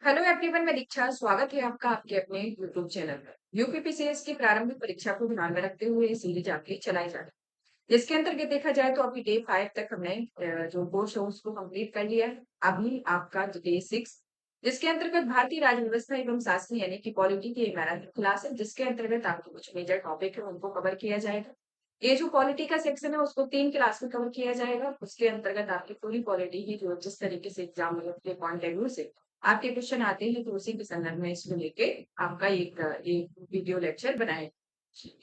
Hello everyone, मैं दीक्षा। स्वागत है आपका आपके अपने यूट्यूब चैनल पर। यूपीपीसीएस की प्रारंभिक परीक्षा को ध्यान में रखते हुए ये सीरीज आपकी चलाई जा रही है, जिसके अंतर्गत देखा जाए तो अभी डे 5 तक हमने जो कोर्स है उसको कंप्लीट कर लिया है। अभी आपका डे 6, जिसके अंतर्गत भारतीय राज्य व्यवस्था एवं शासन यानी कि पॉलिटी की एक मैराथन क्लास है, जिसके अंतर्गत आपके कुछ मेजर टॉपिक है उनको कवर किया जाएगा। ये जो पॉलिटी का सेक्शन है उसको 3 क्लास में कवर किया जाएगा। उसके अंतर्गत आपकी पूरी पॉलिटी की जो जिस तरीके से एग्जाम के पॉइंट ऑफ व्यू से आपके क्वेश्चन आते हैं, तो उसी के संदर्भ में इसको लेके आपका एक वीडियो लेक्चर बनाए।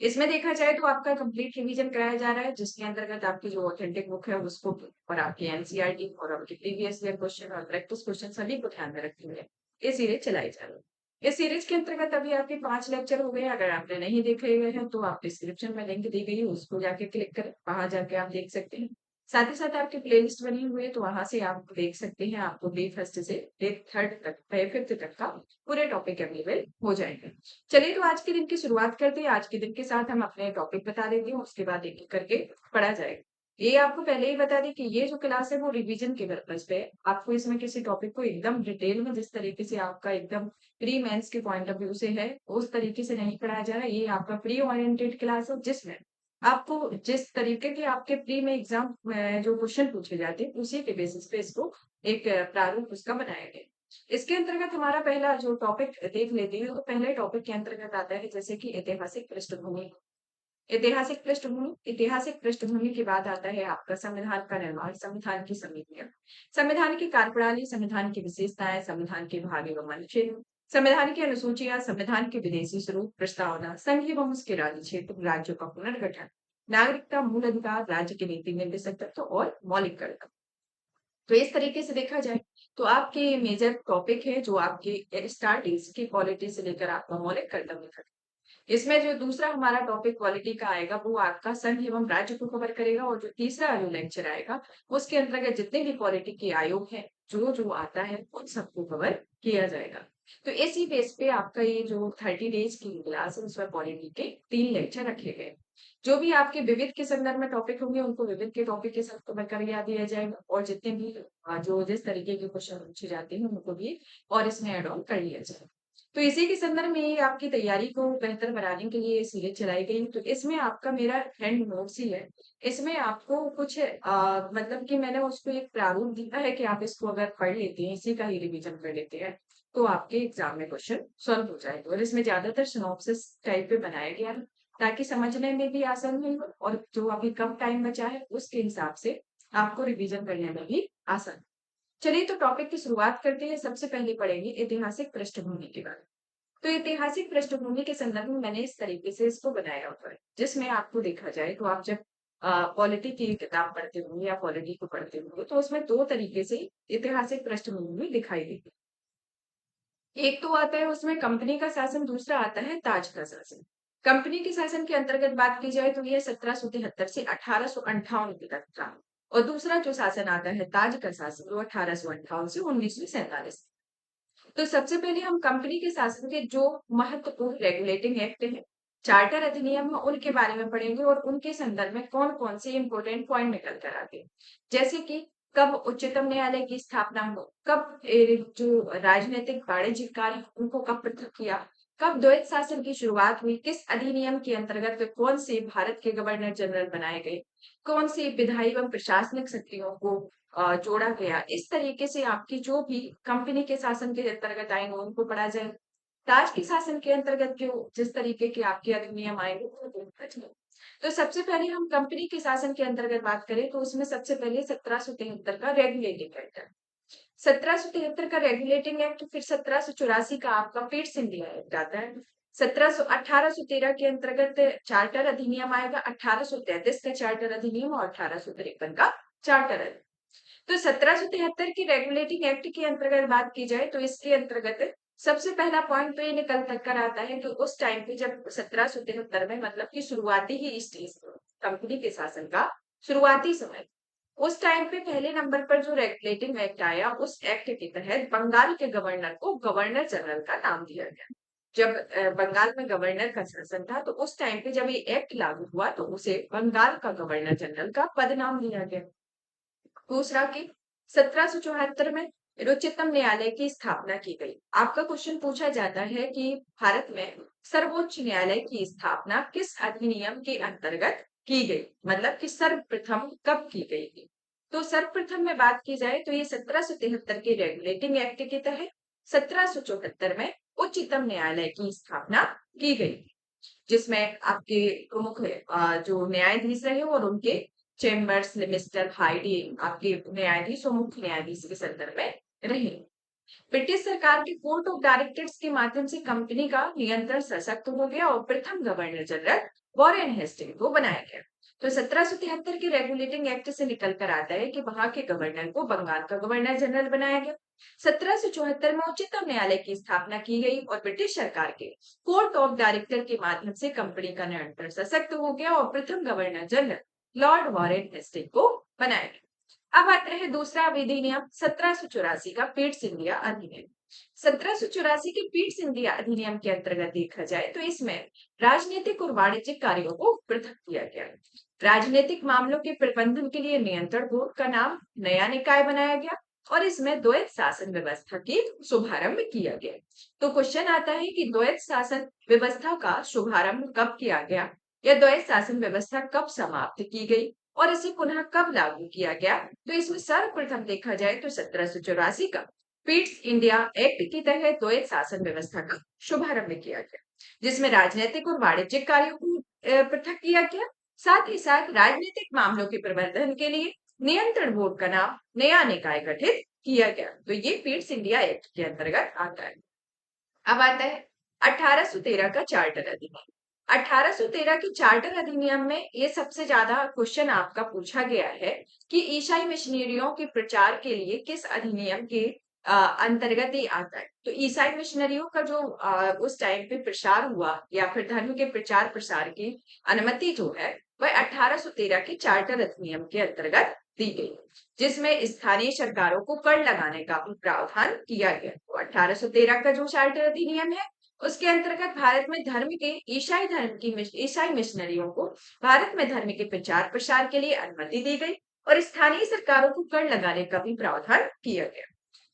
इसमें देखा जाए तो आपका कंप्लीट रिवीजन कराया जा रहा है, जिसके अंतर्गत आपकी जो ऑथेंटिक बुक है उसको और आपकी एनसीईआरटी और आपके प्रीवियस ईयर क्वेश्चन और प्रैक्टिस क्वेश्चन सभी को ध्यान में रखते हुए ये सीरीज चलाई जा रही है। इस सीरीज के अंतर्गत अभी आपके 5 लेक्चर हो गए। अगर आपने नहीं देखे हुए हैं तो आप डिस्क्रिप्शन में लिंक दी गई है, उसको जाके क्लिक करें, वहां जाके आप देख सकते हैं। साथ ही साथ आपकी प्लेलिस्ट बनी हुई है, तो वहां से आप देख सकते हैं। आपको डे फर्स्ट से डे थर्ड तक, डे फिफ्थ तक का पूरे टॉपिक अवेलेबल हो जाएंगे। चलिए, तो आज के दिन की शुरुआत करते हैं। आज के दिन के साथ हम अपने टॉपिक बता देंगे, उसके बाद एक एक करके पढ़ा जाएगा। ये आपको पहले ही बता दें कि ये जो क्लास है वो रिवीजन के पर्पज पे है। आपको इसमें किसी टॉपिक को एकदम डिटेल में, जिस तरीके से आपका एकदम प्री मेंस के पॉइंट ऑफ व्यू से है, उस तरीके से नहीं पढ़ाया जा रहा है। ये आपका प्री ओरिएंटेड क्लास है, जिसमें आपको जिस तरीके के आपके प्री में एग्जाम जो क्वेश्चन पूछे जाते हैं उसी के बेसिस पे इसको एक प्रारूप उसका बनाया गया है। इसके अंतर्गत हमारा पहला जो टॉपिक देख लेते हैं, तो पहले टॉपिक के अंतर्गत आता है जैसे कि ऐतिहासिक पृष्ठभूमि। ऐतिहासिक पृष्ठभूमि के बाद आता है आपका संविधान का निर्माण, संविधान की समितियां, संविधान की कार्यप्रणाली, संविधान की विशेषताएं, संविधान के भाग एवं अनुच्छेद, संविधान की अनुसूचियां, संविधान के विदेशी स्वरूप, प्रस्तावना, संघ एवं उसके राज्य क्षेत्र, राज्यों का पुनर्गठन, नागरिकता, मूल अधिकार, राज्य के नीति निर्देशक तत्व और मौलिक कर्तव्य। तो इस तरीके से देखा जाए तो आपके मेजर टॉपिक है जो आपके स्टार्टिंग की पॉलिटी से लेकर आपका मौलिक कर्तव्य तक। इसमें जो दूसरा हमारा टॉपिक क्वालिटी का आएगा वो आपका संघ एवं राज्य को कवर करेगा, और जो तीसरा जो लेक्चर आएगा उसके अंतर्गत जितने भी क्वालिटी के आयोग हैं, जो जो आता है उन सबको कवर किया जाएगा। तो इसी बेस पे आपका ये जो 30 डेज की क्लास है उसमें क्वालिटी के 3 लेक्चर रखे गए। जो भी आपके विविध के संदर्भ में टॉपिक होंगे उनको विविध के टॉपिक के साथ कवर कर दिया जाएगा, और जितने भी जो जिस तरीके के क्वेश्चन पूछे जाते हैं उनको भी और इसमें एड ऑन कर लिया जाएगा। तो इसी के संदर्भ में ये आपकी तैयारी को बेहतर बनाने के लिए ये सीरीज चलाई गई। तो इसमें आपका मेरा हैंड नोट्स ही है। इसमें आपको कुछ मतलब कि मैंने उसको एक प्रारूप दिया है कि आप इसको अगर पढ़ लेते हैं, इसी का ही रिवीजन कर लेते हैं, तो आपके एग्जाम में क्वेश्चन सॉल्व हो जाएगा। और इसमें ज्यादातर सिनॉप्सिस टाइप पे बनाया गया है, ताकि समझने में भी आसानी हो, और जो अभी कम टाइम बचा है उसके हिसाब से आपको रिवीजन करने में भी आसान। चलिए, तो टॉपिक की शुरुआत करते हैं। सबसे पहले पढ़ेंगे ऐतिहासिक पृष्ठभूमि के बारे में। तो ऐतिहासिक पृष्ठभूमि के संदर्भ में मैंने इस तरीके से इसको बनाया हुआ है, जिसमें आपको देखा जाए तो आप जब पॉलिटी की किताब पढ़ते होंगे या पॉलिटी को पढ़ते होंगे, तो उसमें दो तरीके से ऐतिहासिक पृष्ठभूमि दिखाई देती है। एक तो आता है उसमें कंपनी का शासन, दूसरा आता है ताज का शासन। कंपनी के शासन के अंतर्गत बात की जाए तो यह 1773 से 1858 तक था, और दूसरा जो शासन आता है ताज का शासन, वो 1858 से 1947। तो सबसे पहले हम कंपनी के शासन के जो महत्वपूर्ण रेगुलेटिंग एक्ट है, चार्टर अधिनियम है, उनके बारे में पढ़ेंगे, और उनके संदर्भ में कौन कौन से इंपोर्टेंट पॉइंट निकल कर आते हैं। जैसे कि कब उच्चतम न्यायालय की स्थापना हो, कब जो राजनीतिक वाणिज्यिक कार्य उनको कब पृथक किया, कब द्वैत शासन की शुरुआत हुई, किस अधिनियम के अंतर्गत कौन से भारत के गवर्नर जनरल बनाए गए, कौन सी विधायी एवं प्रशासनिक शक्तियों को जोड़ा गया। इस तरीके से आपकी जो भी कंपनी के शासन के अंतर्गत आएंगे उनको पढ़ा जाए। ताज के शासन के अंतर्गत जो जिस तरीके के आपके अधिनियम आएंगे उनको पढ़ा जाए। तो सबसे पहले हम कंपनी के शासन के अंतर्गत बात करें तो उसमें सबसे पहले 1773 का रेगुलेटिंग एक्ट है। 1773 का रेगुलेटिंग एक्ट, फिर 1784 का आपका पीट्स इंडिया एक्ट आता है। 1813 के अंतर्गत चार्टर अधिनियम आएगा, 1833 का चार्टर अधिनियम और 1853 का चार्टर अधिनियम। तो 1773 की रेगुलेटिंग एक्ट के अंतर्गत बात की जाए तो इसके अंतर्गत सबसे पहला पॉइंट तो ये निकल कर आता है कि उस टाइम पे जब 1773 में, मतलब कि शुरुआती ही स्टेज कंपनी के शासन का शुरुआती समय, उस टाइम पे पहले नंबर पर जो रेगुलेटिंग एक्ट आया, उस एक्ट के तहत बंगाल के गवर्नर को गवर्नर जनरल का नाम दिया गया। जब बंगाल में गवर्नर का शासन था, तो उस टाइम पे जब ये एक्ट लागू हुआ तो उसे बंगाल का गवर्नर जनरल का पद नाम दिया गया। दूसरा कि 1774 में उच्चतम न्यायालय की स्थापना की गई। आपका क्वेश्चन पूछा जाता है कि भारत में सर्वोच्च न्यायालय की स्थापना किस अधिनियम के अंतर्गत की गई, मतलब कि सर्वप्रथम कब की गई थी। तो सर्वप्रथम में बात की जाए तो ये 1773 के रेगुलेटिंग एक्ट के तहत 1774 में उच्चतम न्यायालय की स्थापना की गई, जिसमें आपके प्रमुख जो न्यायाधीश रहे और उनके चेम्बर्स, मिस्टर हाइडी आपके न्यायाधीश और मुख्य न्यायाधीश के संदर्भ में रहे। ब्रिटिश सरकार के कोर्ट ऑफ डायरेक्टर्स के माध्यम से कंपनी का नियंत्रण सशक्त हो गया और प्रथम गवर्नर जनरल वॉरेन हेस्टिंग को बनाया गया। तो 1773 के रेगुलेटिंग एक्ट से निकल कर आता है कि वहां के गवर्नर को बंगाल का गवर्नर जनरल बनाया गया। 1774 में उच्चतम न्यायालय की स्थापना की गई और ब्रिटिश सरकार के कोर्ट ऑफ डायरेक्टर के माध्यम से कंपनी का नियंत्रण सशक्त हो गया और प्रथम governor general Lord Warren Hastings को बनाया गया। अब आता है दूसरा अधिनियम 1784 का पिट्स इंडिया अधिनियम। 1784 के पिट्स इंडिया अधिनियम के अंतर्गत देखा जाए तो इसमें राजनीतिक और वाणिज्यिक कार्यों को पृथक किया गया। राजनीतिक मामलों के प्रबंधन के लिए नियंत्रण बोर्ड का नाम नया निकाय बनाया गया और इसमें द्वैत शासन व्यवस्था की शुभारंभ किया गया। तो क्वेश्चन आता है कि द्वैत शासन व्यवस्था का शुभारंभ कब किया गया या द्वैत शासन व्यवस्था कब समाप्त की गई और इसे पुनः कब लागू किया गया। तो इसमें सर्वप्रथम देखा जाए तो 1784 का पिट्स इंडिया एक्ट के तहत द्वैत शासन व्यवस्था का शुभारंभ किया गया, जिसमें राजनीतिक और वाणिज्यिक कार्यों को पृथक किया गया। साथ ही साथ राजनीतिक मामलों के प्रबंधन के लिए नियंत्रण बोर्ड का नाम नया निकाय गठित किया गया। तो ये पिट्स इंडिया एक्ट के अंतर्गत आता है। अब आता है 1813 का चार्टर अधिनियम। 1813 के चार्टर अधिनियम में ये सबसे ज्यादा क्वेश्चन आपका पूछा गया है कि ईसाई मिशनरियों के प्रचार के लिए किस अधिनियम के अंतर्गत ही आता है। तो ईसाई मिशनरियों का जो उस टाइम पे प्रसार हुआ या फिर धर्म के प्रचार प्रसार की अनुमति जो है वह 1813 के चार्टर अधिनियम के अंतर्गत दी गई, जिसमें स्थानीय सरकारों को कर लगाने का भी प्रावधान किया गया। तो 1813 का जो चार्टर अधिनियम है उसके अंतर्गत भारत में धर्म के ईसाई मिशनरियों को भारत में धर्म के प्रचार प्रसार के लिए अनुमति दी गई और स्थानीय सरकारों को कर लगाने का भी प्रावधान किया गया।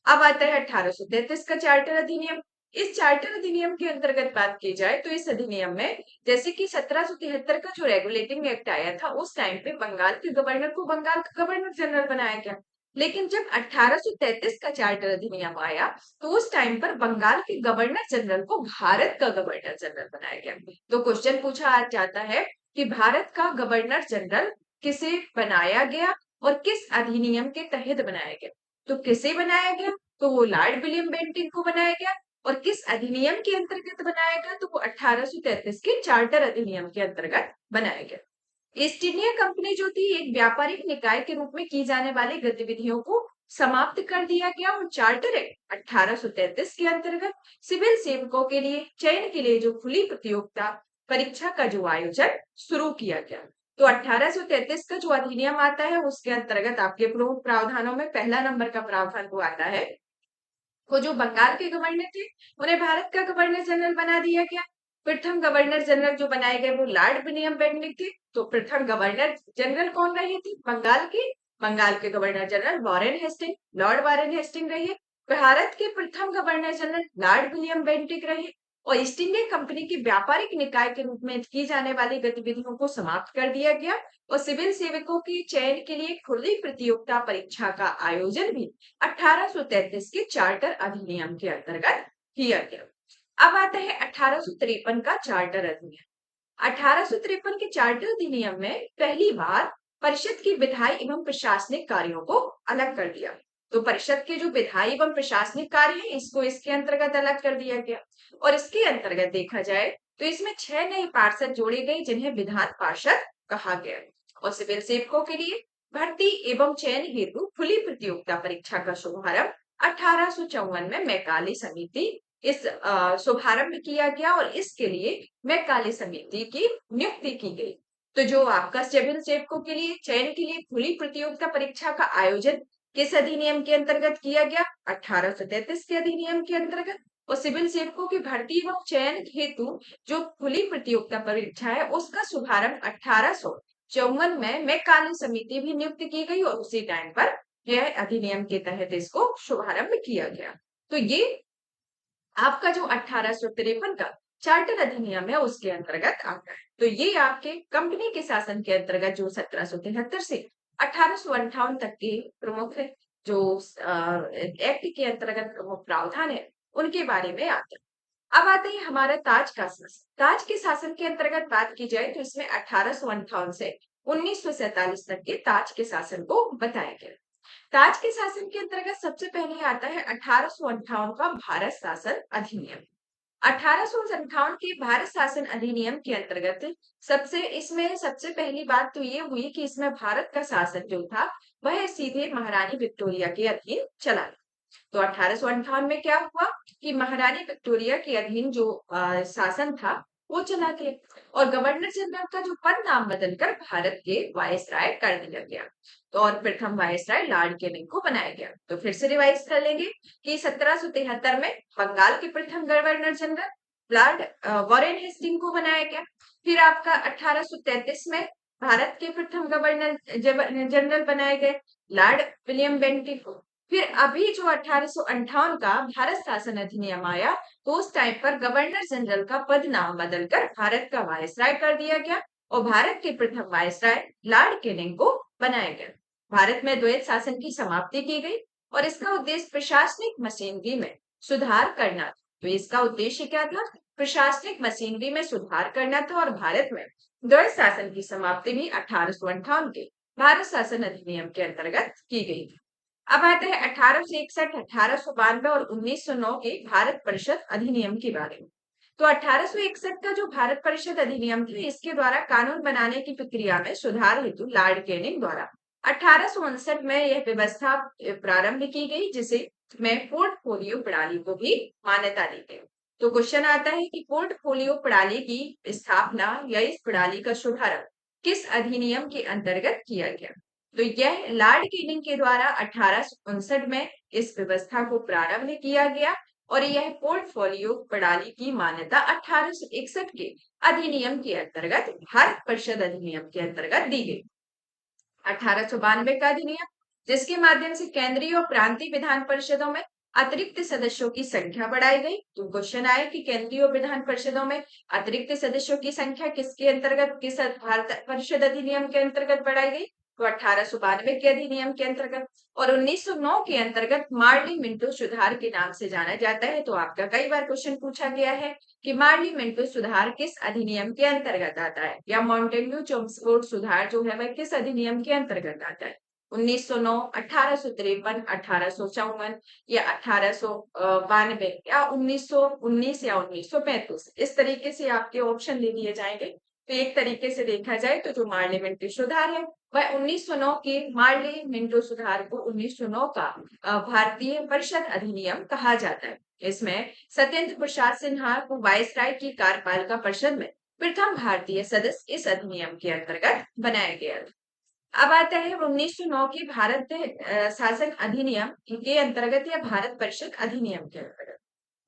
अब आता है 1833 का चार्टर अधिनियम। इस चार्टर अधिनियम के अंतर्गत बात की जाए तो इस अधिनियम में जैसे कि 1773 का जो रेगुलेटिंग एक्ट आया था उस टाइम पे बंगाल के गवर्नर को बंगाल का गवर्नर जनरल बनाया गया, लेकिन जब 1833 का चार्टर अधिनियम आया तो उस टाइम पर बंगाल के गवर्नर जनरल को भारत का गवर्नर जनरल बनाया गया। तो क्वेश्चन पूछा जाता है कि भारत का गवर्नर जनरल किसे बनाया गया और किस अधिनियम के तहत बनाया गया। तो किसे बनाया गया, तो वो लॉर्ड विलियम बेंटिक को बनाया गया और किस अधिनियम के अंतर्गत बनाया गया, तो वो 1833 के चार्टर अधिनियम के अंतर्गत बनाया गया। ईस्ट इंडिया कंपनी जो थी एक व्यापारिक निकाय के रूप में की जाने वाली गतिविधियों को समाप्त कर दिया गया और चार्टर एक्ट 1833 के अंतर्गत सिविल सेवकों के लिए चयन के लिए जो खुली प्रतियोगिता परीक्षा का जो आयोजन शुरू किया गया। तो 1833 का जो अधिनियम आता है उसके अंतर्गत आपके प्रमुख प्रावधानों में पहला नंबर का प्रावधान वो आता है, वो जो बंगाल के गवर्नर थे उन्हें भारत का गवर्नर जनरल बना दिया गया। प्रथम गवर्नर जनरल जो बनाए गए वो लॉर्ड विलियम बेंटिक थे। तो प्रथम गवर्नर जनरल कौन रहे थे बंगाल के governor general Warren Hastings, Lord Warren Hastings रहे। भारत के प्रथम governor general Lord William Bentinck रहे और ईस्ट इंडिया कंपनी के व्यापारिक निकाय के रूप में की जाने वाली गतिविधियों को समाप्त कर दिया गया और सिविल सेवकों के चयन के लिए खुली प्रतियोगिता परीक्षा का आयोजन भी 1833 के चार्टर अधिनियम के अंतर्गत किया गया। अब आता है 1853 का चार्टर अधिनियम। 1853 के चार्टर अधिनियम में पहली बार परिषद की विधायी एवं प्रशासनिक कार्यों को अलग कर दिया। तो परिषद के जो विधायी एवं प्रशासनिक कार्य है इसको इसके अंतर्गत अलग कर दिया गया और इसके अंतर्गत देखा जाए तो इसमें 6 नए पार्षद जोड़े गए जिन्हें विधान पार्षद कहा गया और सिविल सेवकों के लिए भर्ती एवं चयन हेतु खुली प्रतियोगिता परीक्षा का शुभारंभ 1854 में मैकाले समिति इस शुभारंभ किया गया और इसके लिए मैकाले समिति की नियुक्ति की गई। तो जो आपका सिविल सेवकों के लिए चयन के लिए खुली प्रतियोगिता परीक्षा का आयोजन किस अधिनियम के अंतर्गत किया गया, 1833 के अधिनियम के अंतर्गत। और सिविल सेवकों की भर्ती एवं चयन हेतु जो खुली प्रतियोगिता परीक्षा है उसका शुभारंभ 1854 में मैकाले समिति भी नियुक्त की गई और उसी टाइम पर यह अधिनियम के तहत इसको शुभारंभ किया गया। तो ये आपका जो 1853 का चार्टर अधिनियम है उसके अंतर्गत आता है। तो ये आपके कंपनी के शासन के अंतर्गत जो 1773 से 1858 तक के प्रमुख जो एक्ट के अंतर्गत प्रमुख प्रावधान है उनके बारे में आता है। अब आते हैं हमारा ताज का शासन। ताज के शासन के अंतर्गत बात की जाए तो इसमें 1858 से 1947 तक के ताज के शासन को बताया गया। ताज के शासन के अंतर्गत सबसे पहले आता है 1858 का भारत शासन अधिनियम। 1858 के भारत शासन अधिनियम के अंतर्गत सबसे पहली बात तो ये हुई कि इसमें भारत का शासन जो था वह सीधे महारानी विक्टोरिया के अधीन चला गया। तो 1858 में क्या हुआ कि महारानी विक्टोरिया के अधीन जो शासन था वो चला गया और गवर्नर जनरल का जो पद नाम बदलकर भारत के वायसराय कर दिया गया। तो और प्रथम वायसराय लॉर्ड कैनिंग को बनाया गया। तो फिर से रिवाइज कर लेंगे कि 1773 में बंगाल के प्रथम governor general Lord Warren Hastings को बनाया गया। फिर आपका 1833 में भारत के प्रथम गवर्नर जनरल बनाए गए लॉर्ड विलियम बेंटिक को। फिर अभी जो 1858 का भारत शासन अधिनियम आया तो उस टाइम पर गवर्नर जनरल का पद नाम बदलकर भारत का वायसराय कर दिया गया और भारत के प्रथम वायसराय लॉर्ड कैनिंग को बनाया गया। भारत में द्वैत शासन की समाप्ति की गई और इसका उद्देश्य प्रशासनिक मशीनरी में सुधार करना था। तो इसका उद्देश्य क्या था? प्रशासनिक मशीनरी में सुधार करना था और भारत में द्वैत शासन की समाप्ति भी 1858 के भारत शासन अधिनियम के अंतर्गत की गई थी। अब आता है 1861, 1892 और 1909 के भारत परिषद अधिनियम के बारे में। तो 1861 का जो भारत परिषद अधिनियम था इसके द्वारा कानून बनाने की प्रक्रिया में सुधार हेतु लॉर्ड कैनिंग द्वारा 1859 में यह व्यवस्था प्रारंभ की गई जिसे में पोर्टफोलियो प्रणाली को भी मान्यता दी गई। तो क्वेश्चन आता है कि पोर्टफोलियो प्रणाली की स्थापना या इस प्रणाली का शुभारंभ किस अधिनियम के अंतर्गत किया गया? तो यह लॉर्ड कैनिंग के द्वारा 1859 में इस व्यवस्था को प्रारंभ किया गया और यह पोर्टफोलियो प्रणाली की मान्यता 1861 के अधिनियम के अंतर्गत भारत परिषद अधिनियम के अंतर्गत दी गई। 1892 का अधिनियम जिसके माध्यम से केंद्रीय और प्रांतीय विधान परिषदों में अतिरिक्त सदस्यों की संख्या बढ़ाई गई। तो क्वेश्चन आया कि केंद्रीय और विधान परिषदों में अतिरिक्त सदस्यों की संख्या किसके अंतर्गत किस भारत परिषद अधिनियम के अंतर्गत बढ़ाई गई? तो 1892 के अधिनियम के अंतर्गत। और 1909 के अंतर्गत मार्ली मिंटो सुधार के नाम से जाना जाता है। तो आपका कई बार क्वेश्चन पूछा गया है कि मार्ली मिंटो सुधार किस अधिनियम के अंतर्गत आता है या माउंटेन्यू चोम्स्फोर्ड सुधार जो है वह किस अधिनियम के अंतर्गत आता है? 1909, 1853, 1854 या 1892 या 1919 या 1935 इस तरीके से आपके ऑप्शन ले लिए जाएंगे। तो एक तरीके से देखा जाए तो जो मार्ली मिंटो सुधार है वह 1909 के मार्ली मिंटो सुधार को 1909 का भारतीय परिषद अधिनियम कहा जाता है। इसमें सत्येंद्र प्रसाद सिन्हा को वायसराय की कार्यपालिका परिषद में प्रथम भारतीय सदस्य इस अधिनियम के अंतर्गत बनाया गया। अब आता है 1909 की भारत शासन अधिनियम के अंतर्गत या भारत परिषद अधिनियम के अंतर्गत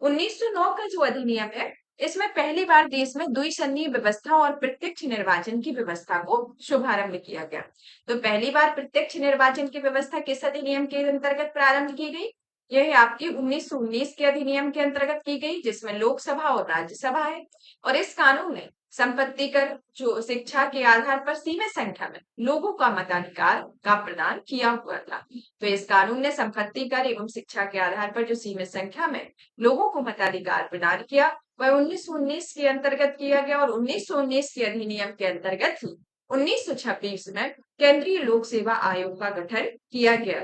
1909 का जो अधिनियम है इसमें पहली बार देश में द्विसंघीय व्यवस्था और प्रत्यक्ष निर्वाचन की व्यवस्था को शुभारंभ किया गया। तो पहली बार प्रत्यक्ष निर्वाचन की व्यवस्था किस अधिनियम के अंतर्गत प्रारंभ की गई? यह आपकी 1919 के अधिनियम के अंतर्गत की गई जिसमें लोकसभा और राज्यसभा है और इस कानून ने संपत्ति कर जो शिक्षा के आधार पर सीमित संख्या में लोगों का मताधिकार का प्रदान किया हुआ था। तो इस कानून ने संपत्ति कर एवं शिक्षा के आधार पर जो सीमित संख्या में लोगों को मताधिकार प्रदान किया वह 1919 के अंतर्गत किया गया और 1919 के अधिनियम के अंतर्गत ही 1926 में केंद्रीय लोक सेवा आयोग का गठन किया गया।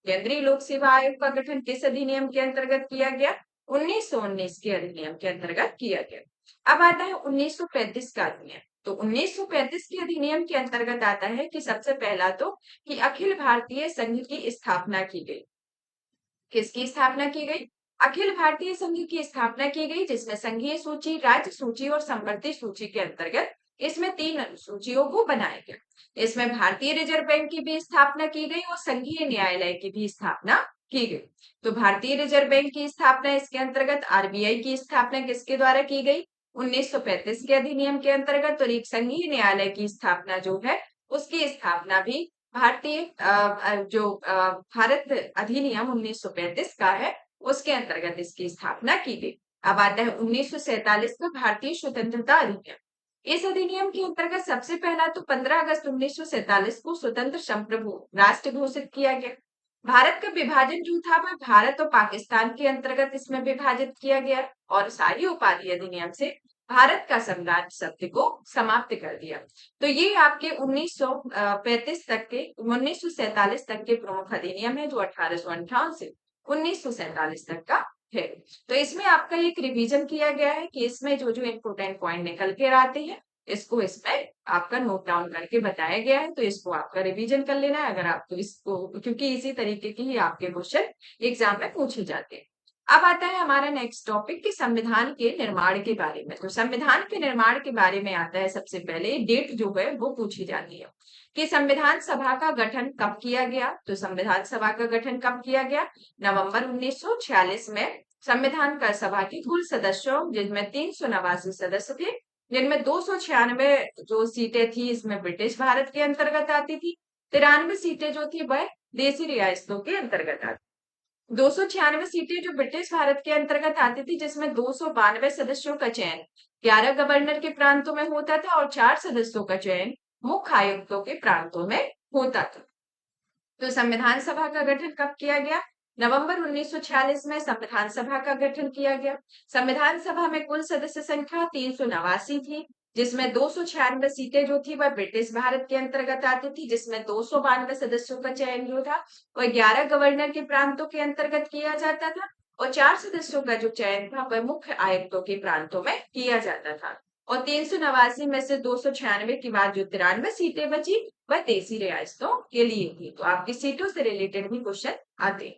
केंद्रीय लोक सेवा आयोग का गठन किस अधिनियम के अंतर्गत किया गया? 1919 के अधिनियम के अंतर्गत किया गया। अब आता है 1935 का अधिनियम। तो 1935 के अधिनियम के अंतर्गत आता है कि सबसे पहला तो कि अखिल भारतीय संघ की स्थापना की गई। किसकी स्थापना की गई? अखिल भारतीय संघ की स्थापना की गई जिसमें संघीय सूची, राज्य सूची और संवर्ती सूची के अंतर्गत इसमें 3 अनुसूचियों को बनाया गया। इसमें भारतीय रिजर्व बैंक की भी स्थापना की गई और संघीय न्यायालय की भी स्थापना की गई। तो भारतीय रिजर्व बैंक की स्थापना इसके अंतर्गत, आरबीआई की स्थापना किसके द्वारा की गई? 1935 के अधिनियम के अंतर्गत। और एक संघीय न्यायालय की स्थापना जो है उसकी स्थापना भी भारतीय जो भारत अधिनियम 1935 का है, उसके अंतर्गत इसकी स्थापना की गई। अब आता है 1947 का भारतीय स्वतंत्रता अधिनियम। इस अधिनियम के अंतर्गत सबसे पहला तो 15 अगस्त 1947 को स्वतंत्र संप्रभु राष्ट्र घोषित किया गया। भारत का विभाजन जो था वह भारत और पाकिस्तान के अंतर्गत इसमें विभाजित किया गया और सारी उपाधि अधिनियम से भारत का साम्राज्य शब्द को समाप्त कर दिया। तो ये आपके 1935 तक के 1947 तक के प्रमुख अधिनियम है जो 1858 से 1947 तक का है। तो इसमें आपका एक रिवीजन किया गया है कि इसमें जो जो इम्पोर्टेंट पॉइंट निकल कर आते हैं इसको इसमें आपका नोट डाउन करके बताया गया है। तो इसको आपका रिवीजन कर लेना है अगर आपको इसको, क्योंकि इसी तरीके की ही आपके क्वेश्चन एग्जाम में पूछे जाते हैं। अब आता है हमारा नेक्स्ट टॉपिक कि संविधान के निर्माण के बारे में। तो संविधान के निर्माण के बारे में आता है सबसे पहले डेट जो है वो पूछी जाती है कि संविधान सभा का गठन कब किया गया। तो संविधान सभा का गठन कब किया गया? नवंबर 1946 में संविधान का सभा की कुल सदस्यों जिनमें 389 सदस्य थे, जिनमें 296 जो सीटें थी इसमें ब्रिटिश भारत के अंतर्गत आती थी, 93 सीटें जो थी वह देशी रियासतों के अंतर्गत आती। 296 सीटें जो ब्रिटिश भारत के अंतर्गत आती थी, जिसमें 292 सदस्यों का चयन 11 गवर्नर के प्रांतों में होता था और 4 सदस्यों का चयन मुख्य आयुक्तों के प्रांतों में होता था। तो संविधान सभा का गठन कब किया गया? नवंबर 1946 में संविधान सभा का गठन किया गया। संविधान सभा में कुल सदस्य संख्या 389 थी, जिसमें 296 सीटें जो थी वह ब्रिटिश भारत के अंतर्गत आती थी, जिसमें 292 सदस्यों का चयन जो था वह 11 गवर्नर के प्रांतों के अंतर्गत किया जाता था और 4 सदस्यों का जो चयन था वह मुख्य आयुक्तों के प्रांतों में किया जाता था। और 389 में से 296 के बाद जो 93 सीटें बची वह देशी रियासतों के लिए थी। तो आपकी सीटों से रिलेटेड भी क्वेश्चन आते हैं।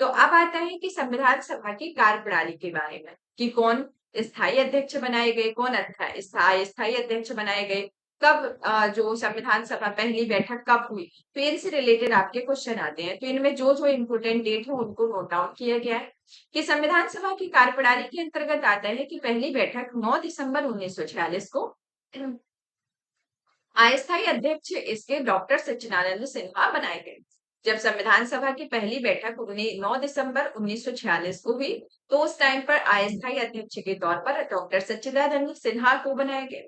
तो अब आता है कि संविधान सभा की कार्यप्रणाली के बारे में कि कौन स्थायी अध्यक्ष बनाए गए, कौन स्थायी अध्यक्ष बनाए गए, कब जो संविधान सभा पहली बैठक कब हुई, तो इनसे रिलेटेड आपके क्वेश्चन आते हैं। तो इनमें जो जो इम्पोर्टेंट डेट है उनको नोट डाउन किया गया है कि संविधान सभा की कार्यप्रणाली के अंतर्गत आता है कि पहली बैठक 9 दिसंबर 1946 को अस्थायी अध्यक्ष इसके डॉक्टर सच्चिदानंद सिन्हा बनाए गए। जब संविधान सभा की पहली बैठक 9 दिसंबर 1946 को हुई तो उस टाइम पर अस्थायी अध्यक्ष के तौर पर डॉक्टर सच्चिदानंद सिन्हा को बनाया गया।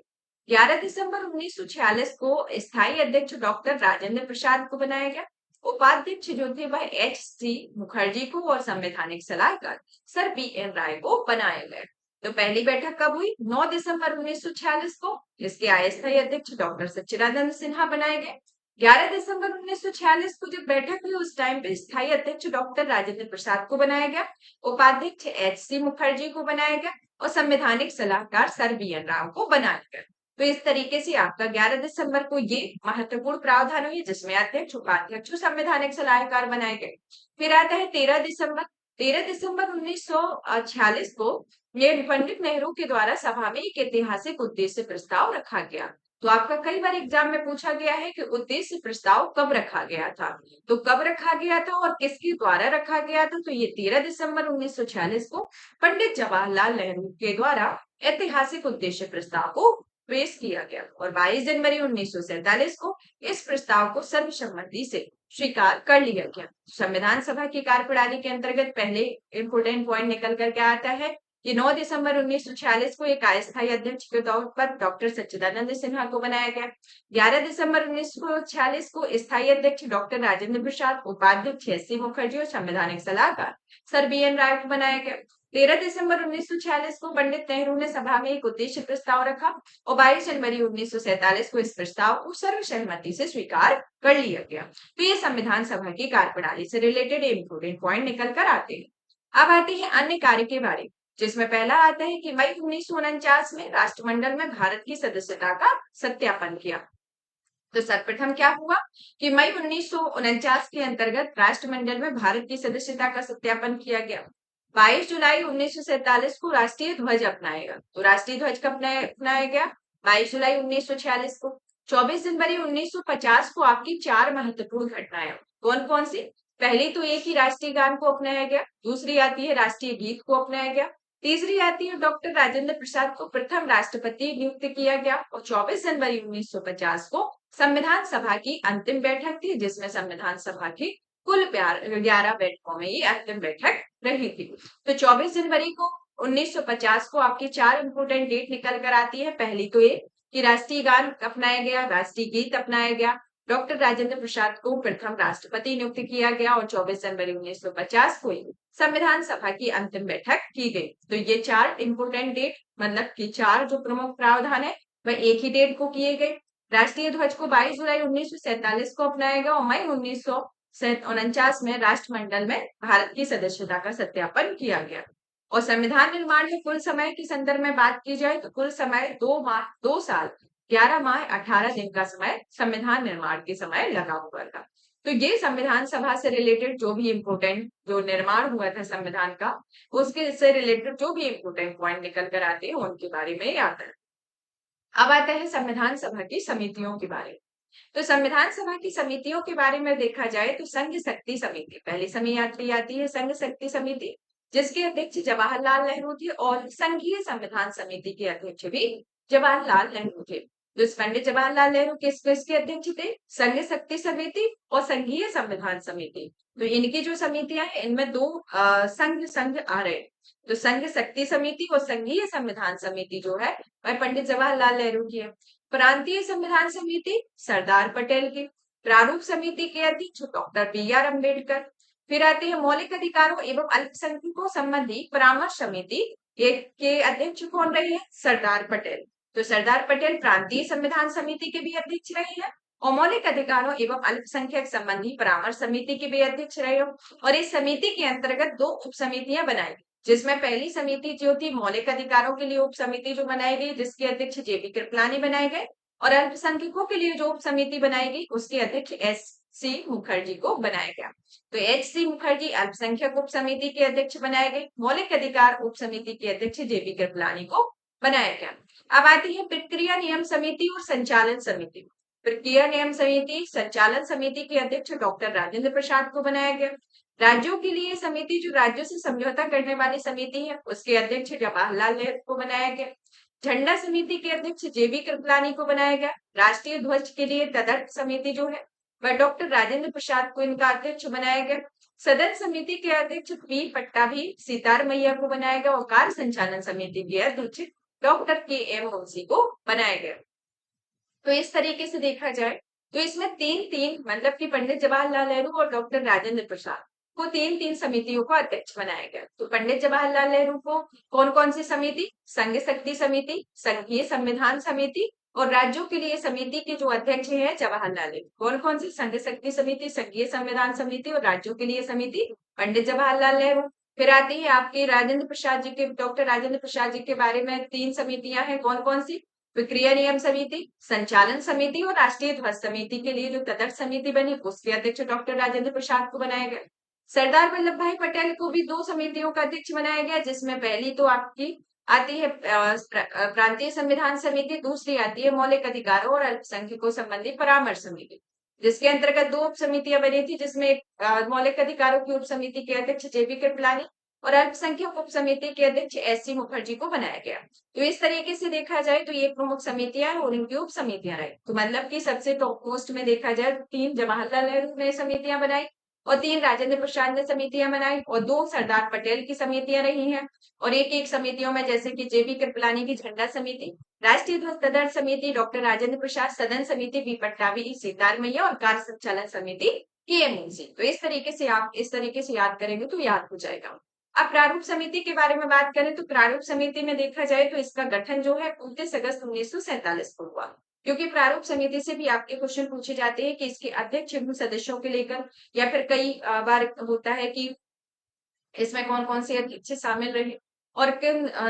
11 दिसंबर 1946 को स्थायी अध्यक्ष डॉक्टर राजेंद्र प्रसाद को बनाया गया। उपाध्यक्ष जो थे वह H.C. मुखर्जी को और संवैधानिक सलाहकार सर B.N. राय को बनाया गया। तो पहली बैठक कब हुई? 9 दिसंबर 1946 को, जिसके अस्थायी अध्यक्ष डॉक्टर सच्चिदानंद सिन्हा बनाए गए। 11 दिसंबर 1946 को जब बैठक हुई उस टाइम पे स्थायी अध्यक्ष डॉक्टर राजेंद्र प्रसाद को बनाया गया, उपाध्यक्ष H.C. मुखर्जी को बनाया गया और संवैधानिक सलाहकार सर B.N. राव को बनाया गया। तो इस तरीके से आपका 11 दिसंबर को ये महत्वपूर्ण प्रावधान हुई जिसमें अध्यक्ष, उपाध्यक्ष और संवैधानिक सलाहकार बनाए गए। फिर आता है 13 दिसंबर। 13 दिसंबर 1946 को ये पंडित नेहरू के द्वारा सभा में एक ऐतिहासिक उद्देश्य प्रस्ताव रखा गया। तो आपका कई बार एग्जाम में पूछा गया है कि उद्देश्य प्रस्ताव कब रखा गया था, तो कब रखा गया था और किसके द्वारा रखा गया था? तो ये 13 दिसंबर 1946 को पंडित जवाहरलाल नेहरू के द्वारा ऐतिहासिक उद्देश्य प्रस्ताव को पेश किया गया और 22 जनवरी 1947 को इस प्रस्ताव को सर्वसम्मति से स्वीकार कर लिया गया। संविधान सभा की कार्यप्रणाली के अंतर्गत पहले इंपोर्टेंट पॉइंट निकल करके आता है कि 9 दिसंबर 1946 को एक अस्थायी अध्यक्ष के तौर पर डॉक्टर सच्चिदानंद सिन्हा को बनाया गया। 11 दिसंबर 1946 को स्थायी अध्यक्ष डॉक्टर राजेंद्र प्रसाद, उपाध्यक्ष H.C. मुखर्जी और संवैधानिक सलाहकार सर B.N. राय को बनाया गया। 13 दिसंबर 1946 को पंडित नेहरू ने सभा में एक उद्देश्य प्रस्ताव रखा और 22 जनवरी 1947 को इस प्रस्ताव को सर्वसहमति से स्वीकार कर लिया गया। तो ये संविधान सभा की कार्यप्रणाली से रिलेटेड इंपोर्टेंट पॉइंट निकल कर आते हैं। अब आते हैं अन्य कार्य के बारे में, जिसमें पहला आता है कि मई 1949 में राष्ट्रमंडल में भारत की सदस्यता का सत्यापन किया। तो सर्वप्रथम क्या हुआ कि मई 1949 के अंतर्गत राष्ट्रमंडल में भारत की सदस्यता का सत्यापन किया गया। 22 जुलाई 1947 को राष्ट्रीय ध्वज अपनाएगा। तो राष्ट्रीय ध्वज कब अपनाया गया? 22 जुलाई 1946 को। 24 जनवरी 1950 को आपकी 4 महत्वपूर्ण घटनाएं कौन कौन सी? पहली तो एक ही राष्ट्रीय गान को अपनाया गया, दूसरी आती है राष्ट्रीय गीत को अपनाया गया, तीसरी आती है डॉक्टर राजेंद्र प्रसाद को प्रथम राष्ट्रपति नियुक्त किया गया और 24 जनवरी 1950 को संविधान सभा की अंतिम बैठक थी, जिसमें संविधान सभा की कुल 11 बैठकों में ये अंतिम बैठक रही थी। तो 24 जनवरी को 1950 को आपकी 4 इंपोर्टेंट डेट निकल कर आती है। पहली तो ये कि राष्ट्रीय गान अपनाया गया, राष्ट्रीय गीत अपनाया गया, डॉक्टर राजेंद्र प्रसाद को प्रथम राष्ट्रपति नियुक्त किया गया और 24 जनवरी 1950 को संविधान सभा की अंतिम बैठक की गई। तो ये 4 इंपोर्टेंट डेट मतलब कि 4 जो प्रमुख प्रावधान है वह एक ही डेट को किए गए। राष्ट्रीय ध्वज को 22 जुलाई 1947 को अपनाया गया और मई 1949 में राष्ट्रमंडल में भारत की सदस्यता का सत्यापन किया गया। और संविधान निर्माण में कुल समय के संदर्भ में बात की जाए तो कुल समय 2 साल 11 माह 18 दिन का समय संविधान निर्माण के समय लगा हुआ था। तो ये संविधान सभा से रिलेटेड जो भी इम्पोर्टेंट जो निर्माण हुआ था संविधान का, उसके से रिलेटेड जो भी इम्पोर्टेंट पॉइंट निकल कर आते हैं उनके बारे में आता है। अब आता है संविधान सभा की समितियों के बारे में। तो संविधान सभा की समितियों के बारे में देखा जाए तो संघ शक्ति समिति पहली समिति आती है, संघ शक्ति समिति, जिसके अध्यक्ष जवाहरलाल नेहरू थे और संघीय संविधान समिति के अध्यक्ष भी जवाहरलाल नेहरू थे। तो पंडित जवाहरलाल नेहरू किसके अध्यक्ष थे? संघ शक्ति समिति और संघीय संविधान समिति। तो इनकी जो समितियां हैं इनमें दो संघ आ रहे हैं। तो संघ शक्ति समिति और संघीय संविधान समिति जो है वह पंडित जवाहरलाल नेहरू की है। प्रांतीय संविधान समिति सरदार पटेल की, प्रारूप समिति के अध्यक्ष डॉक्टर बी.आर. अम्बेडकर। फिर आती है मौलिक अधिकारों एवं अल्पसंख्यकों संबंधी परामर्श समिति, के अध्यक्ष कौन रहे हैं? सरदार पटेल। तो सरदार पटेल प्रांतीय संविधान समिति के भी अध्यक्ष रहे हैं और मौलिक अधिकारों एवं अल्पसंख्यक संबंधी परामर्श समिति के भी अध्यक्ष रहे हो। और इस समिति के अंतर्गत 2 उप समितियां बनाई, जिसमें पहली समिति जो थी मौलिक अधिकारों के लिए उप समिति जो बनाई गई, जिसके अध्यक्ष जेबी कृपलानी बनाए गए, और अल्पसंख्यकों के लिए जो उप समिति बनाई गई उसके अध्यक्ष एच.सी. मुखर्जी को बनाया गया। तो एच.सी. मुखर्जी अल्पसंख्यक उप समिति के अध्यक्ष बनाए गए, मौलिक अधिकार उप समिति के अध्यक्ष जेबी कृपलानी को बनाया गया। अब आती है प्रक्रिया नियम समिति और संचालन समिति। प्रक्रिया नियम समिति संचालन समिति के अध्यक्ष डॉक्टर राजेंद्र प्रसाद को बनाया गया। राज्यों के लिए समिति जो राज्यों से समझौता करने वाली समिति है उसके अध्यक्ष जवाहरलाल नेहरू को बनाया गया। झंडा समिति के अध्यक्ष जेबी कृपलानी को बनाया गया। राष्ट्रीय ध्वज के लिए तदर्थ समिति जो है वह डॉक्टर राजेंद्र प्रसाद को इनका अध्यक्ष बनाया गया। सदन समिति के अध्यक्ष पी पट्टाभी सीतारमैया को बनाया गया और कार्य संचालन समिति के अध्यक्ष डॉक्टर के.एम. मुंशी को बनाया गया। तो इस तरीके से देखा जाए तो इसमें 3 मतलब कि पंडित जवाहरलाल नेहरू और डॉक्टर राजेंद्र प्रसाद को 3 समितियों को अध्यक्ष बनाया गया। तो पंडित जवाहरलाल नेहरू को कौन कौन सी समिति? संघ शक्ति समिति, संघीय संविधान समिति और राज्यों के लिए समिति के जो अध्यक्ष हैं जवाहरलाल नेहरू। कौन कौन सी? संघ शक्ति समिति, संघीय संविधान समिति और राज्यों के लिए समिति पंडित जवाहरलाल नेहरू। फिर आती है आपके राजेंद्र प्रसाद जी के, डॉक्टर राजेंद्र प्रसाद जी के बारे में 3 समितियां हैं। कौन कौन सी? प्रक्रिया नियम समिति, संचालन समिति और राष्ट्रीय ध्वज समिति के लिए जो तदर्थ समिति बनी उसके अध्यक्ष डॉक्टर राजेंद्र प्रसाद को बनाया गया। सरदार वल्लभ भाई पटेल को भी 2 समितियों का अध्यक्ष बनाया गया, जिसमें पहली तो आपकी आती है प्रांतीय संविधान समिति, दूसरी आती है मौलिक अधिकारों और अल्पसंख्यकों संबंधी परामर्श समिति, जिसके अंतर्गत 2 उप समितियां बनी थी, जिसमें मौलिक अधिकारों की उप समिति के अध्यक्ष जेबी कृपलानी और अल्पसंख्यक उप समिति के अध्यक्ष एस.सी. मुखर्जी को बनाया गया। तो इस तरीके से देखा जाए तो ये प्रमुख समितियां और इनकी उप समितियां रही। तो मतलब कि सबसे टॉप मोस्ट में देखा जाए 3 जवाहरलाल नेहरू ने समितियां बनाई और 3 राजेंद्र प्रसाद ने समितियां बनाई और 2 सरदार पटेल की समितियां रही हैं। और एक समितियों में जैसे कि जेबी कृपलानी की झंडा समिति, राष्ट्रीय ध्वज तदर्थ समिति डॉक्टर राजेंद्र प्रसाद, सदन समिति वी पट्टाभी सीतारमैया और कार्य संचालन समिति के.एम. मुंशी। तो इस तरीके से याद करेंगे तो याद हो जाएगा। अब प्रारूप समिति के बारे में बात करें तो प्रारूप समिति में देखा जाए तो इसका गठन जो है 29 अगस्त 1947 को हुआ, क्योंकि प्रारूप समिति से भी आपके क्वेश्चन पूछे जाते हैं कि इसके अध्यक्ष सदस्यों के लेकर या फिर कई बार होता है कि इसमें कौन कौन से अध्यक्ष शामिल रहे और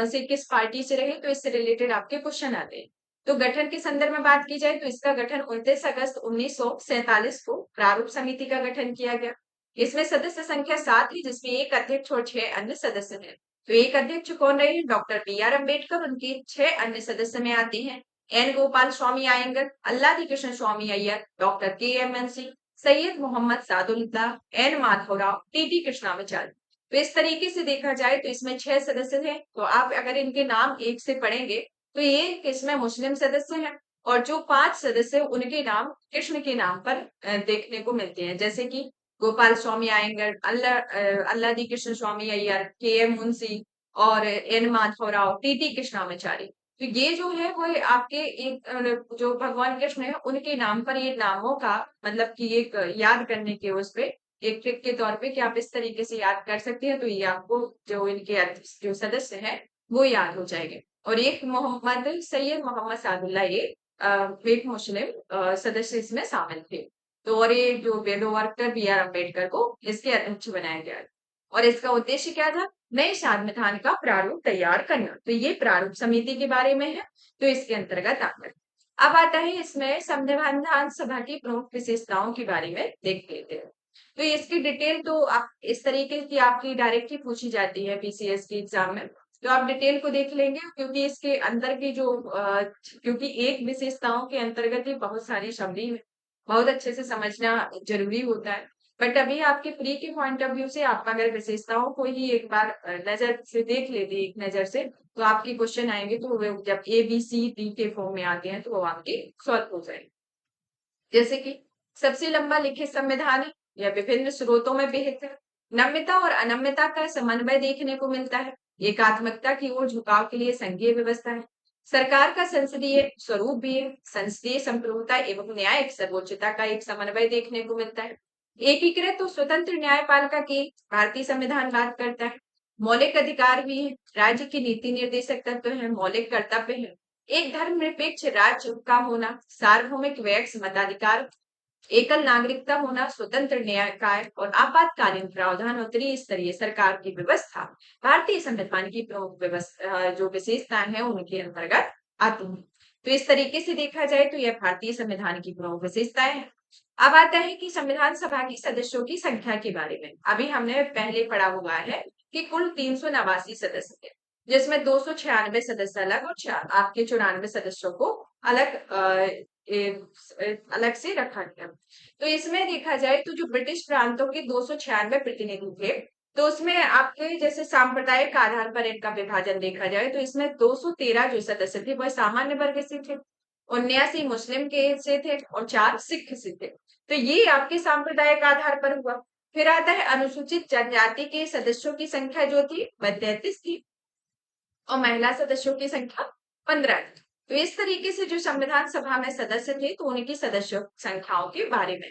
से किस पार्टी से रहे, तो इससे रिलेटेड आपके क्वेश्चन आते हैं। तो गठन के संदर्भ में बात की जाए तो इसका गठन 29 अगस्त 1947 को प्रारूप समिति का गठन किया गया। इसमें सदस्य संख्या 7 थी, जिसमें 1 अध्यक्ष और 6 अन्य सदस्य हैं। तो एक अध्यक्ष कौन रहे? Doctor B R. अम्बेडकर। उनके 6 अन्य सदस्य में आते हैं N Gopal Swami Ayyangar, Alladi Krishna Swami Iyer, doctor K M. Munshi, Syed Mohammad Saadullah, N Madhavrao, T T. Krishnacharya. तो इस तरीके से देखा जाए तो इसमें 6 सदस्य हैं, तो आप अगर इनके नाम एक से पढ़ेंगे तो ये इसमें मुस्लिम सदस्य हैं और जो 5 सदस्य उनके नाम कृष्ण के नाम पर देखने को मिलते हैं, जैसे कि गोपाल स्वामी अयंगर, अल्लादी कृष्ण स्वामी अय्यर, के.एम. मुंशी और एन. माधव राव, टी.टी. कृष्णामाचारी। तो ये जो है वो आपके एक जो भगवान कृष्ण है उनके नाम पर ये नामों का मतलब कि एक याद करने के उस पे एक ट्रिक के तौर पे कि आप इस तरीके से याद कर सकते हैं तो ये आपको जो इनके जो सदस्य हैं वो याद हो जाएंगे। और एक मोहम्मद सैयद मोहम्मद सादुल्ला ये एक मुस्लिम सदस्य इसमें शामिल थे। तो और ये जो वेदोवर्कर बी.आर. अम्बेडकर को इसके अध्यक्ष बनाया गया और इसका उद्देश्य क्या था? नए संविधान का प्रारूप तैयार करना। तो ये प्रारूप समिति के बारे में है, तो इसके अंतर्गत आता है। अब आता है इसमें संविधान सभा की प्रमुख विशेषताओं के बारे में देख लेते हैं। तो इसकी डिटेल तो आप इस तरीके की आपकी डायरेक्टली पूछी जाती है पीसीएस के एग्जाम में, तो आप डिटेल को देख लेंगे क्योंकि इसके अंदर की जो क्योंकि एक विशेषताओं के अंतर्गत ही बहुत सारी शब्द ही बहुत अच्छे से समझना जरूरी होता है। बट अभी आपके प्री के पॉइंट ऑफ व्यू से आप अगर विशेषताओं को ही एक बार नजर से देख लेते एक नजर से तो आपके क्वेश्चन आएंगे तो वो जब ABCD के फॉर्म में आते हैं तो वो आपके सॉल्व हो जाएंगे। जैसे कि सबसे लंबा लिखित संविधान है या विभिन्न स्रोतों में विहित है, नम्यता और अनम्यता का समन्वय देखने को मिलता है, एकात्मकता की ओर झुकाव के लिए संघीय व्यवस्था है, सरकार का संसदीय स्वरूप भी है, संसदीय संप्रभुता एवं न्यायिक सर्वोच्चता का एक समन्वय देखने को मिलता है, एकीकृत और स्वतंत्र न्यायपालिका की भारतीय संविधान बात करता है, मौलिक अधिकार भी है, राज्य की नीति निर्देशक तत्व है, मौलिक कर्तव्य है, एक धर्मनिरपेक्ष राज्य का होना, सार्वभौमिक वैक्स मताधिकार, एकल नागरिकता होना, स्वतंत्र न्यायिक और आपातकालीन प्रावधान और त्रिस्तरीय सरकार की व्यवस्था भारतीय संविधान की प्रमुख व्यवस्था जो विशेषताएं हैं उनके अंतर्गत आती हैं। तो इस तरीके से देखा जाए तो यह भारतीय संविधान की प्रमुख विशेषताएं हैं। अब आता है कि संविधान सभा की सदस्यों की संख्या के बारे में। अभी हमने पहले पढ़ा हुआ है कि कुल 389 सदस्य थे, जिसमें 296 सदस्य अलग और आपके 94 सदस्यों को अलग अलग से रखा गया। तो इसमें देखा जाए तो जो ब्रिटिश प्रांतों के 296 प्रतिनिधि थे, तो उसमें आपके जैसे सांप्रदायिक आधार पर इनका विभाजन देखा जाए तो इसमें 213 जो सदस्य थे वह सामान्य वर्ग से थे, 79 मुस्लिम के से थे और 4 सिख से थे। तो ये आपके सांप्रदायिक आधार पर हुआ। फिर आता है अनुसूचित जनजाति के सदस्यों की संख्या जो थी वह 33 थी और महिला सदस्यों की संख्या 15 थी। तो इस तरीके से जो संविधान सभा में सदस्य थे तो उनकी सदस्य संख्याओं के बारे में।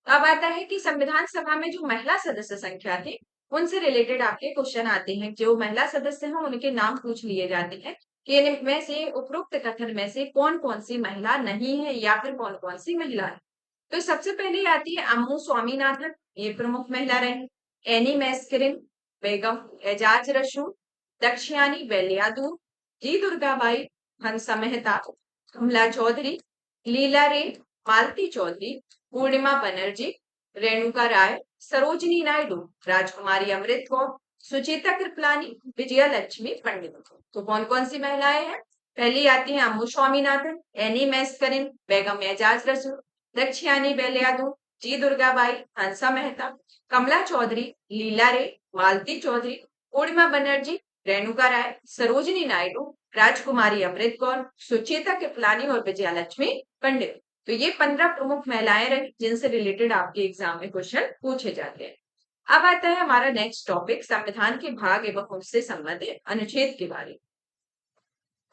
अब आता है कि संविधान सभा में जो महिला सदस्य संख्या थी उनसे रिलेटेड आपके क्वेश्चन आते हैं। जो महिला सदस्य हैं उनके नाम पूछ लिए जाते हैं कि इनमें से उपरोक्त कथन में से कौन कौन सी महिला नहीं है या फिर कौन कौन सी महिला है। तो सबसे पहले आती है अम्मू स्वामीनाथन, ये प्रमुख महिला रही। एनी मैस्करिन, बेगम एजाज रसूल, दक्षियानी बेलियादू, जी दुर्गाबाई, हंसा मेहता, कमला चौधरी, लीला रे, मालती चौधरी, पूर्णिमा बनर्जी, रेणुका राय, सरोजिनी नायडू, राजकुमारी अमृत कौर, सुचेता कृपलानी, विजया लक्ष्मी पंडित। तो कौन कौन सी महिलाएं हैं? पहली आती है अम्मू स्वामीनाथन, एनी मैस्करिन, बेगम एजाज रसूल, दक्षियानी बेलियादू, जी दुर्गाबाई, हंसा मेहता, कमला चौधरी, लीला रे, मालती चौधरी, पूर्णिमा बनर्जी, रेणुका राय, सरोजिनी नायडू, राजकुमारी अमृत कौर, सुचेता कृपलानी और विजया लक्ष्मी पंडित। तो ये 15 प्रमुख महिलाएं रही जिनसे रिलेटेड आपके एग्जाम में क्वेश्चन पूछे जाते हैं। अब आता है हमारा नेक्स्ट टॉपिक संविधान के भाग एवं उससे संबंधित अनुच्छेद के बारे में।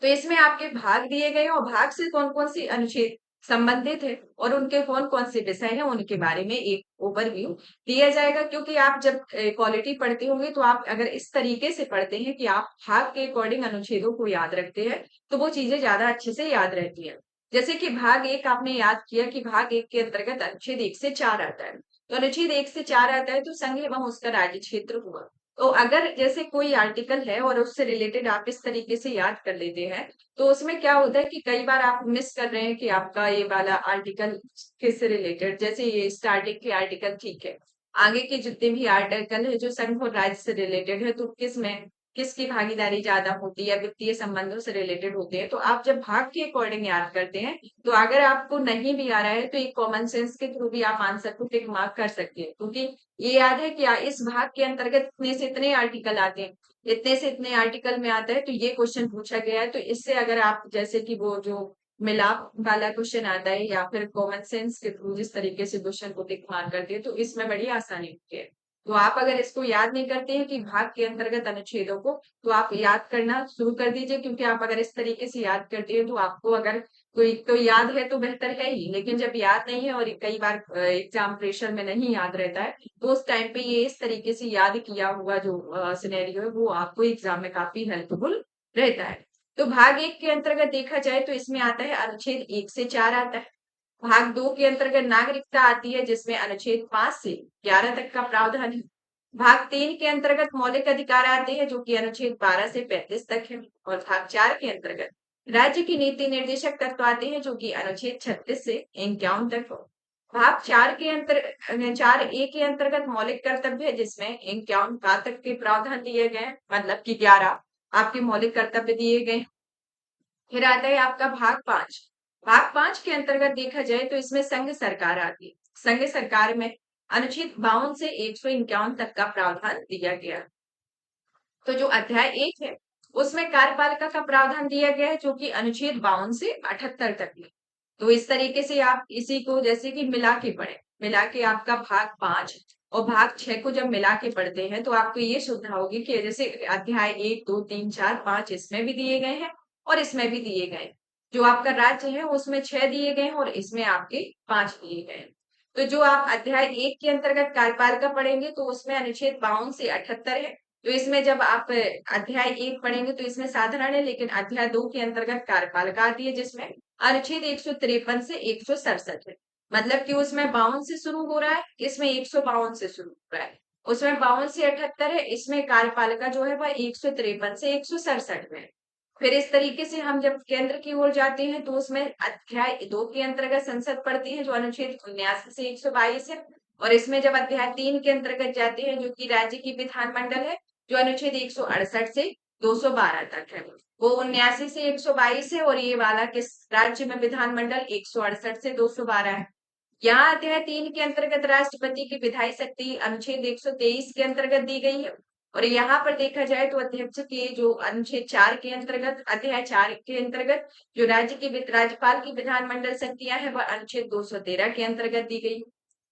तो इसमें आपके भाग दिए गए और भाग से कौन कौन सी अनुच्छेद संबंधित है और उनके कौन कौन से विषय हैं उनके बारे में एक ओवरव्यू दिया जाएगा। क्योंकि आप जब क्वालिटी पढ़ते होंगे तो आप अगर इस तरीके से पढ़ते हैं कि आप भाग के अकॉर्डिंग अनुच्छेदों को याद रखते हैं तो वो चीजें ज्यादा अच्छे से याद रहती है। जैसे कि भाग एक आपने याद किया कि भाग एक के अंतर्गत अनुच्छेद 1 से 4 आता है, तो अनुच्छेद 1 से 4 आता है तो संघ एवं उसका राज्य क्षेत्र हुआ। तो अगर जैसे कोई आर्टिकल है और उससे रिलेटेड आप इस तरीके से याद कर लेते हैं तो उसमें क्या होता है कि कई बार आप मिस कर रहे हैं कि आपका ये वाला आर्टिकल किससे रिलेटेड, जैसे ये स्टार्टिंग के आर्टिकल ठीक है, आगे के जितने भी आर्टिकल है जो संघ और राज्य से रिलेटेड है तो किस में किसकी भागीदारी ज्यादा होती है या वित्तीय संबंधों से रिलेटेड होते हैं। तो आप जब भाग के अकॉर्डिंग याद करते हैं, तो अगर आपको नहीं भी आ रहा है तो एक कॉमन सेंस के थ्रू भी आप आंसर को टिक मार्क कर सकते हैं, क्योंकि ये याद है कि इस भाग के अंतर्गत इतने से इतने आर्टिकल आते हैं, इतने से इतने आर्टिकल में आता है, तो ये क्वेश्चन पूछा गया है। तो इससे अगर आप जैसे कि वो जो मिलाप वाला क्वेश्चन आता है या फिर कॉमन सेंस के थ्रू जिस तरीके से क्वेश्चन को टिक मार्क करते हैं, तो इसमें बड़ी आसानी होती है। तो आप अगर इसको याद नहीं करते हैं कि भाग के अंतर्गत अनुच्छेदों को, तो आप याद करना शुरू कर दीजिए, क्योंकि आप अगर इस तरीके से याद करते हैं तो आपको अगर कोई तो याद है तो बेहतर है ही, लेकिन जब याद नहीं है और कई बार एग्जाम प्रेशर में नहीं याद रहता है, तो उस टाइम पे ये इस तरीके से याद किया हुआ जो सिनेरियो है वो आपको एग्जाम में काफी हेल्पफुल रहता है। तो भाग एक के अंतर्गत देखा जाए तो इसमें आता है अनुच्छेद 1 से 4 आता है। भाग 2 के अंतर्गत नागरिकता आती है, जिसमें अनुच्छेद 5 से 11 तक का प्रावधान है। भाग 3 के अंतर्गत मौलिक अधिकार आते हैं, जो कि अनुच्छेद 12 से 35 तक है। और भाग 4 के अंतर्गत राज्य की नीति निर्देशक तत्व आते हैं, जो कि अनुच्छेद 36 से 51 तक हो। भाग 4 के 4 ए के अंतर्गत मौलिक कर्तव्य है, जिसमें 51 का तक के प्रावधान दिए गए हैं, मतलब कि 11 आपके मौलिक कर्तव्य दिए गए हैं। फिर आता है आपका भाग 5। भाग 5 के अंतर्गत देखा जाए तो इसमें संघ सरकार आती है। संघ सरकार में अनुच्छेद 52 से 151 तक का प्रावधान दिया गया है। तो जो अध्याय 1 है उसमें कार्यपालिका का प्रावधान दिया गया है, जो कि अनुच्छेद 52 से 78 तक है। तो इस तरीके से आप इसी को जैसे कि मिला के पढ़े, मिला के आपका भाग 5 और भाग 6 को जब मिला के पढ़ते हैं तो आपको ये सुविधा होगी कि जैसे अध्याय 1 2 3 4 5 इसमें भी दिए गए हैं और इसमें भी दिए गए हैं। जो आपका राज्य है उसमें 6 दिए गए हैं और इसमें आपके 5 दिए गए हैं। तो जो आप अध्याय 1 के अंतर्गत कार्यपालिका पढ़ेंगे तो उसमें अनुच्छेद 52 से 78 है। तो इसमें जब आप अध्याय 1 पढ़ेंगे तो इसमें साधारण है, लेकिन अध्याय 2 के अंतर्गत कार्यपालिका आती है, जिसमें अनुच्छेद 153 से 167 है। मतलब कि उसमें 52 से शुरू हो रहा है, इसमें 152 से शुरू हो रहा है। उसमें 52 से 78 है, इसमें कार्यपालिका जो है वह 153 से 167 में है। फिर इस तरीके से हम जब केंद्र की ओर जाते हैं तो उसमें अध्याय 2 के अंतर्गत संसद पढ़ती है, जो अनुच्छेद 79 से 122 है। और इसमें जब अध्याय 3 के अंतर्गत जाते हैं, जो कि राज्य की विधानमंडल है, जो अनुच्छेद 168 से 212 तक है। वो 79 से 122 है और ये वाला किस राज्य में विधानमंडल 168 से 212 है। यहाँ अध्याय 3 के अंतर्गत राष्ट्रपति की विधायी शक्ति अनुच्छेद 123 के अंतर्गत दी गई है। और यहाँ पर देखा जाए तो अध्यक्ष के जो अनुच्छेद 4 के अंतर्गत अध्याय 4 के अंतर्गत जो राज्य के राज्यपाल की विधानमंडल शक्तियां हैं वह अनुच्छेद 213 के अंतर्गत दी गई।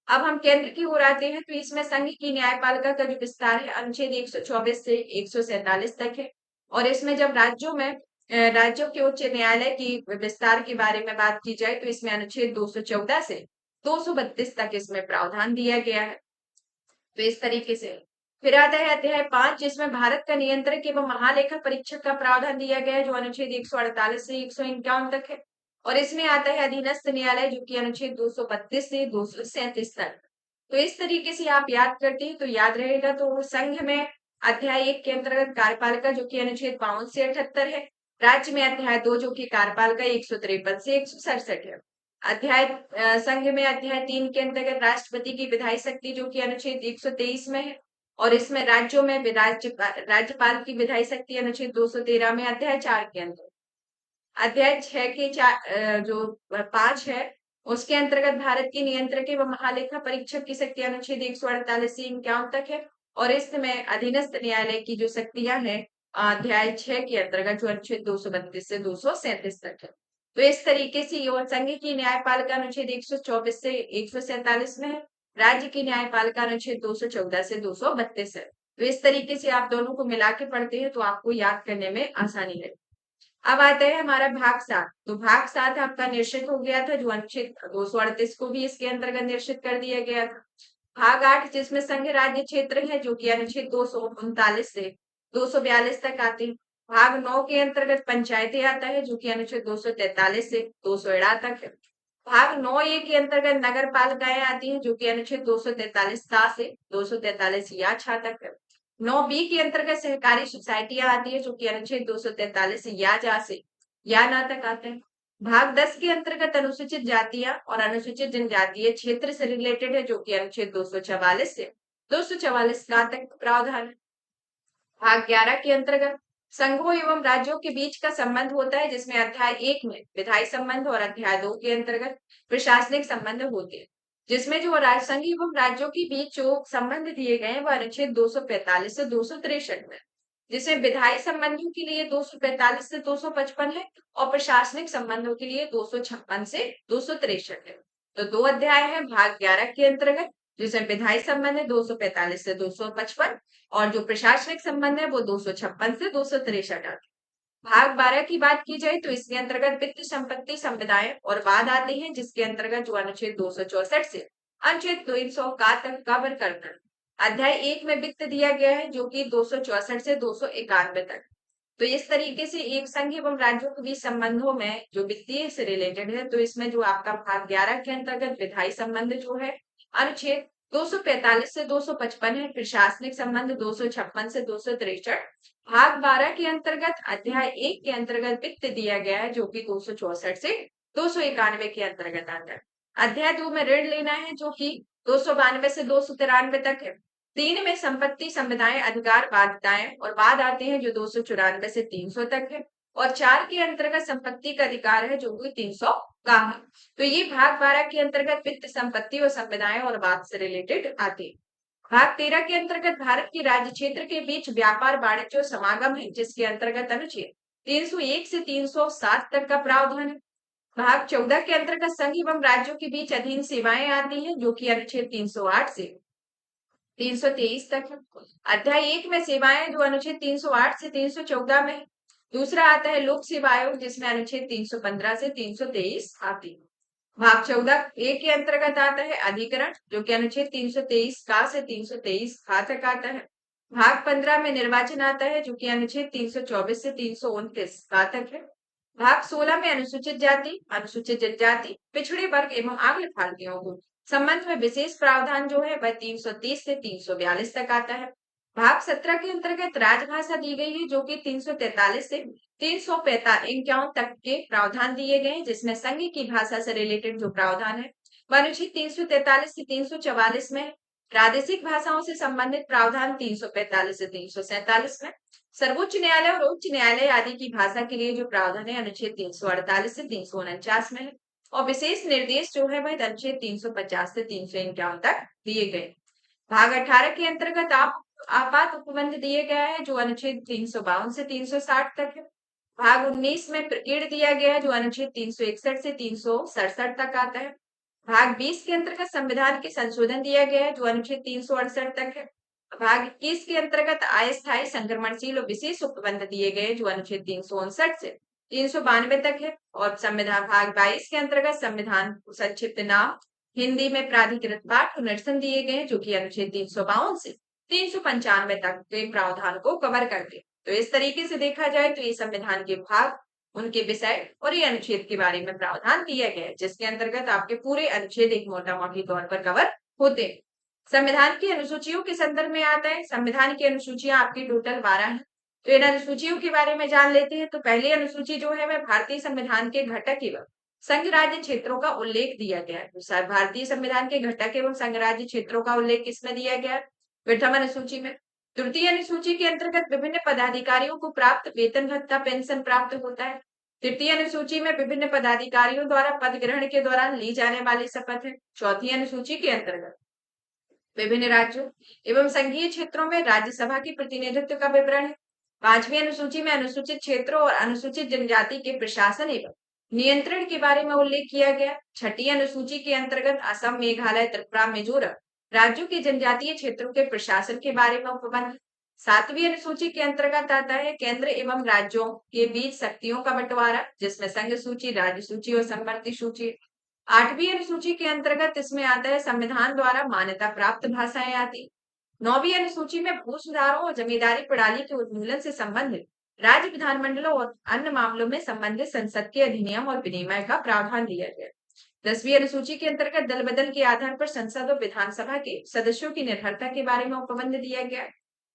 अब हम केंद्र की ओर आते हैं तो इसमें संघ की न्यायपालिका का जो विस्तार है अनुच्छेद 124 से 147 तक है। और इसमें जब राज्यों के उच्च न्यायालय की विस्तार के बारे में बात की जाए तो इसमें अनुच्छेद 214 से 232 तक इसमें प्रावधान दिया गया है। तो इस तरीके से फिर आता है अध्याय 5, जिसमें भारत का नियंत्रक एवं महालेखा परीक्षक का प्रावधान दिया गया है, जो अनुच्छेद 148 से 151 तक है। और इसमें आता है अधीनस्थ न्यायालय, जो कि अनुच्छेद 232 से 237 तक। तो इस तरीके से आप याद करते हैं तो याद रहेगा। तो संघ में अध्याय 1 के अंतर्गत कार्यपालिका, जो कि अनुच्छेद 52 से 78 है। राज्य में अध्याय 2, जो कि कार्यपालिका 153 से 167 है। संघ में अध्याय 3 के अंतर्गत राष्ट्रपति की विधायी शक्ति, जो कि अनुच्छेद 123 में है। और इसमें राज्यों में राज्यपाल की विधायी शक्ति अनुच्छेद 213 में। अध्याय 4 के अंदर अध्याय 6 के 5 है उसके अंतर्गत भारत की नियंत्रक एवं महालेखा परीक्षक की शक्ति अनुच्छेद 148 से 51 तक है। और इसमें अधीनस्थ न्यायालय की जो शक्तियां हैं अध्याय 6 के अंतर्गत जो अनुच्छेद 232 से 237 तक है। तो इस तरीके से ये संघ की न्यायपालिका अनुच्छेद 124 से 147 में है। राज्य की न्यायपालिका अनुच्छेद 214 से 232 है। तो इस तरीके से आप दोनों को मिला के पढ़ते हैं तो आपको याद करने में आसानी है। अब आता है हमारा भाग 7। तो भाग 7 आपका निश्चित हो गया था, जो अनुच्छेद 238 को भी इसके अंतर्गत निश्चित कर दिया गया था। भाग 8, जिसमें संघ राज्य क्षेत्र है, जो कि अनुच्छेद 239 से 242 तक आते हैं। भाग 9 के अंतर्गत पंचायतें आता है, जो कि अनुच्छेद 243 से 211 तक है। भाग 9 ए के अंतर्गत नगर पालिकाएं आती हैं, जो कि अनुच्छेद 243 से 243 या छा तक है। 9 बी के अंतर्गत सहकारी सोसाइटियां आती है, जो कि अनुच्छेद 243 या जा से या ना तक आते हैं। भाग 10 के अंतर्गत अनुसूचित जातियां और अनुसूचित जनजातीय क्षेत्र से रिलेटेड है, जो कि अनुच्छेद 244 से 244 का तक प्रावधान है। भाग 11 के अंतर्गत संघों एवं राज्यों के बीच का संबंध होता है, जिसमें अध्याय 1 में विधायी संबंध और अध्याय 2 के अंतर्गत प्रशासनिक संबंध होते हैं, जिसमें जो संघ एवं राज्यों के बीच जो संबंध दिए गए हैं वह अनुच्छेद 245 से 263 में, जिसमें विधायी संबंधों के लिए 245 से 255 है और प्रशासनिक संबंधों के लिए 256 से 263 है। तो दो अध्याय है भाग 11 के अंतर्गत, जिसमें विधायी संबंध है 245 से 255 और जो प्रशासनिक संबंध है वो 256 से 263 आते हैं। भाग 12 की बात की जाए तो इसके अंतर्गत वित्त संपत्ति संविदाएं और वाद आते हैं, जिसके अंतर्गत जो अनुच्छेद 264 से अनुच्छेद 200 का तक कवर करता है। अध्याय 1 में वित्त दिया गया है जो कि 264 से 291 तक। तो इस तरीके से एक संघ एवं राज्यों के बीच संबंधों में जो वित्तीय से रिलेटेड है, तो इसमें जो आपका भाग 11 के अंतर्गत विधायी संबंध जो है अनुच्छेद 245 से 255 है, प्रशासनिक संबंध 256 से 263। भाग 12 के अंतर्गत अध्याय 1 के अंतर्गत वित्त दिया गया है जो कि 264 से 291 के अंतर्गत आता है। अध्याय 2 में ऋण लेना है जो कि 292 से 293 तक है। 3 में संपत्ति संविदाएं अधिकार बाध्यताएं और वाद आते हैं जो 294 से 300 तक है और 4 के अंतर्गत संपत्ति का अधिकार है जो कि 300 का है। तो ये भाग 12 के अंतर्गत वित्त संपत्ति और संविदाएं और वाद से रिलेटेड आते हैं। भाग 13 के अंतर्गत भारत के राज्य क्षेत्र के बीच व्यापार वाणिज्य और समागम है, जिसके अंतर्गत अनुच्छेद 301 से 307 तक का प्रावधान है। भाग 14 के अंतर्गत संघ एवं राज्यों के बीच अधीन सेवाएं आती हैं जो कि अनुच्छेद 308 से 323 तक है। अध्याय 1 में सेवाएं जो अनुच्छेद 308 से 314 में है। दूसरा आता है लोक सेवा आयोग, जिसमें अनुच्छेद 315 से 323 आती है। भाग 14 ए के अंतर्गत आता है अधिकरण जो कि अनुच्छेद 323 का से 323 खा तक आता है। भाग 15 में निर्वाचन आता है जो कि अनुच्छेद 324 से 329 का तक है। भाग 16 में अनुसूचित जाति, अनुसूचित जनजाति, पिछड़े वर्ग एवं आंग्ल भारतीयों को संबंध में विशेष प्रावधान जो है वह 330 से 342 तक आता है। भाग 17 के अंतर्गत राजभाषा दी गई है जो कि 343 से 351 तक के प्रावधान दिए गए हैं, जिसमें संघ की भाषा से रिलेटेड जो प्रावधान है वह अनुच्छेद 343 से 344 में है। प्रादेशिक भाषाओं से संबंधित प्रावधान 345 से 347 में। सर्वोच्च न्यायालय और उच्च न्यायालय आदि की भाषा के लिए जो प्रावधान है अनुच्छेद 348 से 349 में है और विशेष निर्देश जो है वह अनुच्छेद 350 से 351 तक दिए गए। भाग 18 के अंतर्गत आपात उपबंध दिए गया है जो अनुच्छेद 352 से 360 तक है। भाग 19 में प्रकीर्ण दिया गया है जो अनुच्छेद 361 से 367 तक आता है। भाग 20 के अंतर्गत संविधान के संशोधन दिया गया है जो अनुच्छेद 368 तक है। भाग 21 के अंतर्गत अस्थायी संक्रमणशील और विशेष उपबंध दिए गए जो अनुच्छेद 359 से 392 तक है और संविधान भाग 22 के अंतर्गत संविधान संक्षिप्त नाम हिंदी में प्राधिकृत पाठ और निरसन दिए गए जो कि अनुच्छेद 352 से 395 तक के प्रावधान को कवर करते हैं। तो इस तरीके से देखा जाए तो ये संविधान के भाग, उनके विषय और ये अनुच्छेद के बारे में प्रावधान दिया गया है, जिसके अंतर्गत आपके पूरे अनुच्छेद एक मोटा मोटी तौर पर कवर होते हैं। संविधान की अनुसूचियों के संदर्भ में आता है। संविधान की अनुसूचियां आपकी टोटल 12 है। तो इन अनुसूचियों के बारे में जान लेते हैं। तो पहली अनुसूची जो है वह भारतीय संविधान के घटक एवं संघ राज्य क्षेत्रों का उल्लेख दिया गया है। तो भारतीय संविधान के घटक एवं संघ राज्य क्षेत्रों का उल्लेख किसमें दिया गया है? प्रथम अनुसूची में। तृतीय अनुसूची के अंतर्गत विभिन्न पदाधिकारियों को प्राप्त वेतन भत्ता पेंशन प्राप्त होता है। तृतीय अनुसूची में विभिन्न पदाधिकारियों द्वारा पद ग्रहण के दौरान ली जाने वाली शपथ है। चौथी अनुसूची के अंतर्गत विभिन्न राज्यों एवं संघीय क्षेत्रों में राज्यसभा की प्रतिनिधित्व का विवरण है। पांचवी अनुसूची में अनुसूचित क्षेत्रों और अनुसूचित जनजाति के प्रशासन एवं नियंत्रण के बारे में उल्लेख किया गया। छठी अनुसूची के अंतर्गत असम, मेघालय, त्रिपुरा, मिजोरम राज्यों के जनजातीय क्षेत्रों के प्रशासन के बारे में उपबंध। सातवीं अनुसूची के अंतर्गत आता है केंद्र एवं राज्यों के बीच शक्तियों का बंटवारा, जिसमें संघ सूची, राज्य सूची और संवर्ती सूची। आठवीं अनुसूची के अंतर्गत इसमें आता है संविधान द्वारा मान्यता प्राप्त भाषाएं आती। नौवीं अनुसूची में भू सुधारों और जमींदारी प्रणाली के उन्मूलन से संबंधित राज्य विधानमंडलों और अन्य मामलों में संबंधित संसद के अधिनियम और विनिमय का प्रावधान दिया गया। 10वीं अनुसूची के अंतर्गत दल बदल के आधार पर संसद और विधानसभा के सदस्यों की निर्भरता के बारे में उपबंध दिया गया।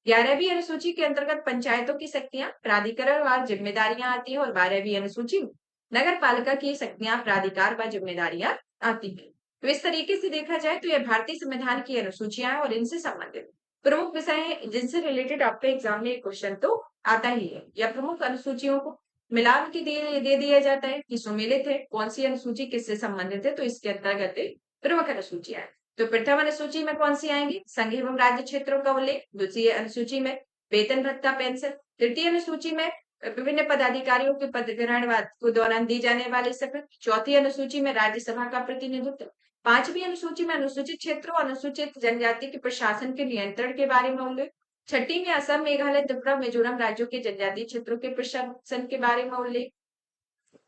11वीं अनुसूची के अंतर्गत पंचायतों की शक्तियां, प्राधिकरण व जिम्मेदारियां आती है और 12वीं अनुसूची में नगर पालिका की शक्तियां, प्राधिकार व जिम्मेदारियां आती है। तो इस तरीके से देखा जाए तो यह भारतीय संविधान की अनुसूचियां और इनसे संबंधित प्रमुख विषय है जिनसे रिलेटेड आपके एग्जाम में क्वेश्चन तो आता ही है। या प्रमुख अनुसूचियों को मिलान के दे दिया जाता है कि सुमेलित है, कौन सी अनुसूची किससे संबंधित है, तो इसके अंतर्गत प्रमुख अनुसूचियां हैं। तो प्रथम अनुसूची में कौन सी आएंगी? संघ एवं राज्य क्षेत्रों का उल्लेख। द्वितीय अनुसूची में वेतन भत्ता पेंशन। तृतीय अनुसूची में विभिन्न पदाधिकारियों के पद ग्रहण के दौरान दी जाने वाली शपथ। चौथी अनुसूची में राज्यसभा का प्रतिनिधित्व। पांचवी अनुसूची में अनुसूचित क्षेत्रों अनुसूचित जनजाति के प्रशासन के नियंत्रण के बारे में उल्लेख। छठी में असम, मेघालय, त्रिपुरा, मिजोरम राज्यों के जनजातीय क्षेत्रों के प्रशासन के बारे में उल्लेख।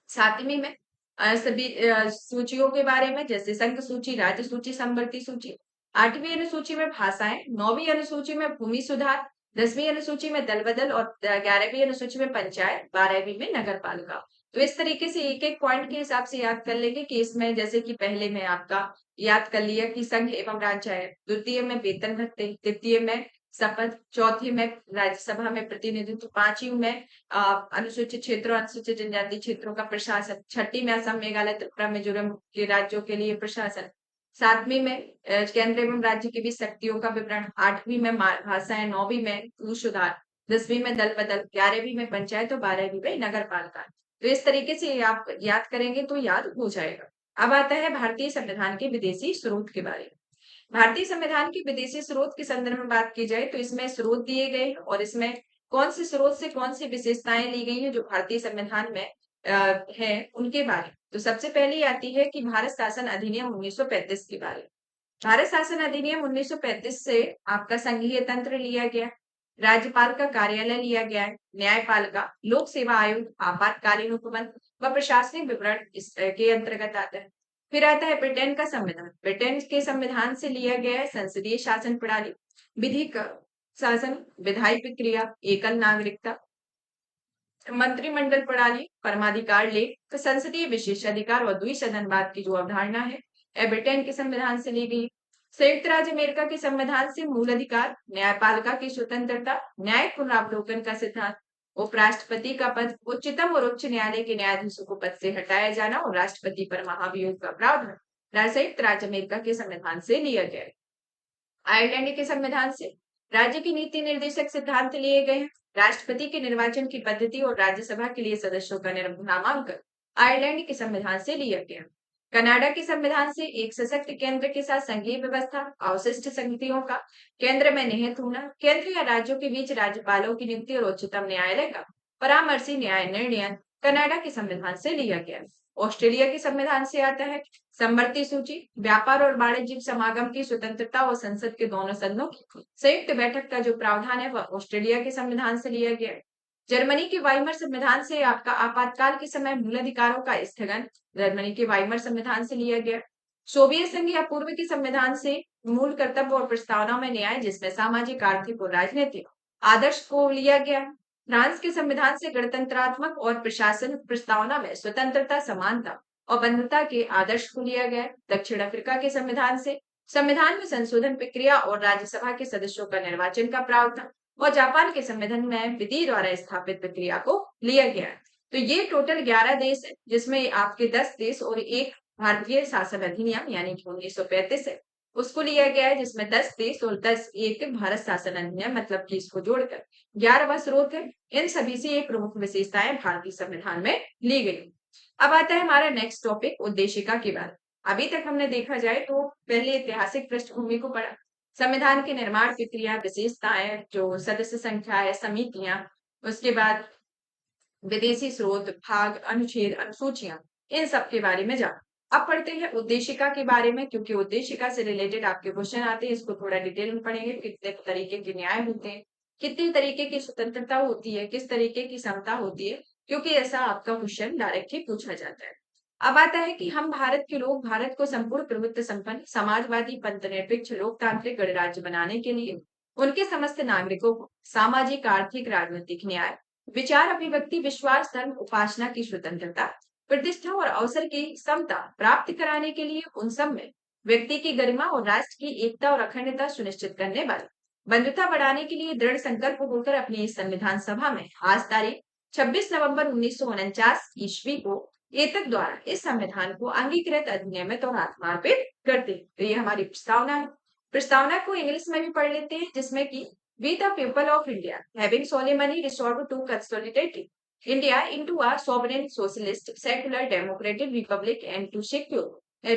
सातवीं में सभी सूचियों के बारे में, जैसे संघ सूची, राज्य सूची, समवर्ती सूची। आठवीं अनुसूची में भाषाएं। नौवीं अनुसूची में भूमि सुधार। 10वीं अनुसूची में दल बदल और 11वीं अनुसूची में पंचायत। 12वीं में नगर पालिका। तो इस तरीके से एक एक पॉइंट के हिसाब से याद कर लेंगे कि इसमें जैसे कि पहले में आपका याद कर लिया कि संघ एवं राज्य है, द्वितीय में वेतन भत्ते, तृतीय में शपथ, चौथी में राज्यसभा में प्रतिनिधित्व, पांचवी में अनुसूचित क्षेत्रों अनुसूचित जनजाति क्षेत्रों का प्रशासन, छठी में असम, मेघालय, त्रिपुरा, मिजोरम के राज्यों के लिए प्रशासन, सातवीं में केंद्र एवं राज्य के बीच शक्तियों का विवरण, आठवीं में भाषाएं, नौवीं में भू सुधार, 10वीं में दल बदल, 11वीं में पंचायत और 12वीं में नगर पालिका। तो इस तरीके से आप याद करेंगे तो याद हो जाएगा। अब आता है भारतीय संविधान के विदेशी स्रोत के बारे में। भारतीय संविधान के विदेशी स्रोत के संदर्भ में बात की जाए तो इसमें स्रोत दिए गए और इसमें कौन से स्रोत से कौन सी विशेषताएं ली गई हैं जो भारतीय संविधान में है उनके बारे में। तो सबसे पहली आती है कि भारत शासन अधिनियम 1935 के बारे में। भारत शासन अधिनियम 1935 से आपका संघीय तंत्र लिया गया, राज्यपाल का कार्यालय लिया गया है, न्यायपालिका, लोक सेवा आयोग, आपातकालीन उपबंध व प्रशासनिक विवरण इसके अंतर्गत आता है। फिर आता है ब्रिटेन का संविधान। ब्रिटेन के संविधान से लिया गया है संसदीय शासन प्रणाली, विधिक शासन, विधायी प्रक्रिया, एकल नागरिकता, मंत्रिमंडल प्रणाली, परमाधिकार लेख, तो संसदीय विशेषाधिकार और द्विसदनवाद की जो अवधारणा है ब्रिटेन के संविधान से ली गई। संयुक्त राज्य अमेरिका के संविधान से मूल अधिकार, न्यायपालिका की स्वतंत्रता, न्यायिक पुनरावलोकन का सिद्धांत, उपराष्ट्रपति का पद, उच्चतम और उच्च न्यायालय के न्यायाधीशों को पद से हटाया जाना और राष्ट्रपति पर महाभियोग का प्रावधान संयुक्त राज्य अमेरिका के संविधान से लिया गया है। आयरलैंड के संविधान से राज्य की नीति निर्देशक सिद्धांत लिए गए हैं। राष्ट्रपति के निर्वाचन की पद्धति और राज्यसभा के लिए सदस्यों का नामांकन आयरलैंड के संविधान से लिया गया। कनाडा के संविधान से एक सशक्त केंद्र के साथ संघीय व्यवस्था, अवशिष्ट संगतियों का केंद्र में निहित होना, केंद्र या राज्यों के बीच राज्यपालों की नियुक्ति और उच्चतम न्यायालय का परामर्शी न्याय निर्णय कनाडा के संविधान से लिया गया। ऑस्ट्रेलिया के संविधान से आता है समवर्ती सूची, व्यापार और वाणिज्यिक समागम की स्वतंत्रता और संसद के दोनों सदनों की संयुक्त बैठक का जो प्रावधान है वह ऑस्ट्रेलिया के संविधान से लिया गया है। जर्मनी के वाइमर संविधान से आपका आपातकाल के समय मूल अधिकारों का स्थगन जर्मनी के वाइमर संविधान से लिया गया। सोवियत संघ या पूर्व के संविधान से मूल कर्तव्य और प्रस्तावना में न्याय, जिसमें सामाजिक, आर्थिक और राजनीतिक आदर्श को लिया गया। फ्रांस के संविधान से गणतंत्रात्मक और प्रशासनिक प्रस्तावना में स्वतंत्रता, समानता और बंधुता के आदर्श को लिया गया। दक्षिण अफ्रीका के संविधान से संविधान में संशोधन प्रक्रिया और राज्यसभा के सदस्यों का निर्वाचन का प्रावधान और जापान के संविधान में विधि द्वारा स्थापित प्रक्रिया को लिया गया। तो ये टोटल 11 देश है जिसमें आपके 10 देश और एक भारतीय शासन अधिनियम यानी कि 1935 है उसको लिया गया है, जिसमें 10 देश और 10 एक भारत शासन अधिनियम, मतलब कि इसको जोड़कर 11वां स्रोत है। इन सभी से एक प्रमुख विशेषताएं भारतीय संविधान में ली गई। अब आता है हमारा नेक्स्ट टॉपिक उद्देशिका की बात। अभी तक हमने देखा जाए तो पहले ऐतिहासिक पृष्ठभूमि को पढ़ा, संविधान की निर्माण प्रक्रिया, विशेषताएं, जो सदस्य संख्या है, समितियां, उसके बाद विदेशी स्रोत, भाग, अनुच्छेद, अनुसूचियां, इन सब के बारे में जाना। अब पढ़ते हैं उद्देशिका के बारे में, क्योंकि उद्देशिका से रिलेटेड आपके क्वेश्चन आते हैं। इसको थोड़ा डिटेल में पढ़ेंगे, कितने तरीके के न्याय होते हैं, कितनी तरीके की स्वतंत्रता होती है, किस तरीके की समता होती है, क्योंकि ऐसा आपका क्वेश्चन डायरेक्ट ही पूछा जाता है। अब आता है कि हम भारत के लोग भारत को संपूर्ण प्रभुत्व संपन्न समाजवादी पंथनिरपेक्ष लोकतांत्रिक गणराज्य बनाने के लिए उनके समस्त नागरिकों को सामाजिक, आर्थिक, राजनीतिक न्याय, विचार अभिव्यक्ति, विश्वास, धर्म, उपासना की स्वतंत्रता, प्रतिष्ठा और अवसर की समता प्राप्त कराने के लिए उन सब में व्यक्ति की गरिमा और राष्ट्र की एकता और अखंडता सुनिश्चित करने वाली बंधुता बढ़ाने के लिए दृढ़ संकल्प होकर अपनी इस संविधान सभा में आज तारीख 26 नवंबर 1949 ईस्वी को एतक द्वारा इस संविधान को अंगीकृत, अधिनियमित और आत्मार्पित करते। तो ये हमारी प्रस्तावना है। प्रस्तावना को इंग्लिश में भी पढ़ लेते हैं, जिसमें कि we the people of India having solemnly resolved to consolidate India into a sovereign socialist secular democratic republic and to secure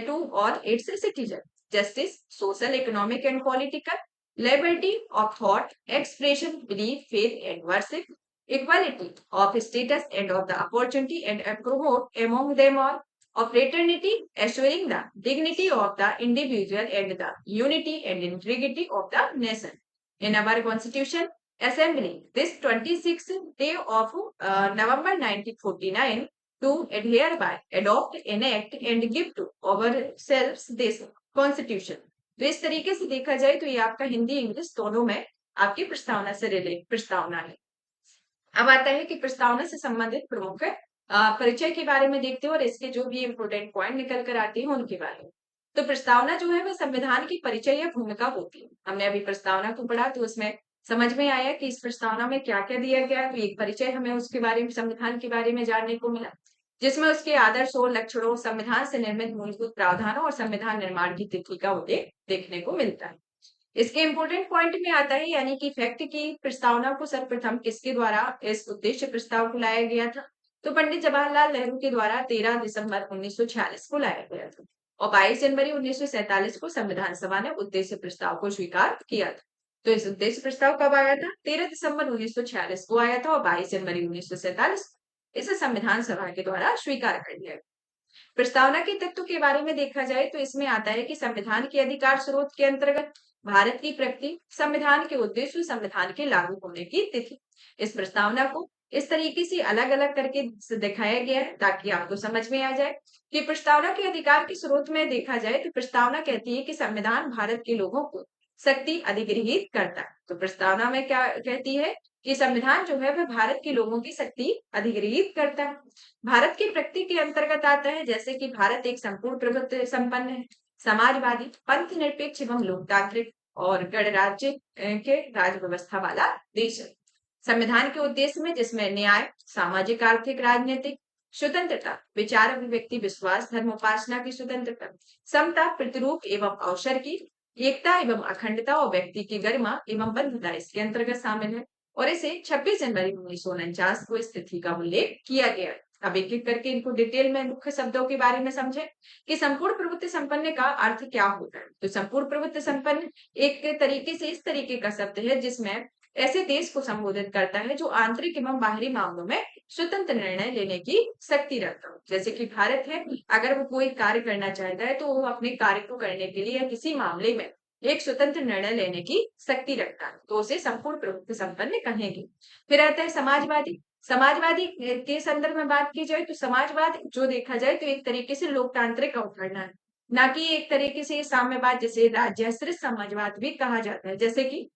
to all its citizens justice, social, economic and political liberty of thought, expression, belief, faith and worship, equality of status and of the opportunity and promote among them all of fraternity, assuring the dignity of the individual and the unity and integrity of the nation. In our Constitution Assembly, this 26th day of November 1949, to hereby adopt, enact and give to ourselves this Constitution. तो इस तरीके से देखा जाए तो ये आपका Hindi English दोनों में आपकी प्रस्तावना से रिलेट प्रस्तावना है। अब आता है कि प्रस्तावना से संबंधित प्रमुख परिचय के बारे में देखते हैं और इसके जो भी इंपोर्टेंट पॉइंट निकल कर आते हैं उनके बारे में। तो प्रस्तावना जो है वह संविधान की परिचय या भूमिका होती है। हमने अभी प्रस्तावना को पढ़ा तो उसमें समझ में आया कि इस प्रस्तावना में क्या क्या दिया गया है। तो एक परिचय हमें उसके बारे में संविधान के बारे में जानने को मिला, जिसमें उसके आदर्शों, लक्षणों, संविधान से निर्मित मूलभूत प्रावधानों और संविधान निर्माण की तिथि का उल्लेख देखने को मिलता है। इसके इंपोर्टेंट पॉइंट में आता है यानी कि फैक्ट की प्रस्तावना को सर्वप्रथम किसके द्वारा इस उद्देश्य प्रस्ताव को लाया गया था, तो पंडित जवाहरलाल नेहरू के द्वारा 13 दिसंबर 1946 को लाया गया था और 22 जनवरी 1947 को संविधान सभा ने उद्देश्य प्रस्ताव को स्वीकार किया था। तो इस उद्देश्य प्रस्ताव कब आया था? 13 दिसंबर 1946 को आया था और 22 जनवरी 1947 इसे संविधान सभा के द्वारा स्वीकार कर लिया। प्रस्तावना के तत्व के बारे में देखा जाए तो इसमें आता है कि संविधान के अधिकार स्रोत के अंतर्गत भारत की प्रगति, संविधान के उद्देश्य, संविधान के लागू होने की तिथि। इस प्रस्तावना को इस तरीके से अलग अलग करके दिखाया गया है ताकि आपको समझ में आ जाए कि प्रस्तावना के अधिकार के स्रोत में देखा जाए तो प्रस्तावना कहती है कि संविधान भारत के लोगों को शक्ति अधिग्रहित करता है। तो प्रस्तावना में क्या कहती है कि संविधान जो है वह भारत के लोगों की शक्ति अधिग्रहित करता है। भारत की प्रगति के अंतर्गत आता है जैसे कि भारत एक संपूर्ण प्रभुत्व संपन्न है, समाजवादी, पंथ निरपेक्ष एवं लोकतांत्रिक और गणराज्य के राज व्यवस्था वाला देश है। संविधान के उद्देश्य में जिसमें न्याय, सामाजिक, आर्थिक, राजनीतिक स्वतंत्रता, विचार अभिव्यक्ति, विश्वास, धर्म उपासना की स्वतंत्रता, समता, प्रतिरूप एवं अवसर की एकता एवं अखंडता और व्यक्ति की गरिमा एवं बंधुता इसके अंतर्गत शामिल है और इसे 26 जनवरी 1949 को इस तिथि का उल्लेख किया गया है। अब एक एक करके इनको डिटेल में मुख्य शब्दों के बारे में समझे कि संपूर्ण प्रभुत्व संपन्न का अर्थ क्या होता है। तो संपूर्ण प्रभुत्व संपन्न एक तरीके से इस तरीके का शब्द है जिसमें ऐसे देश को संबोधित करता है जो आंतरिक एवं बाहरी मामलों में स्वतंत्र निर्णय लेने की शक्ति रखता हो। जैसे कि भारत है, अगर वो कोई कार्य करना चाहता है तो वो अपने कार्य को करने के लिए या किसी मामले में एक स्वतंत्र निर्णय लेने की शक्ति रखता है, तो उसे संपूर्ण प्रभुत्व संपन्न कहेंगे। फिर आता है समाजवादी। समाजवादी के संदर्भ में बात की जाए तो समाजवाद जो देखा जाए तो एक तरीके से लोकतांत्रिक अवधारणा है, ना कि एक तरीके से साम्यवाद जिसे राज्याश्रित समाजवाद भी कहा जाता है। जैसे कि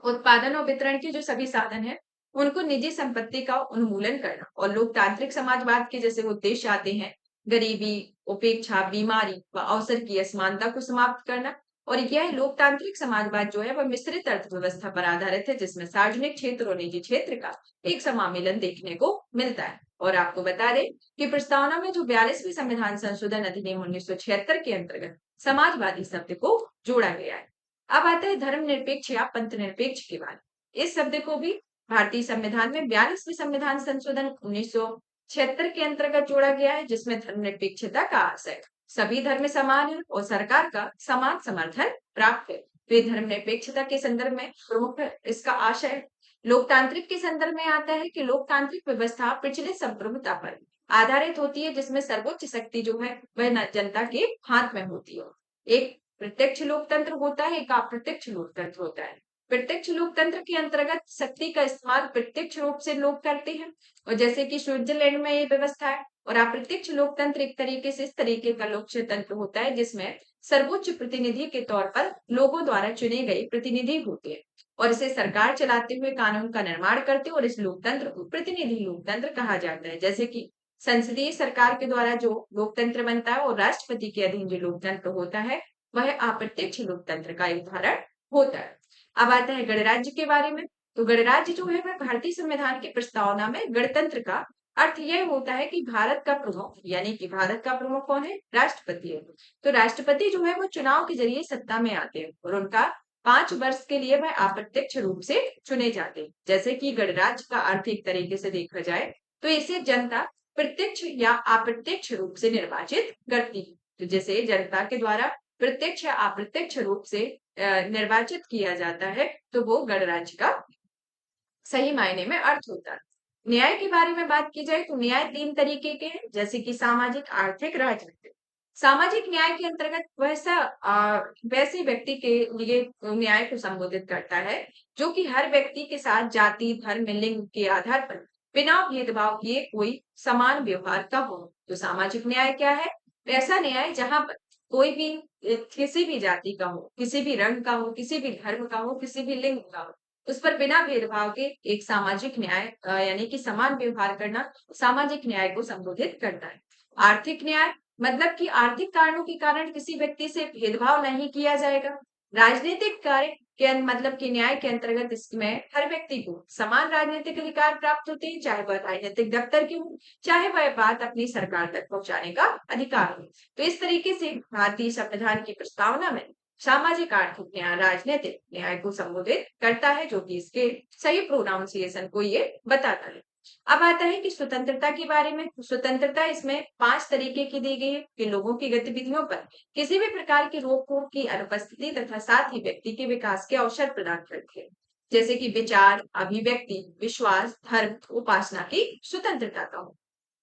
उत्पादन और वितरण के जो सभी साधन है उनको निजी संपत्ति का उन्मूलन करना और लोकतांत्रिक समाजवाद के जैसे उद्देश्य आते हैं गरीबी, उपेक्षा, बीमारी व अवसर की असमानता को समाप्त करना। और यह लोकतांत्रिक समाजवाद जो है वह मिश्रित अर्थव्यवस्था पर आधारित है जिसमें सार्वजनिक क्षेत्र और निजी क्षेत्र का एक समामेलन देखने को मिलता है। और आपको बता दें कि प्रस्तावना में जो 42वीं संविधान संशोधन अधिनियम 1976 के अंतर्गत समाजवादी शब्द को जोड़ा गया है। अब आता है धर्मनिरपेक्ष या पंथ निरपेक्ष के बारे। इस शब्द को भी भारतीय संविधान में 42वीं संविधान संशोधन 1976 के अंतर्गत जोड़ा गया है जिसमें धर्मनिरपेक्षता का आशय सभी धर्म समान है और सरकार का समान समर्थन प्राप्त है। तो ये धर्मनिरपेक्षता के संदर्भ में प्रमुख इसका आशय लोकतांत्रिक के संदर्भ में आता है कि लोकतांत्रिक व्यवस्था प्रचलित संप्रभुता पर आधारित होती है जिसमें सर्वोच्च शक्ति जो है वह जनता के हाथ में होती है। एक प्रत्यक्ष लोकतंत्र होता है, एक अप्रत्यक्ष लोकतंत्र होता है। प्रत्यक्ष लोकतंत्र के अंतर्गत शक्ति का इस्तेमाल प्रत्यक्ष रूप से लोग करते हैं और जैसे कि स्विट्जरलैंड में ये व्यवस्था है। और अप्रत्यक्ष लोकतंत्र एक तरीके से इस तरीके का लोकतंत्र होता है जिसमें सर्वोच्च प्रतिनिधि के तौर पर लोगों द्वारा चुने गए प्रतिनिधि होते हैं और इसे सरकार चलाते हुए कानून का निर्माण करते हैं और इस लोकतंत्र को प्रतिनिधि लोकतंत्र कहा जाता है। जैसे कि संसदीय सरकार के द्वारा जो लोकतंत्र बनता है और राष्ट्रपति के अधीन जो लोकतंत्र होता है वह अप्रत्यक्ष लोकतंत्र का एक उदाहरण होता है। अब आता है गणराज्य के बारे में। तो गणराज्य जो है वह भारतीय संविधान की प्रस्तावना में गणतंत्र का अर्थ यह होता है कि भारत का प्रमुख, यानी कि भारत का प्रमुख कौन है? राष्ट्रपति है। तो राष्ट्रपति जो है वो चुनाव के जरिए सत्ता में आते हैं और उनका 5 वर्ष के लिए वह अप्रत्यक्ष रूप से चुने जाते हैं। जैसे कि गणराज्य का अर्थ एक तरीके से देखा जाए तो इसे जनता प्रत्यक्ष या अप्रत्यक्ष रूप से निर्वाचित करती है। तो जैसे जनता के द्वारा प्रत्यक्ष या अप्रत्यक्ष रूप से निर्वाचित किया जाता है, तो वो गणराज्य का सही मायने में अर्थ होता है। न्याय के बारे में बात की जाए तो न्याय 3 तरीके के हैं, जैसे कि सामाजिक, आर्थिक, राजनीतिक। सामाजिक न्याय के अंतर्गत वैसे व्यक्ति के लिए न्याय को संबोधित करता है जो कि हर व्यक्ति के साथ जाति, धर्म, लिंग के आधार पर बिना भेदभाव किए कोई समान व्यवहार का हो। तो सामाजिक न्याय क्या है? ऐसा न्याय जहां पर कोई भी किसी भी जाति का हो, किसी भी रंग का हो, किसी भी धर्म का हो, किसी भी लिंग का हो, उस पर बिना भेदभाव के एक सामाजिक न्याय यानी कि समान व्यवहार करना सामाजिक न्याय को संबोधित करता है। आर्थिक न्याय मतलब कि आर्थिक कारणों के कारण किसी व्यक्ति से भेदभाव नहीं किया जाएगा। राजनीतिक कार्य के मतलब कि न्याय के अंतर्गत इसमें हर व्यक्ति को समान राजनीतिक अधिकार प्राप्त होते हैं, चाहे वह राजनीतिक दफ्तर की हो, चाहे वह बात अपनी सरकार तक पहुंचाने का अधिकार हो। तो इस तरीके से भारतीय संविधान की प्रस्तावना में सामाजिक, आर्थिक न्याय, राजनीतिक न्याय को संबोधित करता है, जो कि इसके सही प्रोनाउंसिएशन को ये बताता है। अब आता है कि स्वतंत्रता के बारे में। स्वतंत्रता इसमें 5 तरीके की दी गई है कि लोगों की गतिविधियों पर किसी भी प्रकार की रोक टोक की अनुपस्थिति तथा साथ ही व्यक्ति के विकास के अवसर प्रदान करती है, जैसे कि विचार, अभिव्यक्ति, विश्वास, धर्म, उपासना की स्वतंत्रता का हो।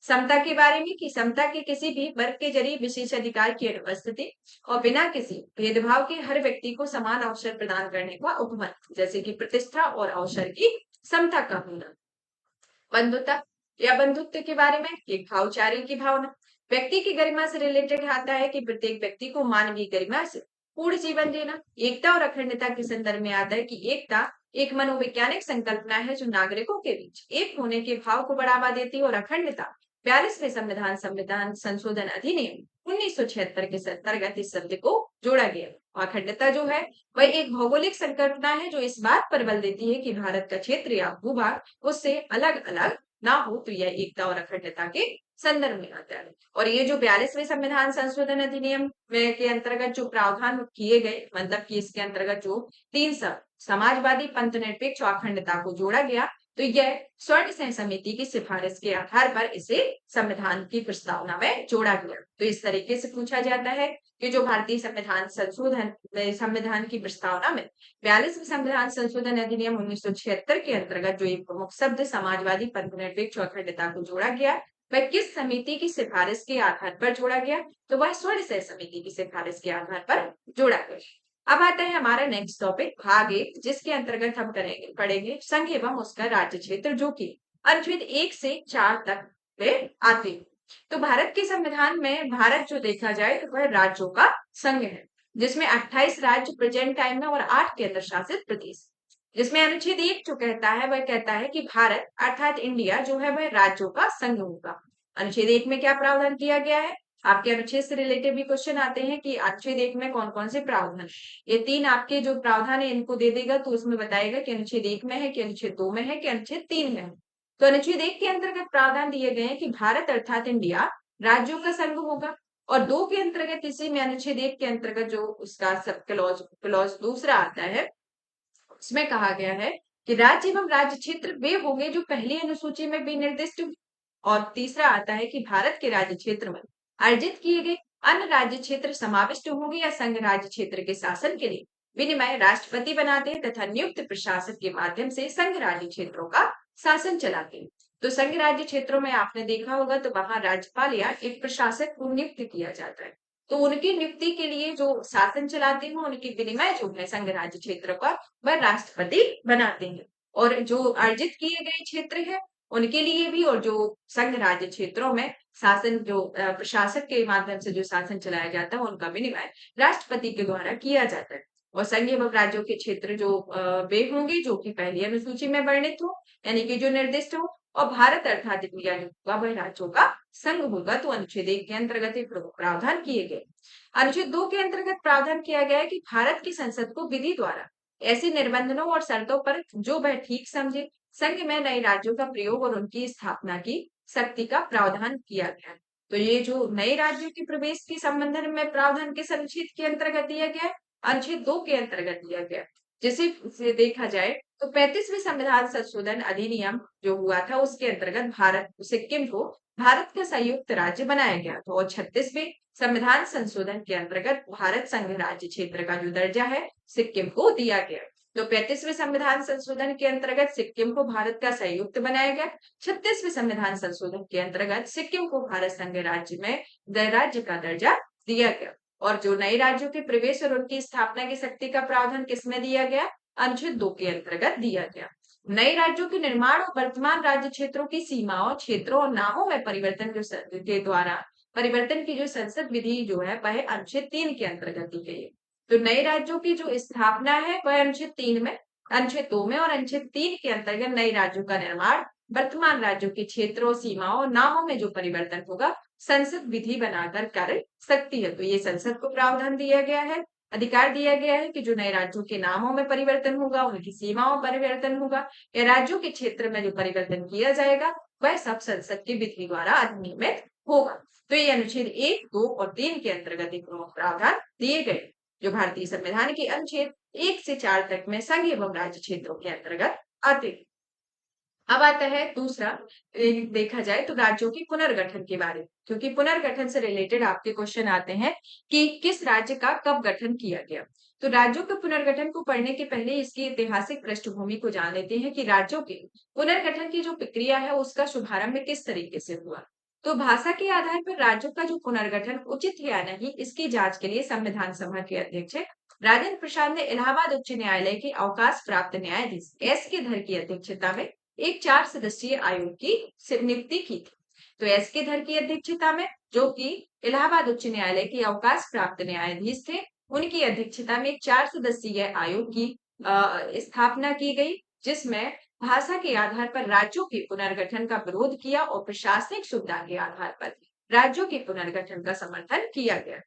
समता के बारे में कि समता के किसी भी वर्ग के जरिए विशेष अधिकार की अनुपस्थिति और बिना किसी भेदभाव के हर व्यक्ति को समान अवसर प्रदान करने का उपमत, जैसे कि प्रतिष्ठा और अवसर की समता का होना। बंधुता या बंधुत्व के बारे में एक भावचारी की भावना व्यक्ति की गरिमा से रिलेटेड आता है कि प्रत्येक व्यक्ति को मानवीय गरिमा से पूर्ण जीवन जीना। एकता और अखंडता के संदर्भ में आता है कि एकता एक मनोवैज्ञानिक संकल्पना है जो नागरिकों के बीच एक होने के भाव को बढ़ावा देती है, और अखंडता 42वें संविधान संविधान संशोधन अधिनियम 1976 के अंतर्गत इस शब्द को जोड़ा गया। अखंडता जो है वह एक भौगोलिक संकल्पना है जो इस बात पर बल देती है कि भारत का क्षेत्र या भूभाग उससे अलग अलग ना हो। तो यह एकता और अखंडता के संदर्भ में आता है। और ये जो 42वें संविधान संशोधन अधिनियम में के अंतर्गत जो प्रावधान किए गए, मतलब कि इसके अंतर्गत जो 3 समाजवादी, पंथ निरपेक्ष और अखंडता को जोड़ा गया, तो यह स्वर्ण सह समिति की सिफारिश के आधार पर इसे संविधान की प्रस्तावना में जोड़ा गया। तो इस तरीके से पूछा जाता है कि जो भारतीय संविधान संशोधन संविधान की प्रस्तावना में 42वें संविधान संशोधन अधिनियम 1976 के अंतर्गत जो एक प्रमुख शब्द समाजवादी, पंथ निरपेक्ष और अखंडता को जोड़ा गया, वह किस समिति की सिफारिश के आधार पर जोड़ा गया? तो वह स्वर्ण सह समिति की सिफारिश के आधार पर जोड़ा गया। अब आता है हमारा नेक्स्ट टॉपिक भाग 1, जिसके अंतर्गत हम पढ़ेंगे संघ एवं उसका राज्य क्षेत्र, जो कि अनुच्छेद 1 से 4 तक में आते हैं। तो भारत के संविधान में भारत जो देखा जाए तो वह राज्यों का संघ है, जिसमें 28 राज्य प्रेजेंट टाइम में और 8 केंद्र शासित प्रदेश। जिसमें अनुच्छेद 1 जो कहता है वह कहता है कि भारत अर्थात इंडिया जो है वह राज्यों का संघ होगा। अनुच्छेद 1 में क्या प्रावधान किया गया है? आपके अनुच्छेद से रिलेटेड भी क्वेश्चन आते हैं कि अनुच्छेद 1 में कौन कौन से प्रावधान, ये 3 आपके जो प्रावधान है इनको दे देगा, तो उसमें बताएगा कि अनुच्छेद 1 में है, कि अनुच्छेद 2 में है, कि अनुच्छेद 3 में है। तो अनुच्छेद 1 के अंतर्गत प्रावधान दिए गए हैं कि भारत अर्थात इंडिया राज्यों का संघ होगा। और 2 के अंतर्गत इसी में अनुच्छेद 1 के अंतर्गत जो उसका सब क्लॉज दूसरा आता है, उसमें कहा गया है कि राज्य एवं राज्य क्षेत्र वे होंगे जो पहली अनुसूची में भी निर्दिष्ट। और तीसरा आता है कि भारत के राज्य क्षेत्र में अर्जित किए गए अन्य राज्य क्षेत्र समाविष्ट होंगे या संघ राज्य क्षेत्र के शासन के लिए विनिमय राष्ट्रपति बनाते हैं तथा नियुक्त प्रशासक के माध्यम से संघ राज्य क्षेत्रों का शासन चलाते हैं। तो संघ राज्य क्षेत्रों में आपने देखा होगा तो वहां राज्यपाल या एक प्रशासक को नियुक्त किया जाता है। तो उनकी नियुक्ति के लिए जो शासन चलाते हैं उनकी विनिमय जो है संघ राज्य क्षेत्र का वह राष्ट्रपति बनाते हैं। और जो अर्जित किए गए क्षेत्र है उनके लिए भी, और जो संघ राज्य क्षेत्रों में शासन जो प्रशासक के माध्यम से जो शासन चलाया जाता है उनका विनिमय राष्ट्रपति के द्वारा किया जाता है। और संघ एवं राज्यों के क्षेत्र जो वे होंगे जो कि पहली अनुसूची में वर्णित हो, यानी कि जो निर्दिष्ट हो। और भारत अर्थात इंडिया जो होगा वह राज्यों का संघ होगा। तो अनुच्छेद 1 के अंतर्गत ये प्रमुख प्रावधान किए गए। अनुच्छेद 2 के अंतर्गत प्रावधान किया गया है कि भारत की संसद को विधि द्वारा ऐसे निबंधनों और शर्तों पर जो वह ठीक समझे संघ में नए राज्यों का प्रयोग और उनकी स्थापना की शक्ति का प्रावधान किया गया है। तो ये जो नए राज्यों के प्रवेश के संबंध में प्रावधान किस अनुच्छेद के अंतर्गत दिया गया है? अनुच्छेद 2 के अंतर्गत दिया गया है। जैसे से देखा जाए तो 35वें संविधान संशोधन अधिनियम जो हुआ था उसके अंतर्गत भारत सिक्किम को भारत का संयुक्त राज्य बनाया गया था और 36वें संविधान संशोधन के अंतर्गत भारत संघ राज्य क्षेत्र का जो दर्जा है सिक्किम को दिया गया। तो 35वें संविधान संशोधन के अंतर्गत सिक्किम को भारत का संयुक्त बनाया गया। 36वें संविधान संशोधन के अंतर्गत सिक्किम को भारत संघ राज्य में राज्य का दर्जा दिया गया। और जो नए राज्यों के प्रवेश और उनकी स्थापना की शक्ति का प्रावधान किसमें दिया गया? अनुच्छेद 2 के अंतर्गत दिया गया। नए राज्यों के निर्माण और वर्तमान राज्य क्षेत्रों की सीमाओं, क्षेत्रों और नामों में परिवर्तन के द्वारा परिवर्तन की जो संसद विधि जो है वह अनुच्छेद 3 के अंतर्गत दी गई है। तो नए राज्यों की जो स्थापना है वह अनुच्छेद 3 में, अनुच्छेद 2 में और अनुच्छेद 3 के अंतर्गत नए राज्यों का निर्माण, वर्तमान राज्यों के क्षेत्रों, सीमाओं और नामों में जो परिवर्तन होगा संसद विधि बनाकर कर सकती है। तो ये संसद को प्रावधान दिया गया है, अधिकार दिया गया है कि जो नए राज्यों के नामों में परिवर्तन होगा, उनकी सीमाओं में परिवर्तन होगा या राज्यों के क्षेत्र में जो परिवर्तन किया जाएगा वह सब संसद की विधि द्वारा अधिनियमित होगा। तो ये अनुच्छेद 1, 2 और 3 के अंतर्गत एक प्रमुख प्रावधान दिए गए जो भारतीय संविधान के अनुच्छेद 1 से 4 तक में संघ एवं राज्य क्षेत्रों के अंतर्गत आते हैं। अब आता है दूसरा, देखा जाए तो राज्यों की पुनर्गठन के बारे में, क्योंकि पुनर्गठन से रिलेटेड आपके क्वेश्चन आते हैं कि किस राज्य का कब गठन किया गया। तो राज्यों के पुनर्गठन को पढ़ने के पहले इसकी ऐतिहासिक पृष्ठभूमि को जान लेते हैं कि राज्यों के पुनर्गठन की जो प्रक्रिया है उसका शुभारंभ किस तरीके से हुआ। तो भाषा के आधार पर राज्यों का जो पुनर्गठन उचित है या नहीं इसकी जांच के लिए संविधान सभा के अध्यक्ष राजेंद्र प्रसाद ने इलाहाबाद उच्च न्यायालय के अवकाश प्राप्त न्यायाधीश एस के धर की अध्यक्षता में एक 4 सदस्यीय आयोग की नियुक्ति की थी। तो एस के धर की अध्यक्षता में, जो कि इलाहाबाद उच्च न्यायालय के अवकाश प्राप्त न्यायाधीश थे, उनकी अध्यक्षता में एक 4 सदस्यीय आयोग की स्थापना की गई, जिसमें भाषा के आधार पर राज्यों के पुनर्गठन का विरोध किया और प्रशासनिक सुविधा के आधार पर राज्यों के पुनर्गठन का समर्थन किया गया।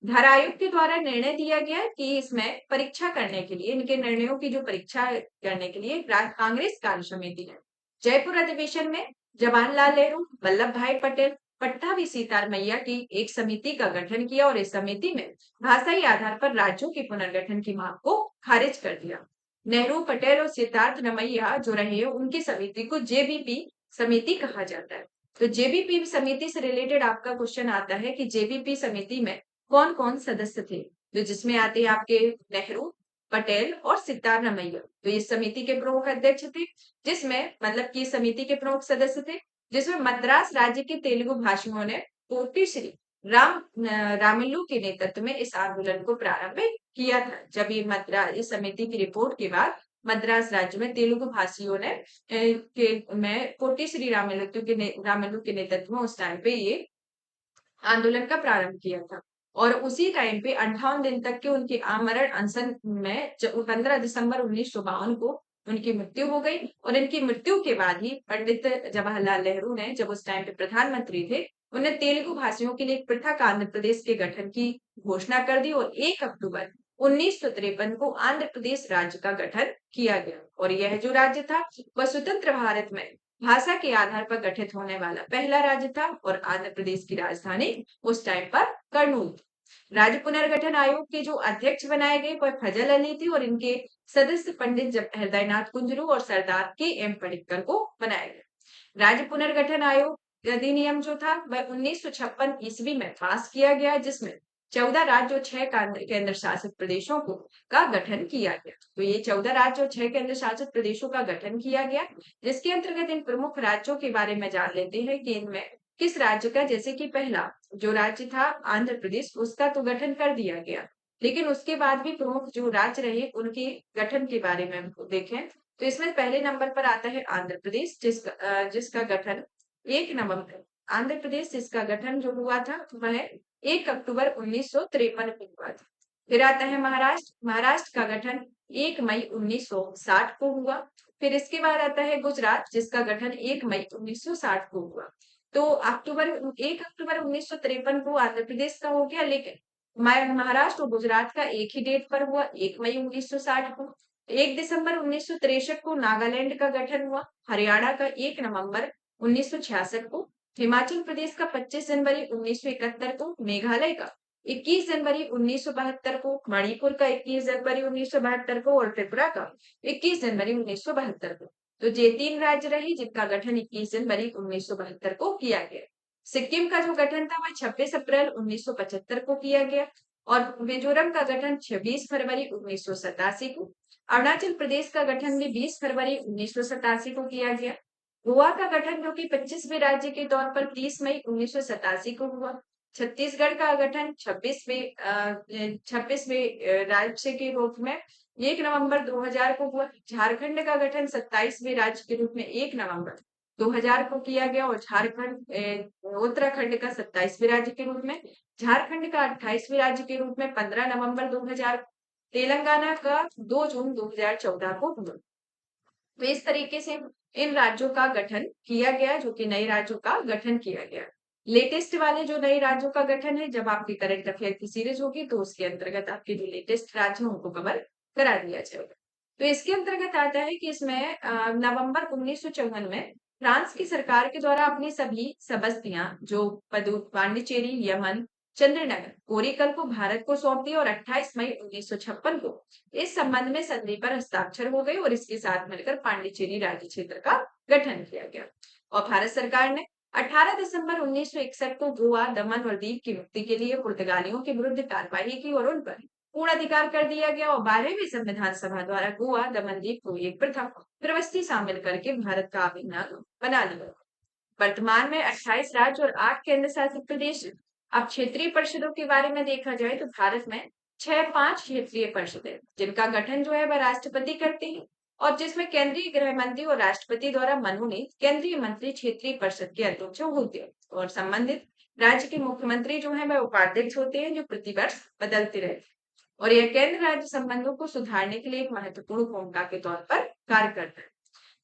धर आयोग के द्वारा निर्णय दिया गया कि इसमें परीक्षा करने के लिए, इनके निर्णयों की जो परीक्षा करने के लिए कांग्रेस कार्य समिति ने जयपुर अधिवेशन में जवाहरलाल नेहरू, वल्लभ भाई पटेल, पट्टाभी सीतारमैया की एक समिति का गठन किया और इस समिति में भाषाई आधार पर राज्यों के पुनर्गठन की मांग को खारिज कर दिया। नेहरू, पटेल और सीतारमैया जो रहे उनकी समिति को जेबीपी समिति कहा जाता है। तो जेबीपी समिति से रिलेटेड आपका क्वेश्चन आता है कि जेबीपी समिति में कौन कौन सदस्य थे, तो जिसमें आते हैं आपके नेहरू, पटेल और सिद्धारमैया। तो इस समिति के प्रमुख अध्यक्ष थे, जिसमें मतलब कि समिति के प्रमुख सदस्य थे, जिसमें मद्रास राज्य के तेलुगु भाषियों ने पोटी श्री रामल्लु के नेतृत्व में इस आंदोलन को प्रारंभ किया था। जब ये मद्रास इस समिति की रिपोर्ट के बाद मद्रास राज्य में तेलुगु भाषियों ने पोटी श्री रामल्लु के नेतृत्व में उस टाइम पे ये आंदोलन का प्रारंभ किया था। और उसी टाइम पे 58 दिन तक के उनके आमरण अनशन में 15 दिसंबर 1952 को उनकी मृत्यु हो गई और इनकी मृत्यु के बाद ही पंडित जवाहरलाल नेहरू ने, जब उस टाइम पे प्रधानमंत्री थे, उन्हें तेलुगु भाषियों के लिए एक पृथक आंध्र प्रदेश के गठन की घोषणा कर दी और 1 अक्टूबर 1953 को आंध्र प्रदेश राज्य का गठन किया गया। और यह जो राज्य था वह स्वतंत्र भारत में भाषा के आधार पर गठित होने वाला पहला राज्य था और आंध्र प्रदेश की राजधानी उस टाइम पर कर्नूल थी। राज्य पुनर्गठन आयोग के जो अध्यक्ष बनाए गए वह फजल अली थी और इनके सदस्य पंडित हृदयनाथ कुंजरू और सरदार के एम पडिक्कर को बनाया गया। राज्य पुनर्गठन आयोग अधिनियम जो था वह 1956 ईस्वी में पास किया गया, जिसमें 14 राज्य और 6 केंद्र शासित प्रदेशों को का गठन किया गया। तो ये 14 राज्य और 6 केंद्र शासित प्रदेशों का गठन किया गया, जिसके अंतर्गत इन प्रमुख राज्यों के बारे में जान लेते हैं कि इनमें किस राज्य का, जैसे कि पहला जो राज्य था आंध्र प्रदेश, उसका तो गठन कर दिया गया, लेकिन उसके बाद भी प्रमुख जो राज्य रहे उनके गठन के बारे में देखें तो इसमें पहले नंबर पर आता है आंध्र प्रदेश, जिसका गठन 1 नवंबर आंध्र प्रदेश जिसका गठन जो हुआ था वह 1 अक्टूबर 1953 में हुआ था। फिर आता है महाराष्ट्र। महाराष्ट्र का गठन 1 मई 1960 को हुआ। फिर इसके बाद आता है गुजरात, जिसका गठन 1 मई 1960 को हुआ। तो 1 अक्टूबर 1953 को आंध्र प्रदेश का हो गया, लेकिन महाराष्ट्र और गुजरात का एक ही डेट पर हुआ, 1 मई 1960 को। 1 दिसंबर 1963 को नागालैंड का गठन हुआ। हरियाणा का 1 नवंबर 1966 को, हिमाचल प्रदेश का 25 जनवरी 1971 को, मेघालय का 21 जनवरी 1972 को, मणिपुर का 21 जनवरी 1972 को और त्रिपुरा का 21 जनवरी 1972 को। तो ये 3 राज्य रहे जिनका गठन 21 जनवरी 1972 को किया गया। सिक्किम का जो गठन था वह 26 अप्रैल 1975 को किया गया और मिजोरम का गठन 26 फरवरी 1987 को। अरुणाचल प्रदेश का गठन भी 20 फरवरी 1987 को किया गया। गोवा का गठन जो कि 25वें राज्य के तौर पर 30 मई 1987 को हुआ। छत्तीसगढ़ का गठन 26वें राज्य के रूप में 1 नवंबर 2000 को हुआ। झारखंड का गठन 27वें राज्य के रूप में 1 नवंबर 2000 को किया गया और उत्तराखंड का 27वें राज्य के रूप में, झारखंड का 28वें राज्य के रूप में 15 नवंबर 2000, तेलंगाना का 2 जून 2014 को हुआ। तो इस तरीके से इन राज्यों का गठन किया गया, जो कि नए राज्यों का गठन किया गया। लेटेस्ट वाले जो नए राज्यों का गठन है, जब आपकी करंट अफेयर की सीरीज होगी तो उसके अंतर्गत आपके जो लेटेस्ट राज्य हैं उनको कवर करा दिया जाएगा। तो इसके अंतर्गत आता है कि इसमें नवंबर 1954 में फ्रांस की सरकार के द्वारा अपनी सभी सबस्तियां जो पांडिचेरी, यमन, चंद्रनगर, कोरिकल को भारत को सौंप दी और 28 मई 1956 को इस संबंध में संधि पर हस्ताक्षर हो गए और इसके साथ मिलकर पांडिचेरी राज्य क्षेत्र का गठन किया गया। और भारत सरकार ने 18 दिसंबर 1961 को गोवा, दमन और दीव की मुक्ति के लिए पुर्तगालियों के विरुद्ध कार्रवाई की और उन पर पूर्ण अधिकार कर दिया गया और 12वीं संविधान सभा द्वारा गोवा, दमन, दीव को एक प्रथम प्रविष्टि शामिल करके भारत का अभिन्न अंग बना लिया। वर्तमान में 28 राज्य और 8 केंद्र शासित प्रदेश। अब क्षेत्रीय परिषदों के बारे में देखा जाए तो भारत में 5 क्षेत्रीय परिषद है जिनका गठन जो है वह राष्ट्रपति करते हैं और जिसमें केंद्रीय गृह मंत्री और राष्ट्रपति द्वारा मनोनीत केंद्रीय मंत्री क्षेत्रीय परिषद के अध्यक्ष होते हैं और संबंधित राज्य के मुख्यमंत्री जो है वह उपाध्यक्ष होते हैं जो प्रतिवर्ष बदलते रहते हैं और यह केंद्र राज्य संबंधों को सुधारने के लिए एक महत्वपूर्ण भूमिका के तौर पर कार्य करता है।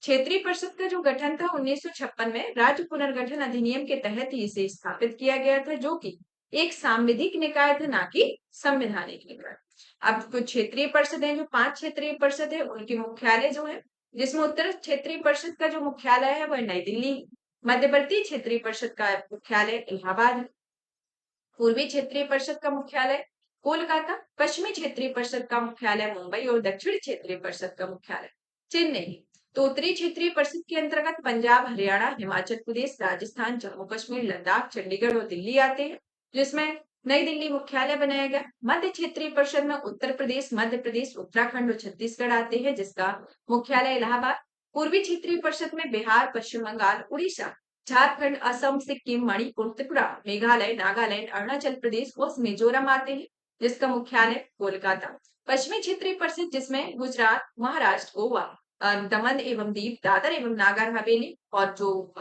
क्षेत्रीय परिषद का जो गठन था 1956 में राज्य पुनर्गठन अधिनियम के तहत ही इसे स्थापित किया गया था, जो कि एक सांविधिक निकाय था, ना कि संवैधानिक निकाय। अब कुछ क्षेत्रीय परिषद है, जो 5 क्षेत्रीय परिषद है, उनके मुख्यालय जो है, जिसमें उत्तर क्षेत्रीय परिषद का जो मुख्यालय है वह नई दिल्ली, मध्यवर्ती क्षेत्रीय परिषद का मुख्यालय इलाहाबाद, पूर्वी क्षेत्रीय परिषद का मुख्यालय कोलकाता, पश्चिमी क्षेत्रीय परिषद का मुख्यालय मुंबई और दक्षिणी क्षेत्रीय परिषद का मुख्यालय चेन्नई। तो उत्तरी क्षेत्रीय परिषद के अंतर्गत पंजाब, हरियाणा, हिमाचल प्रदेश, राजस्थान, जम्मू कश्मीर, लद्दाख, चंडीगढ़ और दिल्ली आते हैं, जिसमें नई दिल्ली मुख्यालय बनाया गया। मध्य क्षेत्रीय परिषद में उत्तर प्रदेश, मध्य प्रदेश, उत्तराखंड और छत्तीसगढ़ आते हैं, जिसका मुख्यालय इलाहाबाद। पूर्वी क्षेत्रीय परिषद में बिहार, पश्चिम बंगाल, उड़ीसा, झारखंड, असम, सिक्किम, मणिपुर, त्रिपुरा, मेघालय, नागालैंड, अरुणाचल प्रदेश और मिजोरम आते हैं, जिसका मुख्यालय कोलकाता। पश्चिमी क्षेत्रीय परिषद जिसमें गुजरात, महाराष्ट्र, गोवा, दमन एवं दीव, दादर एवं नागर हवेली और जो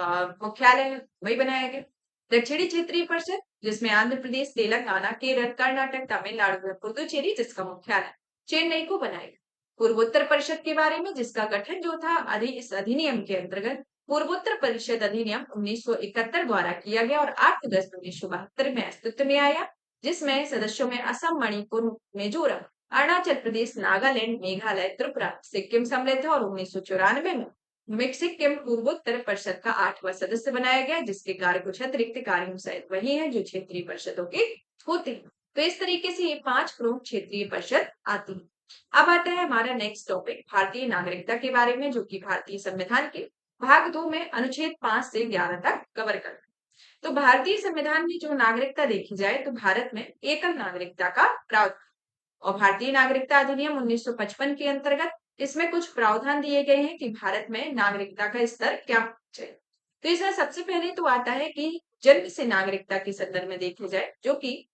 मुख्यालय है वही बनाया गया। दक्षिणी क्षेत्रीय परिषद जिसमें आंध्र प्रदेश, तेलंगाना, केरल, कर्नाटक, तमिलनाडु और पुदुचेरी जिसका मुख्यालय चेन्नई को बनाया गया। पूर्वोत्तर परिषद के बारे में जिसका गठन जो था इस अधिनियम के अंतर्गत पूर्वोत्तर परिषद अधिनियम 1971 द्वारा किया गया और 8 अगस्त 1972 में अस्तित्व में आया, जिसमें सदस्यों में असम, मणिपुर, मिजोरम, अरुणाचल प्रदेश, नागालैंड, मेघालय, त्रिपुरा, सिक्किम सम्मिलित है और 1994 में सिक्किम पूर्वोत्तर परिषद का 8वां सदस्य बनाया गया, जिसके कार्य कुछ अतिरिक्त कार्यों सहित वही है जो क्षेत्रीय परिषदों के होते हैं। तो इस तरीके से ये 5 प्रमुख क्षेत्रीय परिषद आती है। अब आता है हमारा नेक्स्ट टॉपिक भारतीय नागरिकता के बारे में, जो कि भारतीय संविधान के भाग 2 में अनुच्छेद 5 से 11 तक कवर करता है। तो भारतीय संविधान में जो नागरिकता देखी जाए तो भारत में एकल नागरिकता का प्रावधान और भारतीय नागरिकता अधिनियम 1955 के अंतर्गत इसमें कुछ प्रावधान दिए गए हैं कि भारत में नागरिकता का स्तर क्या है। तो इसमें सबसे पहले तो आता है कि जन्म से नागरिकता के संदर्भ में देखे जाए, जो कि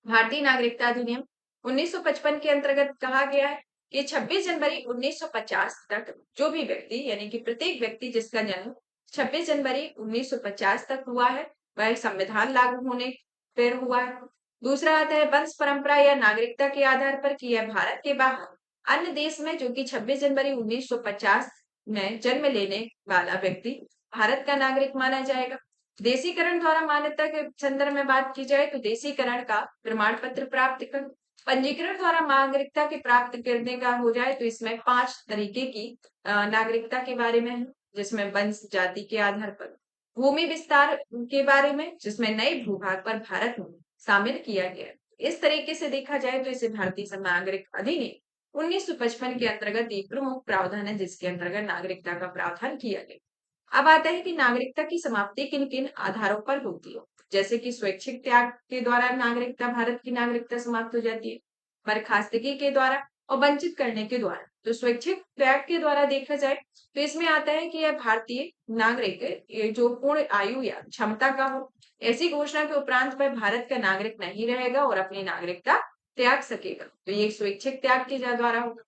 भारतीय नागरिकता अधिनियम 1955 के अंतर्गत कहा गया है कि 26 जनवरी 1950 तक जो भी व्यक्ति यानी कि प्रत्येक व्यक्ति जिसका जन्म 26 जनवरी 1950 तक हुआ है वह संविधान लागू होने पर हुआ है। दूसरा आता है वंश परंपरा या नागरिकता के आधार पर कि यह भारत के बाहर अन्य देश में जो कि 26 जनवरी 1950 में जन्म लेने वाला व्यक्ति भारत का नागरिक माना जाएगा। देशीकरण द्वारा मान्यता के संदर्भ में बात की जाए तो देशीकरण का प्रमाण पत्र प्राप्त कर पंजीकरण द्वारा नागरिकता के प्राप्त करने का हो जाए तो इसमें 5 तरीके की नागरिकता के बारे में है। जिसमें वंश जाति के आधार पर, भूमि विस्तार के बारे में, जिसमें नए भूभाग पर भारत में शामिल किया गया। इस तरीके से देखा जाए तो इसे भारतीय नागरिक अधिनियम 1955 के अंतर्गत एक प्रमुख प्रावधान है, जिसके अंतर्गत नागरिकता का प्रावधान किया गया। अब आता है कि नागरिकता की समाप्ति किन किन आधारों पर होती है। जैसे कि स्वैच्छिक त्याग के द्वारा नागरिकता, भारत की नागरिकता समाप्त हो जाती है, बर्खास्तगी के द्वारा और वंचित करने के द्वारा। तो स्वैच्छिक त्याग के द्वारा देखा जाए तो इसमें आता है कि यह भारतीय नागरिक ये जो पूर्ण आयु या क्षमता का हो, ऐसी घोषणा के उपरांत वह भारत का नागरिक नहीं रहेगा और अपनी नागरिकता त्याग सकेगा। तो ये स्वैच्छिक त्याग के द्वारा होगा।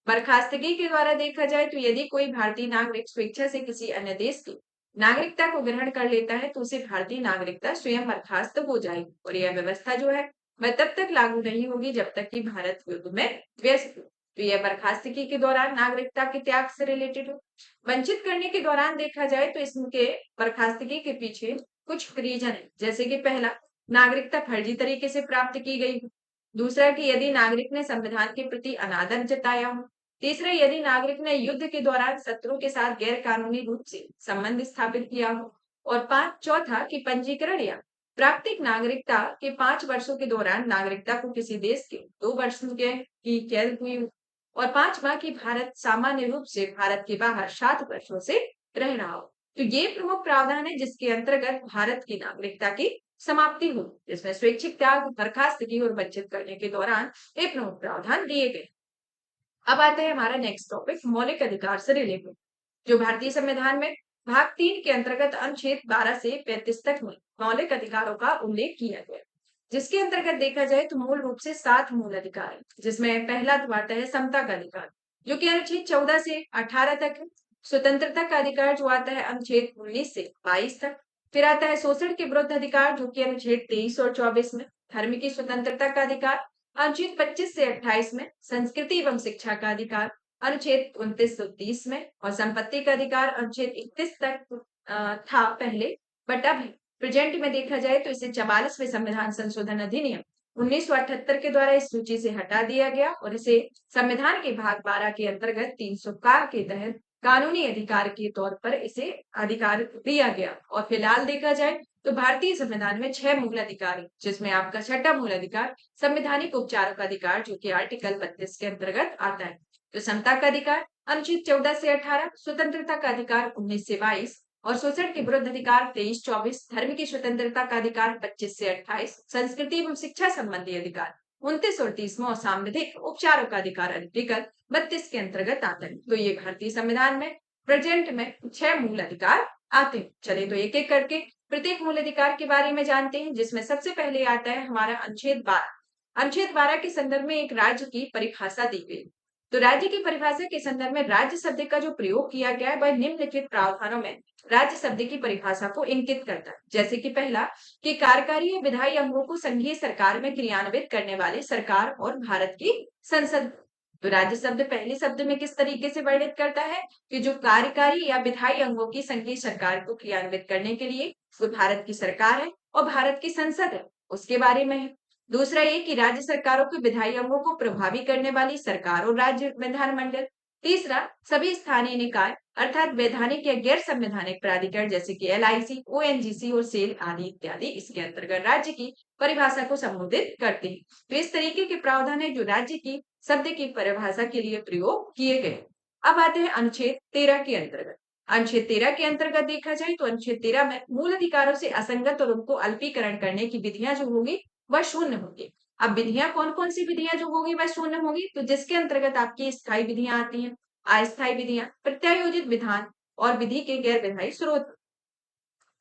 बर्खास्तगी के द्वारा देखा जाए तो यदि कोई भारतीय नागरिक स्वेच्छा से किसी अन्य देश की नागरिकता को ग्रहण कर लेता है तो उसे भारतीय नागरिकता स्वयं बर्खास्त हो जाएगी और यह व्यवस्था जो है वह तब तक लागू नहीं होगी जब तक कि भारत युद्ध में व्यस्त हो। तो यह बर्खास्तगी के दौरान नागरिकता के त्याग से रिलेटेड हो। वंचित करने के दौरान देखा जाए तो इसके बर्खास्तगी के पीछे कुछ रीजन है, जैसे कि पहला, नागरिकता फर्जी तरीके से प्राप्त की गई हो। दूसरा कि यदि नागरिक ने संविधान के प्रति अनादर जताया हो। तीसरा, यदि नागरिक ने युद्ध के दौरान शत्रु के साथ गैर कानूनी रूप से संबंध स्थापित किया हो। और चौथा कि पंजीकरण या प्राकृतिक नागरिकता के 5 वर्षों के दौरान नागरिकता को किसी देश के 2 वर्षों के की कैद हुई हो। और पांचवा कि भारत सामान्य रूप से भारत के बाहर 7 वर्षों से रह रहा हो। तो ये प्रमुख प्रावधान है जिसके अंतर्गत भारत की नागरिकता की समाप्ति हो, जिसमें स्वैच्छिक त्याग, बर्खास्तगी और वंचित करने के दौरान ये प्रमुख प्रावधान दिए गए। अब आता है हमारा नेक्स्ट टॉपिक, मौलिक अधिकार से रिलेटेड, जो भारतीय संविधान में भाग 3 के अंतर्गत अनुच्छेद 12 से 35 तक में मौलिक अधिकारों का उल्लेख किया गया, जिसके अंतर्गत देखा जाए तो मूल रूप से 7 मूल अधिकार है, जिसमें पहला तो आता है समता का अधिकार, जो कि अनुच्छेद 14 से 18 तक है। स्वतंत्रता का अधिकार जो आता है अनुच्छेद 19 से 22 तक। फिर आता है शोषण के विरुद्ध अधिकार, जो कि अनुच्छेद 23 और 24 में। धर्म की स्वतंत्रता का अधिकार अनुच्छेद 25 से 28 में। संस्कृति एवं शिक्षा का अधिकार अनुच्छेद 29 से 30 में। और संपत्ति का अधिकार अनुच्छेद 31 तक था पहले, बट अब प्रेजेंट में देखा जाए तो इसे 44वें संविधान संशोधन अधिनियम 1978 के द्वारा इस सूची से हटा दिया गया और इसे संविधान के भाग 12 के अंतर्गत 300 का के तहत कानूनी अधिकार के तौर पर इसे अधिकार दिया गया। और फिलहाल देखा जाए तो भारतीय संविधान में 6 मूल अधिकार है, जिसमें आपका छठा मूल अधिकार संवैधानिक उपचारों का अधिकार, जो कि आर्टिकल 32 के अंतर्गत आता है। तो समता का अधिकार अनुच्छेद 14 से 18, स्वतंत्रता का अधिकार 19 से 22 और शोषण के विरुद्ध अधिकार 23-24, धर्म की स्वतंत्रता का अधिकार 25 से 28, संस्कृति एवं शिक्षा संबंधी अधिकार 29 और 30 और सांविधिक उपचारों का अधिकार आर्टिकल 32 के अंतर्गत आता है। तो ये भारतीय संविधान में प्रेजेंट में 6 मूल अधिकार आते हैं। चलिए तो एक एक करके प्रत्येक मूल अधिकार के बारे में जानते हैं, जिसमें सबसे पहले आता है हमारा अनुच्छेद 12। अनुच्छेद 12 के संदर्भ में एक राज्य की परिभाषा दी गई। तो राज्य की परिभाषा के संदर्भ में राज्य शब्द का जो प्रयोग किया गया है वह निम्नलिखित प्रावधानों में राज्य शब्द की परिभाषा को इंगित करता है। जैसे कि पहला कि कार्यकारी या विधायी अंगों को संघीय सरकार में क्रियान्वित करने वाले सरकार और भारत की संसद। तो राज्य शब्द पहले शब्द में किस तरीके से वर्णित करता है कि जो कार्यकारी या विधायी अंगों की संघीय सरकार को क्रियान्वित करने के लिए वो भारत की सरकार है और भारत की संसद है, उसके बारे में है। दूसरा ये कि राज्य सरकारों के विधायी अंगों को प्रभावी करने वाली सरकार और राज्य विधानमंडल। तीसरा, सभी स्थानीय निकाय अर्थात वैधानिक या गैर संवैधानिक प्राधिकरण जैसे कि LIC, ONGC और सेल आदि इत्यादि इसके अंतर्गत राज्य की परिभाषा को संबोधित करते हैं। तो इस तरीके के प्रावधान है जो राज्य की शब्द की परिभाषा के लिए प्रयोग किए गए। अब आते हैं अनुच्छेद 13 के अंतर्गत। अनुच्छेद 13 के अंतर्गत देखा जाए तो अनुच्छेद 13 में मूल अधिकारों से असंगत और उनको अल्पीकरण करने की विधियां जो होंगी वह शून्य होगी। अब विधियां कौन कौन सी विधियां जो होगी वह शून्य होगी, तो जिसके अंतर्गत आपकी स्थायी विधियां आती हैं, अस्थायी विधियां, प्रत्यायोजित विधान और विधि के गैर विधायी स्रोत।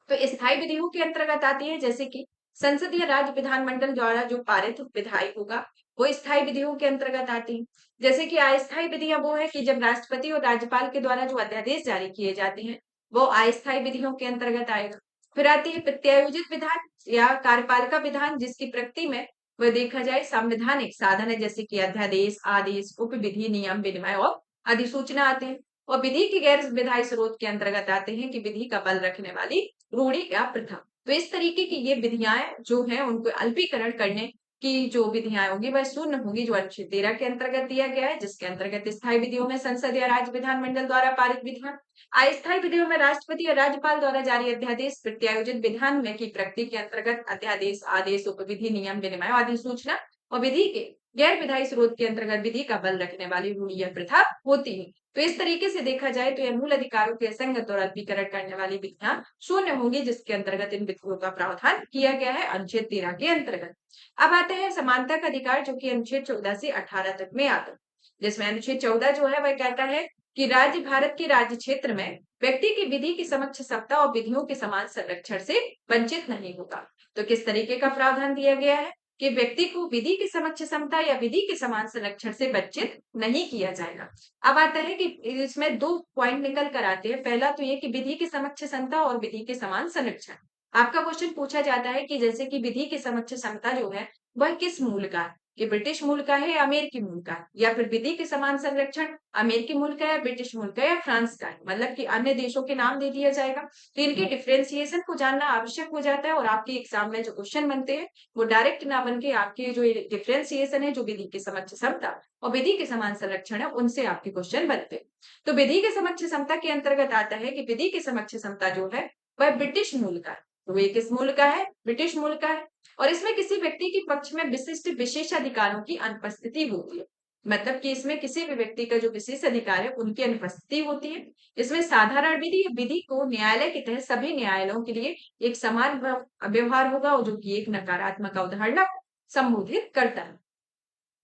तो स्थायी विधियों के अंतर्गत आती है जैसे कि संसद या राज्य विधानमंडल द्वारा जो पारित विधायी होगा वो स्थायी विधियों के अंतर्गत आती है। जैसे कि अस्थायी विधियां वो है कि जब राष्ट्रपति और राज्यपाल के द्वारा जो अध्यादेश जारी किए जाते हैं वो अस्थायी विधियों के अंतर्गत आएगा। फिर आती है प्रत्यायोजित विधान या कार्यपालिका विधान, जिसकी प्रकृति में वह देखा जाए संवैधानिक साधन है, जैसे कि अध्यादेश, आदेश, उप विधि, नियम, विनिमय और अधिसूचना आते हैं। और विधि के गैर विधायी स्रोत के अंतर्गत आते हैं कि विधि का बल रखने वाली रूढ़ी या प्रथा। तो इस तरीके की ये विधियां जो है उनको अल्पीकरण करने की जो विधियां होंगी वह शून्य होंगी, जो अनुच्छेद 13 के अंतर्गत दिया गया है, जिसके अंतर्गत स्थायी विधियों में संसद या राज्य विधानमंडल द्वारा पारित विधियां, अस्थायी विधियों में राष्ट्रपति या राज्यपाल द्वारा जारी अध्यादेश, प्रत्यायोजित विधान में की प्रकृति के अंतर्गत अध्यादेश, आदेश, उपविधि, नियम, विनिमय, अधिसूचना और विधि के गैर विधायी स्रोत के अंतर्गत विधि का बल रखने वाली रूढ़ि या प्रथा होती है। तो इस तरीके से देखा जाए तो यह मूल अधिकारों के असंगत और अल्पीकरण करने वाली विधियां शून्य होंगी, जिसके अंतर्गत इन विधियों का प्रावधान किया गया है अनुच्छेद 13 के अंतर्गत। अब आते हैं समानता का अधिकार, जो कि अनुच्छेद 14 से 18 तक में आता है, जिसमें अनुच्छेद 14 जो है वह कहता है कि राज्य भारत के राज्य क्षेत्र में व्यक्ति की विधि की समक्ष समता और विधियों के समान संरक्षण से वंचित नहीं होगा। तो किस तरीके का प्रावधान दिया गया है कि व्यक्ति को विधि की समक्ष समता या विधि के समान संरक्षण से वंचित नहीं किया जाएगा। अब आता है कि इसमें दो पॉइंट निकल कर आते हैं। पहला तो ये कि विधि की समक्ष समता और विधि के समान संरक्षण। आपका क्वेश्चन पूछा जाता है कि जैसे कि विधि की समक्ष समता जो है वह किस मूल का है, कि ब्रिटिश मूल का है या अमेरिकी मूल का है, या फिर विधि के समान संरक्षण अमेरिकी मूल का है, ब्रिटिश मूल का है या फ्रांस का है, मतलब कि अन्य देशों के नाम दे दिया जाएगा। तो इनके डिफ्रेंसिएशन को जानना आवश्यक हो जाता है, और आपके एग्जाम में जो क्वेश्चन बनते हैं वो डायरेक्ट ना बन के आपके जो डिफ्रेंसिएशन है, जो विधि के समक्ष समता और विधि के समान संरक्षण है, उनसे आपके क्वेश्चन बनते हैं। तो विधि के समक्ष समता के अंतर्गत आता है कि विधि के समक्ष समता जो है वह ब्रिटिश मूल का है। तो ये किस मूल का है? ब्रिटिश मूल का है। और इसमें किसी व्यक्ति के पक्ष में विशिष्ट विशेषाधिकारों की अनुपस्थिति होती है, मतलब कि इसमें किसी भी व्यक्ति का जो विशेष अधिकार है उनकी अनुपस्थिति होती है। इसमें साधारण विधि विधि को न्यायालय के तहत सभी न्यायालयों के लिए एक समान व्यवहार होगा, और जो कि एक नकारात्मक अवधारणा को संबोधित करता है।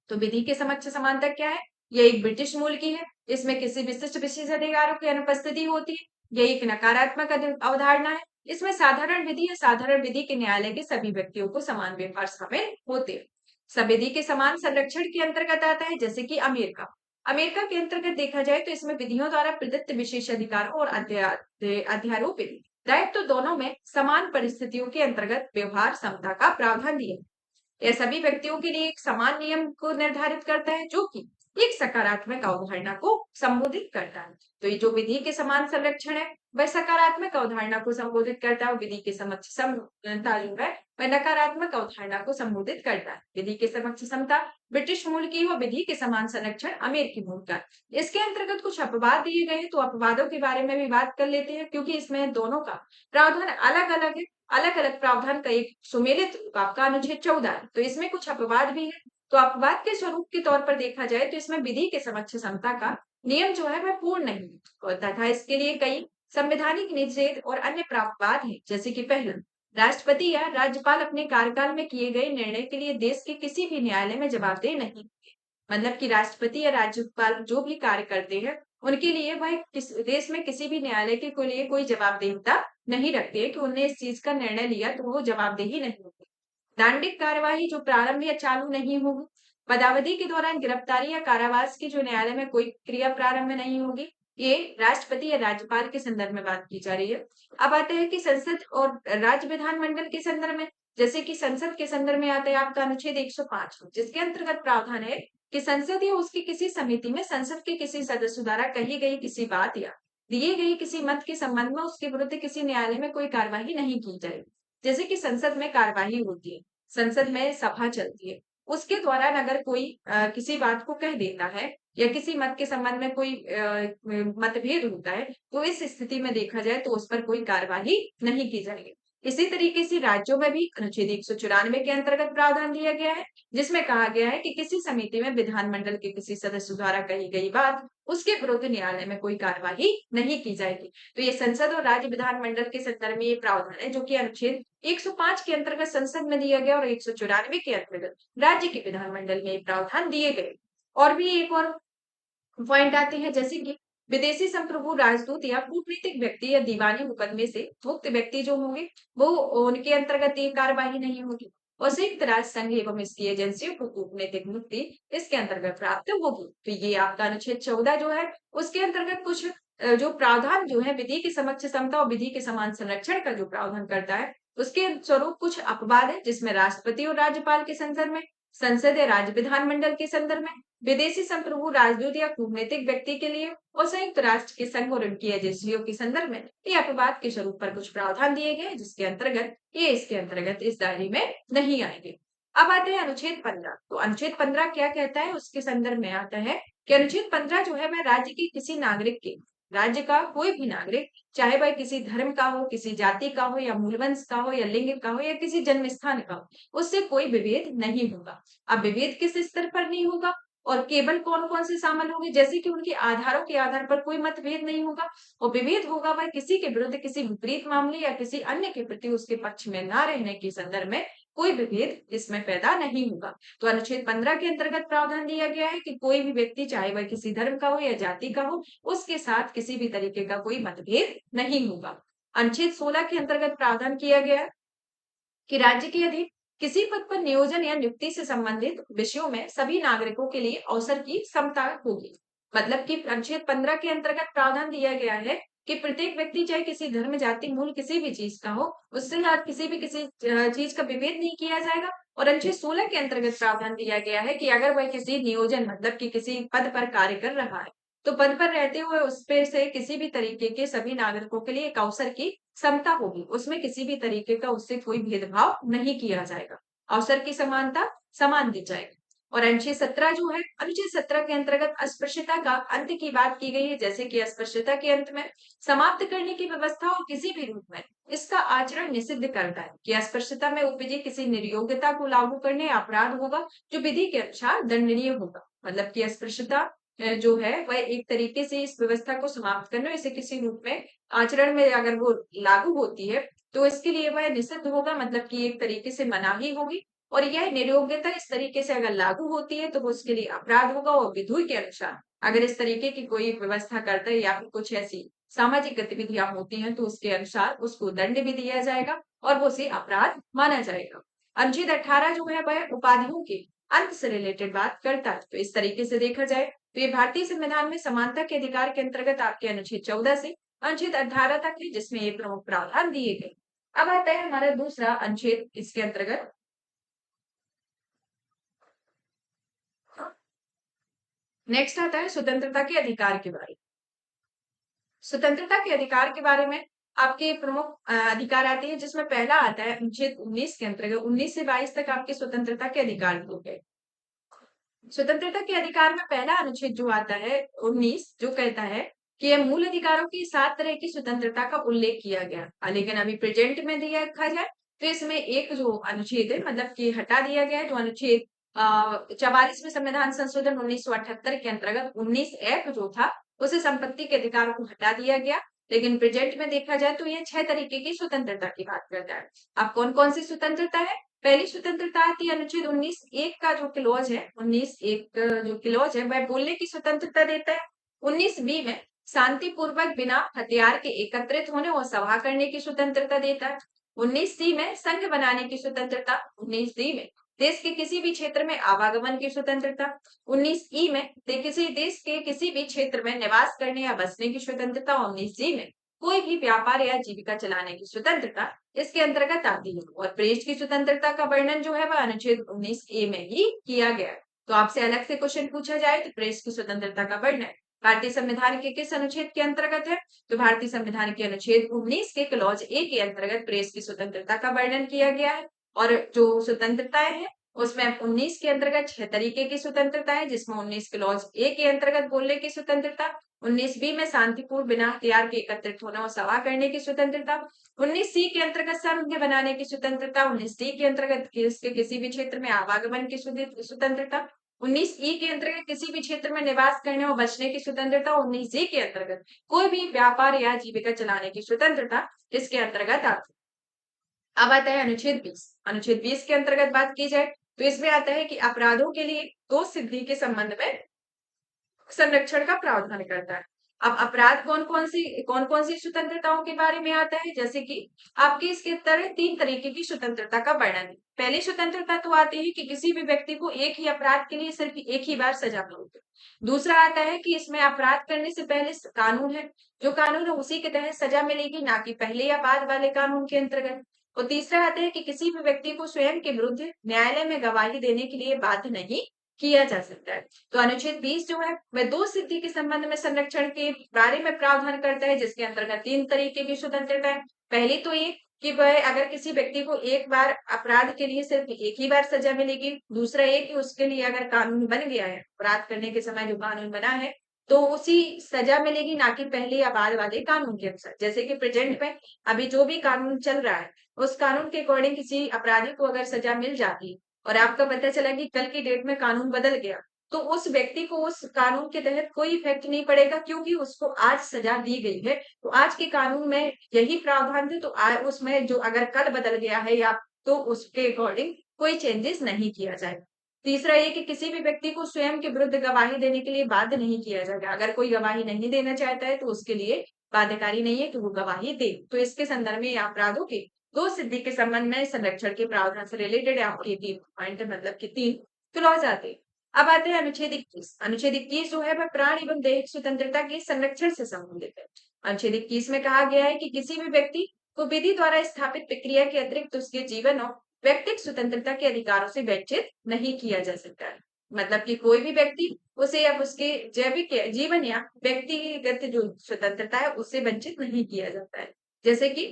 तो विधि के समक्ष समानता क्या है? यह एक ब्रिटिश मूल की है, इसमें किसी विशिष्ट विशेषाधिकारों की अनुपस्थिति होती है, यह एक नकारात्मक अवधारणा है। इसमें साधारण विधि या साधारण विधि के न्यायालय के सभी व्यक्तियों को समान व्यवहार शामिल होते हैं। संविधि के समान संरक्षण के अंतर्गत आता है, जैसे कि अमेरिका। अमेरिका के अंतर्गत देखा जाए तो इसमें विधियों द्वारा प्रदत्त विशेषाधिकारों और अध्यारोपित दायित्व दोनों में समान परिस्थितियों के अंतर्गत व्यवहार समता का प्रावधान दिया है। यह सभी व्यक्तियों के लिए एक समान नियम को निर्धारित करता है, जो कि एक सकारात्मक अवधारणा को संबोधित करता है। तो ये जो विधि के समान संरक्षण है वह सकारात्मक अवधारणा को संबोधित करता है, और विधि के समक्ष समता जो है वह नकारात्मक अवधारणा को संबोधित करता है। विधि के समक्ष समता ब्रिटिश मूल की और विधि के समान संरक्षण अमेरिकी मूल का। इसके अंतर्गत कुछ अपवाद दिए गए हैं, तो अपवादों के बारे में भी बात कर लेते हैं, क्योंकि इसमें दोनों का प्रावधान अलग अलग है। अलग अलग प्रावधान का एक सुमेलित रूप आपका अनुच्छेद 14 है, तो इसमें कुछ अपवाद भी है। तो अपवाद के स्वरूप के तौर पर देखा जाए तो इसमें विधि के समक्ष समता का नियम जो है वह पूर्ण नहीं है, तथा इसके लिए कई संवैधानिक निषेध और अन्य प्रावधान हैं, जैसे कि पहला, राष्ट्रपति या राज्यपाल अपने कार्यकाल में किए गए निर्णय के लिए देश के किसी भी न्यायालय में जवाबदेह नहीं होंगे। मतलब कि राष्ट्रपति या राज्यपाल जो भी कार्य करते हैं उनके लिए वह देश में किसी भी न्यायालय के लिए कोई जवाबदेहिता नहीं रखते हैं, कि उन्होंने इस चीज का निर्णय लिया तो वो जवाबदेही नहीं होगी। दंडिक कार्यवाही जो प्रारंभ या चालू नहीं होगी। पदावधि के दौरान गिरफ्तारी या कारावास की जो न्यायालय में कोई क्रिया प्रारंभ नहीं होगी। ये राष्ट्रपति या राज्यपाल के संदर्भ में बात की जा रही है। अब आते हैं कि संसद और राज्य विधानमंडल के संदर्भ में, जैसे कि संसद के संदर्भ में आता है आपका अनुच्छेद 105, जिसके अंतर्गत प्रावधान है कि संसद या उसकी किसी समिति में संसद के किसी सदस्य द्वारा कही गई किसी बात या दिए गए किसी मत के संबंध में उसके विरुद्ध किसी न्यायालय में कोई कार्यवाही नहीं की जाएगी। जैसे कि संसद में कार्यवाही होती है, संसद में सभा चलती है, उसके दौरान अगर कोई किसी बात को कह देता है या किसी मत के संबंध में कोई मतभेद होता है, तो इस स्थिति में देखा जाए तो उस पर कोई कार्यवाही नहीं की जाएगी। इसी तरीके से राज्यों में भी अनुच्छेद 194 के अंतर्गत प्रावधान दिया गया है, जिसमें कहा गया है कि किसी समिति में विधानमंडल के किसी सदस्य द्वारा कही गई बात उसके विरुद्ध न्यायालय में कोई कार्यवाही नहीं की जाएगी। तो ये संसद और राज्य विधानमंडल के संदर्भ में ये प्रावधान है, जो कि अनुच्छेद 105 के अंतर्गत संसद में दिया गया और 194 के अंतर्गत राज्य के विधानमंडल में ये प्रावधान दिए गए। और भी एक और पॉइंट आते हैं, जैसे कि विदेशी संप्रभु राजदूत या कूटनीतिक व्यक्ति या दीवानी मुकदमे से मुक्त व्यक्ति जो होंगे वो उनके अंतर्गत ये कार्यवाही नहीं होगी, और संयुक्त राष्ट्र संघ एवं इसकी एजेंसियों को कूटनीतिक मुक्ति इसके अंतर्गत प्राप्त होगी। तो ये आपका अनुच्छेद 14 जो है उसके अंतर्गत कुछ जो प्रावधान जो है विधि की समक्ष समता और विधि के समान संरक्षण का जो प्रावधान करता है, उसके स्वरूप कुछ अपवाद है, जिसमें राष्ट्रपति और राज्यपाल के संदर्भ में, संसद या राज्य विधानमंडल के संदर्भ में, विदेशी संप्रभु राजदूत या कूटनीतिक व्यक्ति के लिए, और संयुक्त राष्ट्र के संघ और उनकी एजेंसियों के संदर्भ में ये अपवाद के स्वरूप पर कुछ प्रावधान दिए गए, जिसके अंतर्गत ये इसके अंतर्गत इस दायरे में नहीं आएंगे। अब आते हैं अनुच्छेद 15। तो अनुच्छेद 15 क्या कहता है उसके संदर्भ में आता है कि अनुच्छेद 15 जो है वह राज्य के किसी नागरिक के, राज्य का कोई भी नागरिक, चाहे वह किसी धर्म का हो, किसी जाति का हो या मूलवंश का हो या लिंग का हो या किसी जन्म स्थान का हो, उससे कोई विभेद नहीं होगा। अब विभेद किस स्तर पर नहीं होगा और केवल कौन कौन से शामिल होंगे, जैसे कि उनके आधारों के आधार पर कोई मतभेद नहीं होगा, और विभेद होगा वह किसी के विरुद्ध किसी विपरीत मामले या किसी अन्य के प्रति उसके पक्ष में न रहने के संदर्भ में कोई विभेद इसमें पैदा नहीं होगा। तो अनुच्छेद 15 के अंतर्गत प्रावधान दिया गया है कि कोई भी व्यक्ति चाहे वह किसी धर्म का हो या जाति का हो, उसके साथ किसी भी तरीके का कोई मतभेद नहीं होगा। अनुच्छेद 16 के अंतर्गत प्रावधान किया गया है कि राज्य के अधीन किसी पद पर नियोजन या नियुक्ति से संबंधित विषयों में सभी नागरिकों के लिए अवसर की समता होगी। मतलब कि अनुच्छेद 15 के अंतर्गत प्रावधान दिया गया है कि प्रत्येक व्यक्ति चाहे किसी धर्म, जाति, मूल किसी भी चीज का हो, उससे साथ किसी चीज का विभेद नहीं किया जाएगा। और अनुच्छेद 16 के अंतर्गत प्रावधान दिया गया है कि अगर वह किसी नियोजन मतलब कि किसी पद पर कार्य कर रहा है, तो पद पर रहते हुए उस पे से किसी भी तरीके के सभी नागरिकों के लिए एक अवसर की समता होगी, उसमें किसी भी तरीके का उससे कोई भेदभाव नहीं किया जाएगा, अवसर की समानता समान दी जाएगी। और अनुच्छेद 17 जो है, अनुच्छेद 17 के अंतर्गत अस्पृश्यता का अंत की बात की गई है, जैसे कि अस्पृश्यता के अंत में समाप्त करने की व्यवस्था और किसी भी रूप में इसका आचरण निषिद्ध करता है कि अस्पृश्यता में उपजी किसी निर्योग्यता को लागू करने अपराध होगा जो विधि के अनुसार दंडनीय होगा। मतलब कि अस्पृश्यता जो है वह एक तरीके से इस व्यवस्था को समाप्त करने, इसे किसी रूप में आचरण में अगर वो लागू होती है तो इसके लिए वह निषिद्ध होगा, मतलब कि एक तरीके से मनाही होगी। और यह निर्योग्यता इस तरीके से अगर लागू होती है तो वो उसके लिए अपराध होगा, और विधि के अनुसार अगर इस तरीके की कोई व्यवस्था करता है या फिर कुछ ऐसी सामाजिक गतिविधियां होती हैं तो उसके अनुसार उसको दंड भी दिया जाएगा और वो उसे अपराध माना जाएगा। अनुच्छेद 18 जो है वह उपाधियों के अंत से रिलेटेड बात करता है। तो इस तरीके से देखा जाए तो ये भारतीय संविधान में समानता के अधिकार के अंतर्गत आपके अनुच्छेद 14 से अनुच्छेद 18 तक है, जिसमें ये प्रमुख प्रावधान दिए गए। अब आता है हमारा दूसरा अनुच्छेद इसके अंतर्गत। नेक्स्ट आता है स्वतंत्रता के अधिकार के बारे में। स्वतंत्रता के अधिकार के बारे में आपके प्रमुख अधिकार आते हैं, जिसमें पहला आता है अनुच्छेद 19 के अंतर्गत। 19 से 22 तक आपके स्वतंत्रता के अधिकार दिए गए। स्वतंत्रता के अधिकार में पहला अनुच्छेद जो आता है 19, जो कहता है कि यह मूल अधिकारों की 7 तरह की स्वतंत्रता का उल्लेख किया गया, लेकिन अभी प्रेजेंट में दिया रखा जाए तो इसमें एक जो अनुच्छेद है मतलब कि हटा दिया गया है, जो अनुच्छेद 44वें संविधान संशोधन 1978 के अंतर्गत 19 एफ जो था, उसे संपत्ति के अधिकार को हटा दिया गया। लेकिन प्रेजेंट में देखा जाए तो ये 6 तरीके की स्वतंत्रता की बात करता है। अब कौन कौन सी स्वतंत्रता है? पहली स्वतंत्रता आती है अनुच्छेद 19 एक का जो क्लॉज है, 19 एक जो क्लॉज है वह बोलने की स्वतंत्रता देता है। 19 बी में शांतिपूर्वक बिना हथियार के एकत्रित होने और सभा करने की स्वतंत्रता देता है। 19 सी में संघ बनाने की स्वतंत्रता। 19 डी में देश के किसी भी क्षेत्र में आवागमन की स्वतंत्रता। 19 ई में किसी देश के किसी भी क्षेत्र में निवास करने या बसने की स्वतंत्रता। 19 जी में कोई भी व्यापार या जीविका चलाने की स्वतंत्रता इसके अंतर्गत आती है। और प्रेस की स्वतंत्रता का वर्णन जो है वह अनुच्छेद 19 ए में ही किया गया है। तो आपसे अलग से क्वेश्चन पूछा जाए तो प्रेस की स्वतंत्रता का वर्णन भारतीय संविधान के किस अनुच्छेद के अंतर्गत है? तो भारतीय संविधान के अनुच्छेद 19 के क्लॉज ए के अंतर्गत प्रेस की स्वतंत्रता का वर्णन किया गया है। और जो स्वतंत्रताएं हैं उसमें 19 के अंतर्गत 6 तरीके की स्वतंत्रता है, जिसमें 19 क्लॉज ए के अंतर्गत बोलने की स्वतंत्रता, 19 बी में शांतिपूर्ण बिना हथियार के एकत्रित होने और सभा करने की स्वतंत्रता, 19 सी के अंतर्गत संघ बनाने की स्वतंत्रता, 19 डी के अंतर्गत इसके किसी भी क्षेत्र में आवागमन की स्वतंत्रता, 19 ई के अंतर्गत किसी भी क्षेत्र में निवास करने और बचने की स्वतंत्रता, 19 जी के अंतर्गत कोई भी व्यापार या जीविका चलाने की स्वतंत्रता इसके अंतर्गत आती है। अब आता है अनुच्छेद 20। अनुच्छेद 20 के अंतर्गत बात की जाए तो इसमें आता है कि अपराधों के लिए दो सिद्धि के संबंध में संरक्षण का प्रावधान करता है। अब अपराध कौन कौन सी स्वतंत्रताओं के बारे में आता है, जैसे कि आपके इसके अंदर 3 तरीके की स्वतंत्रता का वर्णन है। पहली स्वतंत्रता तो आती है कि किसी भी व्यक्ति को एक ही अपराध के लिए सिर्फ एक ही बार सजा मिलेगी। दूसरा आता है कि इसमें अपराध करने से पहले कानून है, जो कानून है उसी के तहत सजा मिलेगी, ना कि पहले या बाद वाले कानून के अंतर्गत। और तीसरा आता है कि किसी भी व्यक्ति को स्वयं के विरुद्ध न्यायालय में गवाही देने के लिए बाध्य नहीं किया जा सकता है। तो अनुच्छेद 20 जो है वह दो सिद्धि के संबंध में संरक्षण के बारे में प्रावधान करता है, जिसके अंतर्गत 3 तरीके की स्वतंत्रता है। पहली तो ये कि वह अगर किसी व्यक्ति को एक बार अपराध के लिए सिर्फ एक ही बार सजा मिलेगी, दूसरा ये कि उसके लिए अगर कानून बन गया है, अपराध करने के समय जो कानून बना है, तो उसी सजा मिलेगी, ना कि पहले या बाद वाले कानून के अनुसार। जैसे कि प्रेजेंट में अभी जो भी कानून चल रहा है, उस कानून के अकॉर्डिंग किसी अपराधी को अगर सजा मिल जाती और आपका पता चला कि कल की डेट में कानून बदल गया, तो उस व्यक्ति को उस कानून के तहत कोई इफेक्ट नहीं पड़ेगा, क्योंकि उसको आज सजा दी गई है। तो आज के कानून में यही प्रावधान थे, तो उसमें जो अगर कल बदल गया है या तो उसके अकॉर्डिंग कोई चेंजेस नहीं किया जाएगा। तीसरा ये कि किसी भी व्यक्ति को स्वयं के विरुद्ध गवाही देने के लिए बाध्य नहीं किया जाएगा। अगर कोई गवाही नहीं देना चाहता है तो उसके लिए बाध्यकारी नहीं है कि वो गवाही दे। तो इसके संदर्भ में अपराधों के दो सिद्धि के संबंध में संरक्षण के प्रावधान से रिलेटेड आपके 3 पॉइंट मतलब कि 3 क्लॉज आते हैं। अब आते हैं अनुच्छेद 21। अनुच्छेद 21 जो है वह प्राण एवं दैहिक स्वतंत्रता के संरक्षण से संबंधित है। अनुच्छेद 21 में कहा गया है कि किसी भी व्यक्ति को विधि द्वारा स्थापित प्रक्रिया के अतिरिक्त उसके जीवन और व्यक्तिगत स्वतंत्रता के अधिकारों से वंचित नहीं किया जा सकता है। मतलब कि कोई भी व्यक्ति उसे अब उसके जैविक जीवन या व्यक्तिगत जो स्वतंत्रता है उससे वंचित नहीं किया जाता है। जैसे कि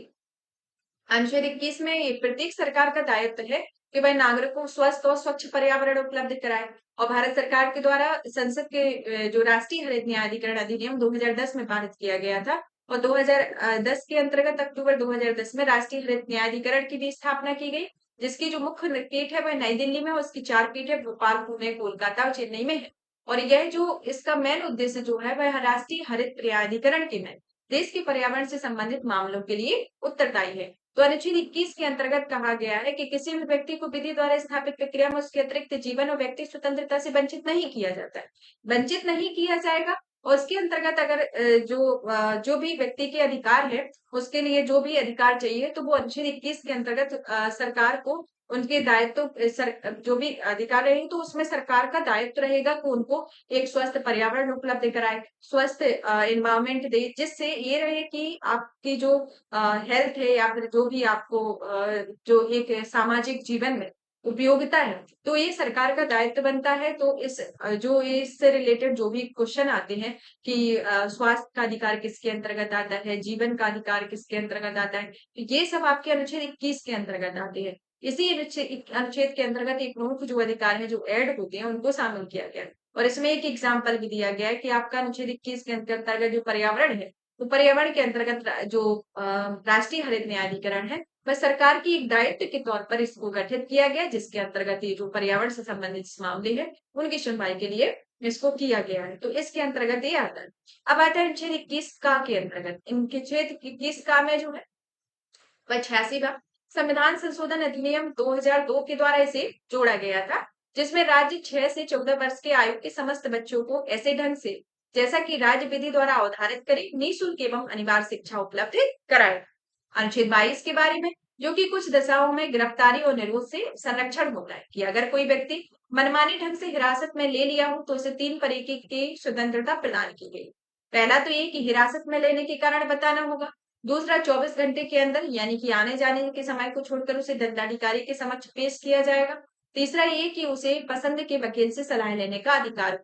अनुच्छेद 21 में प्रत्येक सरकार का दायित्व है कि वह नागरिकों को स्वस्थ और स्वच्छ पर्यावरण उपलब्ध कराए। और भारत सरकार के द्वारा संसद के जो राष्ट्रीय हरित न्यायाधिकरण अधिनियम 2010 में पारित किया गया था, और 2010 के अंतर्गत अक्टूबर 2010 में राष्ट्रीय हरित न्यायाधिकरण की भी स्थापना की गई, जिसकी जो मुख्य पीठ है वह नई दिल्ली में, और उसकी 4 पीठें भोपाल, पुणे, कोलकाता और चेन्नई में है। और यह जो इसका मेन उद्देश्य जो है वह राष्ट्रीय हरित न्यायाधिकरण के में देश के पर्यावरण से संबंधित मामलों के लिए उत्तरदायी है। तो अनुच्छेद 21 के अंतर्गत कहा गया है कि किसी भी व्यक्ति को विधि द्वारा स्थापित प्रक्रिया में उसके अतिरिक्त जीवन और व्यक्ति स्वतंत्रता से वंचित नहीं किया जाता है, वंचित नहीं किया जाएगा। और इसके अंतर्गत अगर जो भी व्यक्ति के अधिकार है, उसके लिए जो भी अधिकार चाहिए, तो वो अनुच्छेद 21 के अंतर्गत सरकार को उनके दायित्व जो भी अधिकार रहेंगे, तो उसमें सरकार का दायित्व रहेगा कि उनको एक स्वस्थ पर्यावरण उपलब्ध कराए, स्वस्थ एनवायरमेंट दे, जिससे ये रहे कि आपकी जो हेल्थ है या फिर जो भी आपको जो एक सामाजिक जीवन में उपयोगिता है, तो ये सरकार का दायित्व बनता है। तो जो इससे रिलेटेड जो भी क्वेश्चन आते हैं कि स्वास्थ्य का अधिकार किसके अंतर्गत आता है, जीवन का अधिकार किसके अंतर्गत आता है, तो ये सब आपके अनुच्छेद 21 के अंतर्गत आते हैं। इसी अनुच्छेद के अंतर्गत एक प्रमुख जो अधिकार है जो ऐड होते हैं उनको शामिल किया गया है। और इसमें एक एग्जाम्पल भी दिया गया है कि आपका अनुच्छेद 21 के अंतर्गत जो पर्यावरण है, तो पर्यावरण के अंतर्गत जो राष्ट्रीय हरित न्यायाधिकरण है, वह सरकार की एक दायित्व के तौर पर इसको गठित किया गया, जिसके अंतर्गत ये जो पर्यावरण से संबंधित मामले हैं उनकी सुनवाई के लिए इसको किया गया है। तो इसके अंतर्गत ये आता है। अब आता है अनुच्छेद 21 का के अंतर्गत, इनके अनुच्छेद 21 का में जो है वह 86वां संविधान संशोधन अधिनियम 2002 के द्वारा इसे जोड़ा गया था, जिसमें राज्य 6 से 14 वर्ष के आयु के समस्त बच्चों को ऐसे ढंग से, जैसा कि राज्य विधि द्वारा अवधारित करे, निःशुल्क एवं अनिवार्य शिक्षा उपलब्ध कराए। अनुच्छेद 22 के बारे में, जो कि कुछ दशाओं में गिरफ्तारी और निरोध से संरक्षण होता है, कि अगर कोई व्यक्ति मनमानी ढंग से हिरासत में ले लिया हो तो उसे 3 तरीके की स्वतंत्रता प्रदान की गई। पहला तो ये कि हिरासत में लेने के कारण बताना होगा। दूसरा, 24 घंटे के अंदर यानी कि आने जाने के समय को छोड़कर उसे दंडाधिकारी के समक्ष पेश किया जाएगा। तीसरा ये कि उसे पसंद के वकील से सलाह लेने का अधिकार।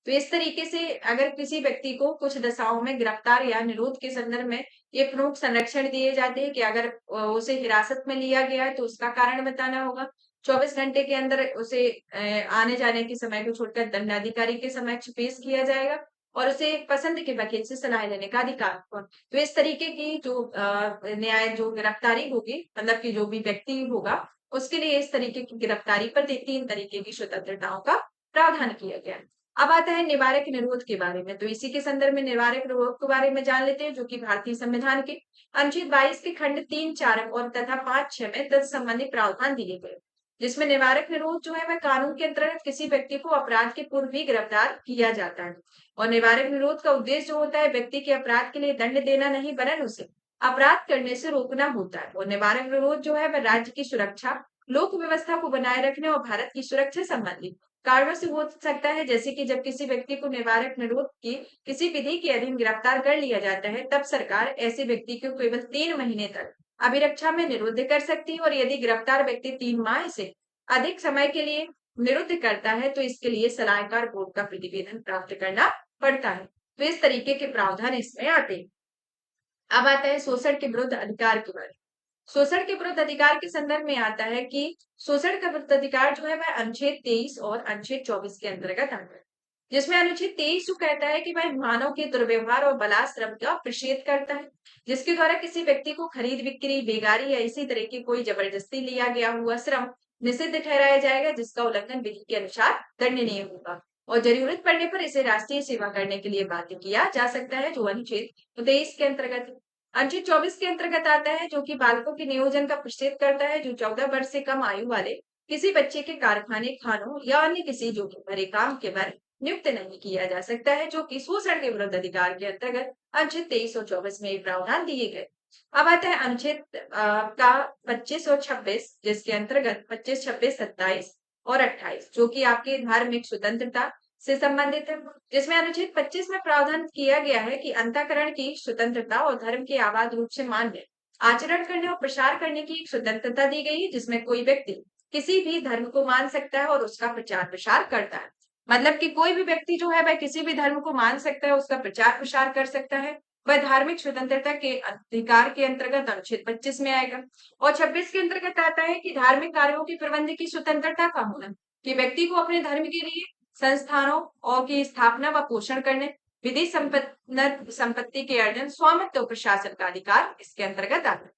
तो इस तरीके से अगर किसी व्यक्ति को कुछ दशाओं में गिरफ्तार या निरोध के संदर्भ में ये प्रमुख संरक्षण दिए जाते हैं कि अगर उसे हिरासत में लिया गया है तो उसका कारण बताना होगा। 24 घंटे के अंदर उसे आने जाने के समय को छोड़कर दंडाधिकारी के समक्ष पेश किया जाएगा, और उसे पसंद के वकील से सलाह लेने का अधिकार होगा। तो इस तरीके की जो न्याय जो गिरफ्तारी होगी, मतलब कि जो भी व्यक्ति होगा उसके लिए इस तरीके की गिरफ्तारी पर 3 तरीके की स्वतंत्रताओं का प्रावधान किया गया है। अब आता है निवारक निरोध के बारे में। तो इसी के संदर्भ में निवारक निरोध के बारे में जान लेते हैं, जो कि भारतीय संविधान के अनुच्छेद 22 के खंड 3, 4 और तथा 5, 6 में तत्संबंधी प्रावधान दिए गए, जिसमें निवारक निरोध जो है वह कानून के अंतर्गत किसी व्यक्ति को अपराध के पूर्व भी गिरफ्तार किया जाता है। और निवारक निरोध का उद्देश्य जो होता है व्यक्ति के अपराध के लिए दंड देना नहीं, वरन उसे अपराध करने से रोकना होता है। और निवारक निरोध जो है वह राज्य की सुरक्षा, लोक व्यवस्था को बनाए रखने और भारत की सुरक्षा संबंधी कारणों से हो सकता है। जैसे कि जब किसी व्यक्ति को निवारक निरोध की किसी विधि के अधीन गिरफ्तार कर लिया जाता है, तब सरकार ऐसे व्यक्ति को केवल 3 महीने तक अभिरक्षा में निरुद्ध कर सकती है, और यदि गिरफ्तार व्यक्ति 3 माह से अधिक समय के लिए निरुद्ध करता है तो इसके लिए सलाहकार बोर्ड का प्रतिवेदन प्राप्त करना पड़ता है। तो इस तरीके के प्रावधान इसमें आते हैं। अब आता है शोषण के विरुद्ध अधिकार के बारे में। शोषण के विरुद्ध अधिकार के संदर्भ में आता है कि शोषण का विरुद्ध अधिकार जो है वह अनुच्छेद 23 और अनुच्छेद 24 के अंतर्गत आता है, जिसमें अनुच्छेद 23 जो कहता है कि वह मानव के दुर्व्यवहार और बलात्श्रम का निषेध करता है, जिसके द्वारा किसी व्यक्ति को खरीद बिक्री, बेगारी या इसी तरह की कोई जबरदस्ती लिया गया हुआ श्रम निषिद्ध ठहराया जाएगा, जिसका उल्लंघन विधि के अनुसार दंडनीय होगा और जरूरत पड़ने पर इसे राष्ट्रीय सेवा करने के लिए बाध्य किया जा सकता है, जो अनुच्छेद 23 के अंतर्गत है। अनुच्छेद 24 के अंतर्गत आता है, जो कि बालकों के नियोजन का निषेध करता है, जो 14 वर्ष से कम आयु वाले किसी बच्चे के कारखाने, खानों या अन्य किसी जोखिम भरे काम के बारे नियुक्त नहीं किया जा सकता है, जो कि शोषण के विरुद्ध अधिकार के अंतर्गत अनुच्छेद 23 और 24 में प्रावधान दिए गए। अब आता है अनुच्छेद का 25 और 26, जिसके अंतर्गत 25, 26, 27 और 28, जो कि आपकी धार्मिक स्वतंत्रता से संबंधित है, जिसमें अनुच्छेद 25 में प्रावधान किया गया है कि अंतःकरण की स्वतंत्रता और धर्म के आबाद रूप से मान्य आचरण करने और प्रचार करने की एक स्वतंत्रता दी गई है, जिसमें कोई व्यक्ति किसी भी धर्म को मान सकता है और उसका प्रचार प्रसार करता है। मतलब कि कोई भी व्यक्ति जो है वह किसी भी धर्म को मान सकता है, उसका प्रचार प्रसार कर सकता है। वह धार्मिक स्वतंत्रता के अधिकार के अंतर्गत अनुच्छेद 25 में आएगा। और 26 के अंतर्गत आता है कि धार्मिक कार्यों के प्रबंध की स्वतंत्रता का होना, कि व्यक्ति को अपने धर्म के लिए संस्थानों और की स्थापना व पोषण करने, विधि संपत्ति के अर्जन, स्वामित्व और प्रशासन का अधिकार इसके अंतर्गत आता है।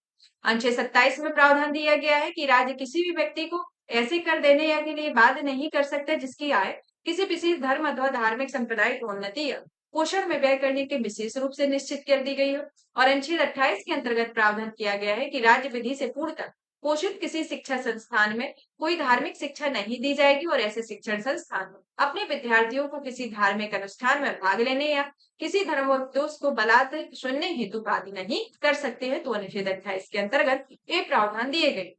अनुच्छेद 27 में प्रावधान दिया गया है कि राज्य किसी भी व्यक्ति को ऐसे कर देने या के लिए बाध्य नहीं कर सकता जिसकी आय किसी विशेष धर्म अथवा धार्मिक संप्रदाय की उन्नति या पोषण में व्यय करने के विशेष रूप से निश्चित कर दी गई हो। और अनुच्छेद 28 के अंतर्गत प्रावधान किया गया है कि राज्य विधि से पूर्णतः पोषित किसी शिक्षा संस्थान में कोई धार्मिक शिक्षा नहीं दी जाएगी और ऐसे शिक्षण संस्थान अपने विद्यार्थियों को किसी धार्मिक अनुष्ठान में भाग लेने या किसी धर्मोपदेश को बलात् सुनने हेतु बाध्य नहीं कर सकते हैं। तो अनुच्छेद 28 के अंतर्गत ये प्रावधान दिए गए।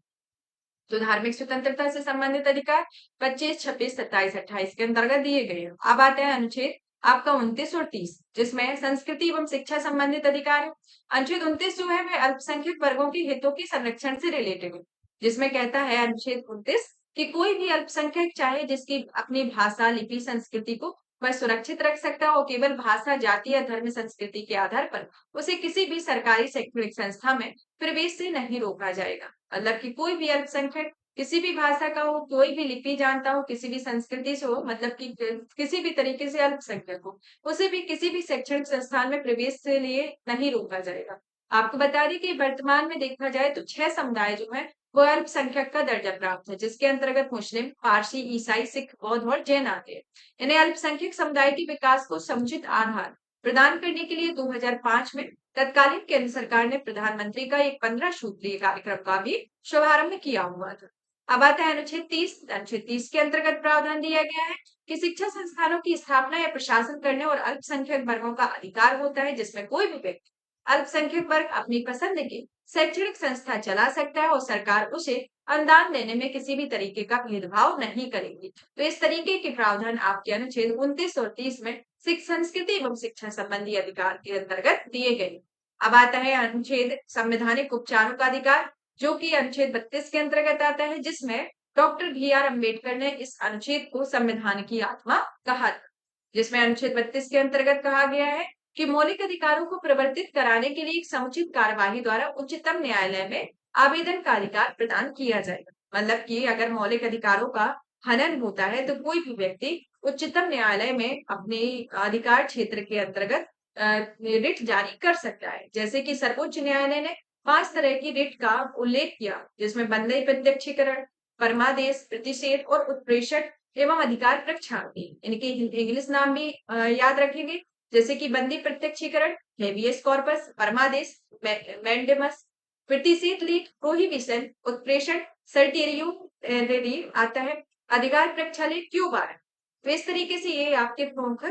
तो धार्मिक स्वतंत्रता से संबंधित अधिकार 25, 26, 27, 28 के अंतर्गत दिए गए हैं। अब आते हैं अनुच्छेद आपका 29 और 30, जिसमें संस्कृति एवं शिक्षा संबंधित अधिकार है। अनुच्छेद 29 जो है वह अल्पसंख्यक वर्गों के हितों के संरक्षण से रिलेटेड है, जिसमें कहता है अनुच्छेद 29 कि कोई भी अल्पसंख्यक चाहे जिसकी अपनी भाषा, लिपि, संस्कृति को वह सुरक्षित रख सकता हो, केवल भाषा, जाति या धर्म संस्कृति के आधार पर उसे किसी भी सरकारी शैक्षणिक संस्था में प्रवेश से नहीं रोका जाएगा। मतलब कि कोई भी अल्पसंख्यक किसी भी भाषा का हो, कोई भी लिपि जानता हो, किसी भी संस्कृति से हो, मतलब कि किसी भी तरीके से अल्पसंख्यक हो, उसे भी किसी भी शैक्षणिक संस्थान में प्रवेश के लिए नहीं रोका जाएगा। आपको बता दें कि वर्तमान में देखा जाए तो 6 समुदाय जो है वो अल्पसंख्यक का दर्जा प्राप्त है, जिसके अंतर्गत मुस्लिम, पारसी, ईसाई, सिख, बौद्ध और जैन आते हैं। इन्हें अल्पसंख्यक समुदाय के विकास को समुचित आधार प्रदान करने के लिए 2005 में तत्कालीन केंद्र सरकार ने प्रधानमंत्री का एक 15 सूत्रीय कार्यक्रम का भी शुभारंभ किया हुआ था। अब आता है अनुच्छेद 30। अनुच्छेद 30 के अंतर्गत प्रावधान दिया गया है कि शिक्षा संस्थानों की स्थापना या प्रशासन करने और अल्पसंख्यक वर्गों का अधिकार होता है, जिसमें कोई भी व्यक्ति अल्पसंख्यक वर्ग अपनी पसंद की शैक्षणिक संस्था चला सकता है और सरकार उसे अनुदान देने में किसी भी तरीके का भेदभाव नहीं करेगी। तो इस तरीके के प्रावधान आपके अनुच्छेद 29 और 30 में संस्कृति एवं शिक्षा संबंधी अधिकार के अंतर्गत दिए गए। अब आता है अनुच्छेद संवैधानिक उपचारों का अधिकार, जो कि अनुच्छेद 32 के अंतर्गत आता है, जिसमें डॉक्टर बी.आर. अम्बेडकर ने इस अनुच्छेद को संविधान की आत्मा कहा था, जिसमें अनुच्छेद 32 के अंतर्गत कहा गया है कि मौलिक अधिकारों को प्रवर्तित कराने के लिए एक समुचित कार्यवाही द्वारा उच्चतम न्यायालय में आवेदन का अधिकार प्रदान किया जाएगा। मतलब कि अगर मौलिक अधिकारों का हनन होता है तो कोई भी व्यक्ति उच्चतम न्यायालय में अपने अधिकार क्षेत्र के अंतर्गत रिट जारी कर सकता है। जैसे कि सर्वोच्च न्यायालय ने 5 तरह की रिट का उल्लेख किया, जिसमें बंधई प्रत्यक्षीकरण, परमादेश, प्रतिषेध और उत्प्रेषण एवं अधिकार प्रक्षालन। इनके इंग्लिश नाम भी याद रखेंगे, जैसे कि बंदी प्रत्यक्षीकरण, हेबियस कॉर्पस, परमादेश, मैंडेमस, प्रतिषेध लीट, प्रोहिबिशन, उत्प्रेषण, सर्टेरियो रिलीव आता है, अधिकार प्रक्षालन, क्यू बार। तो इस तरीके से ये आपके प्रमुख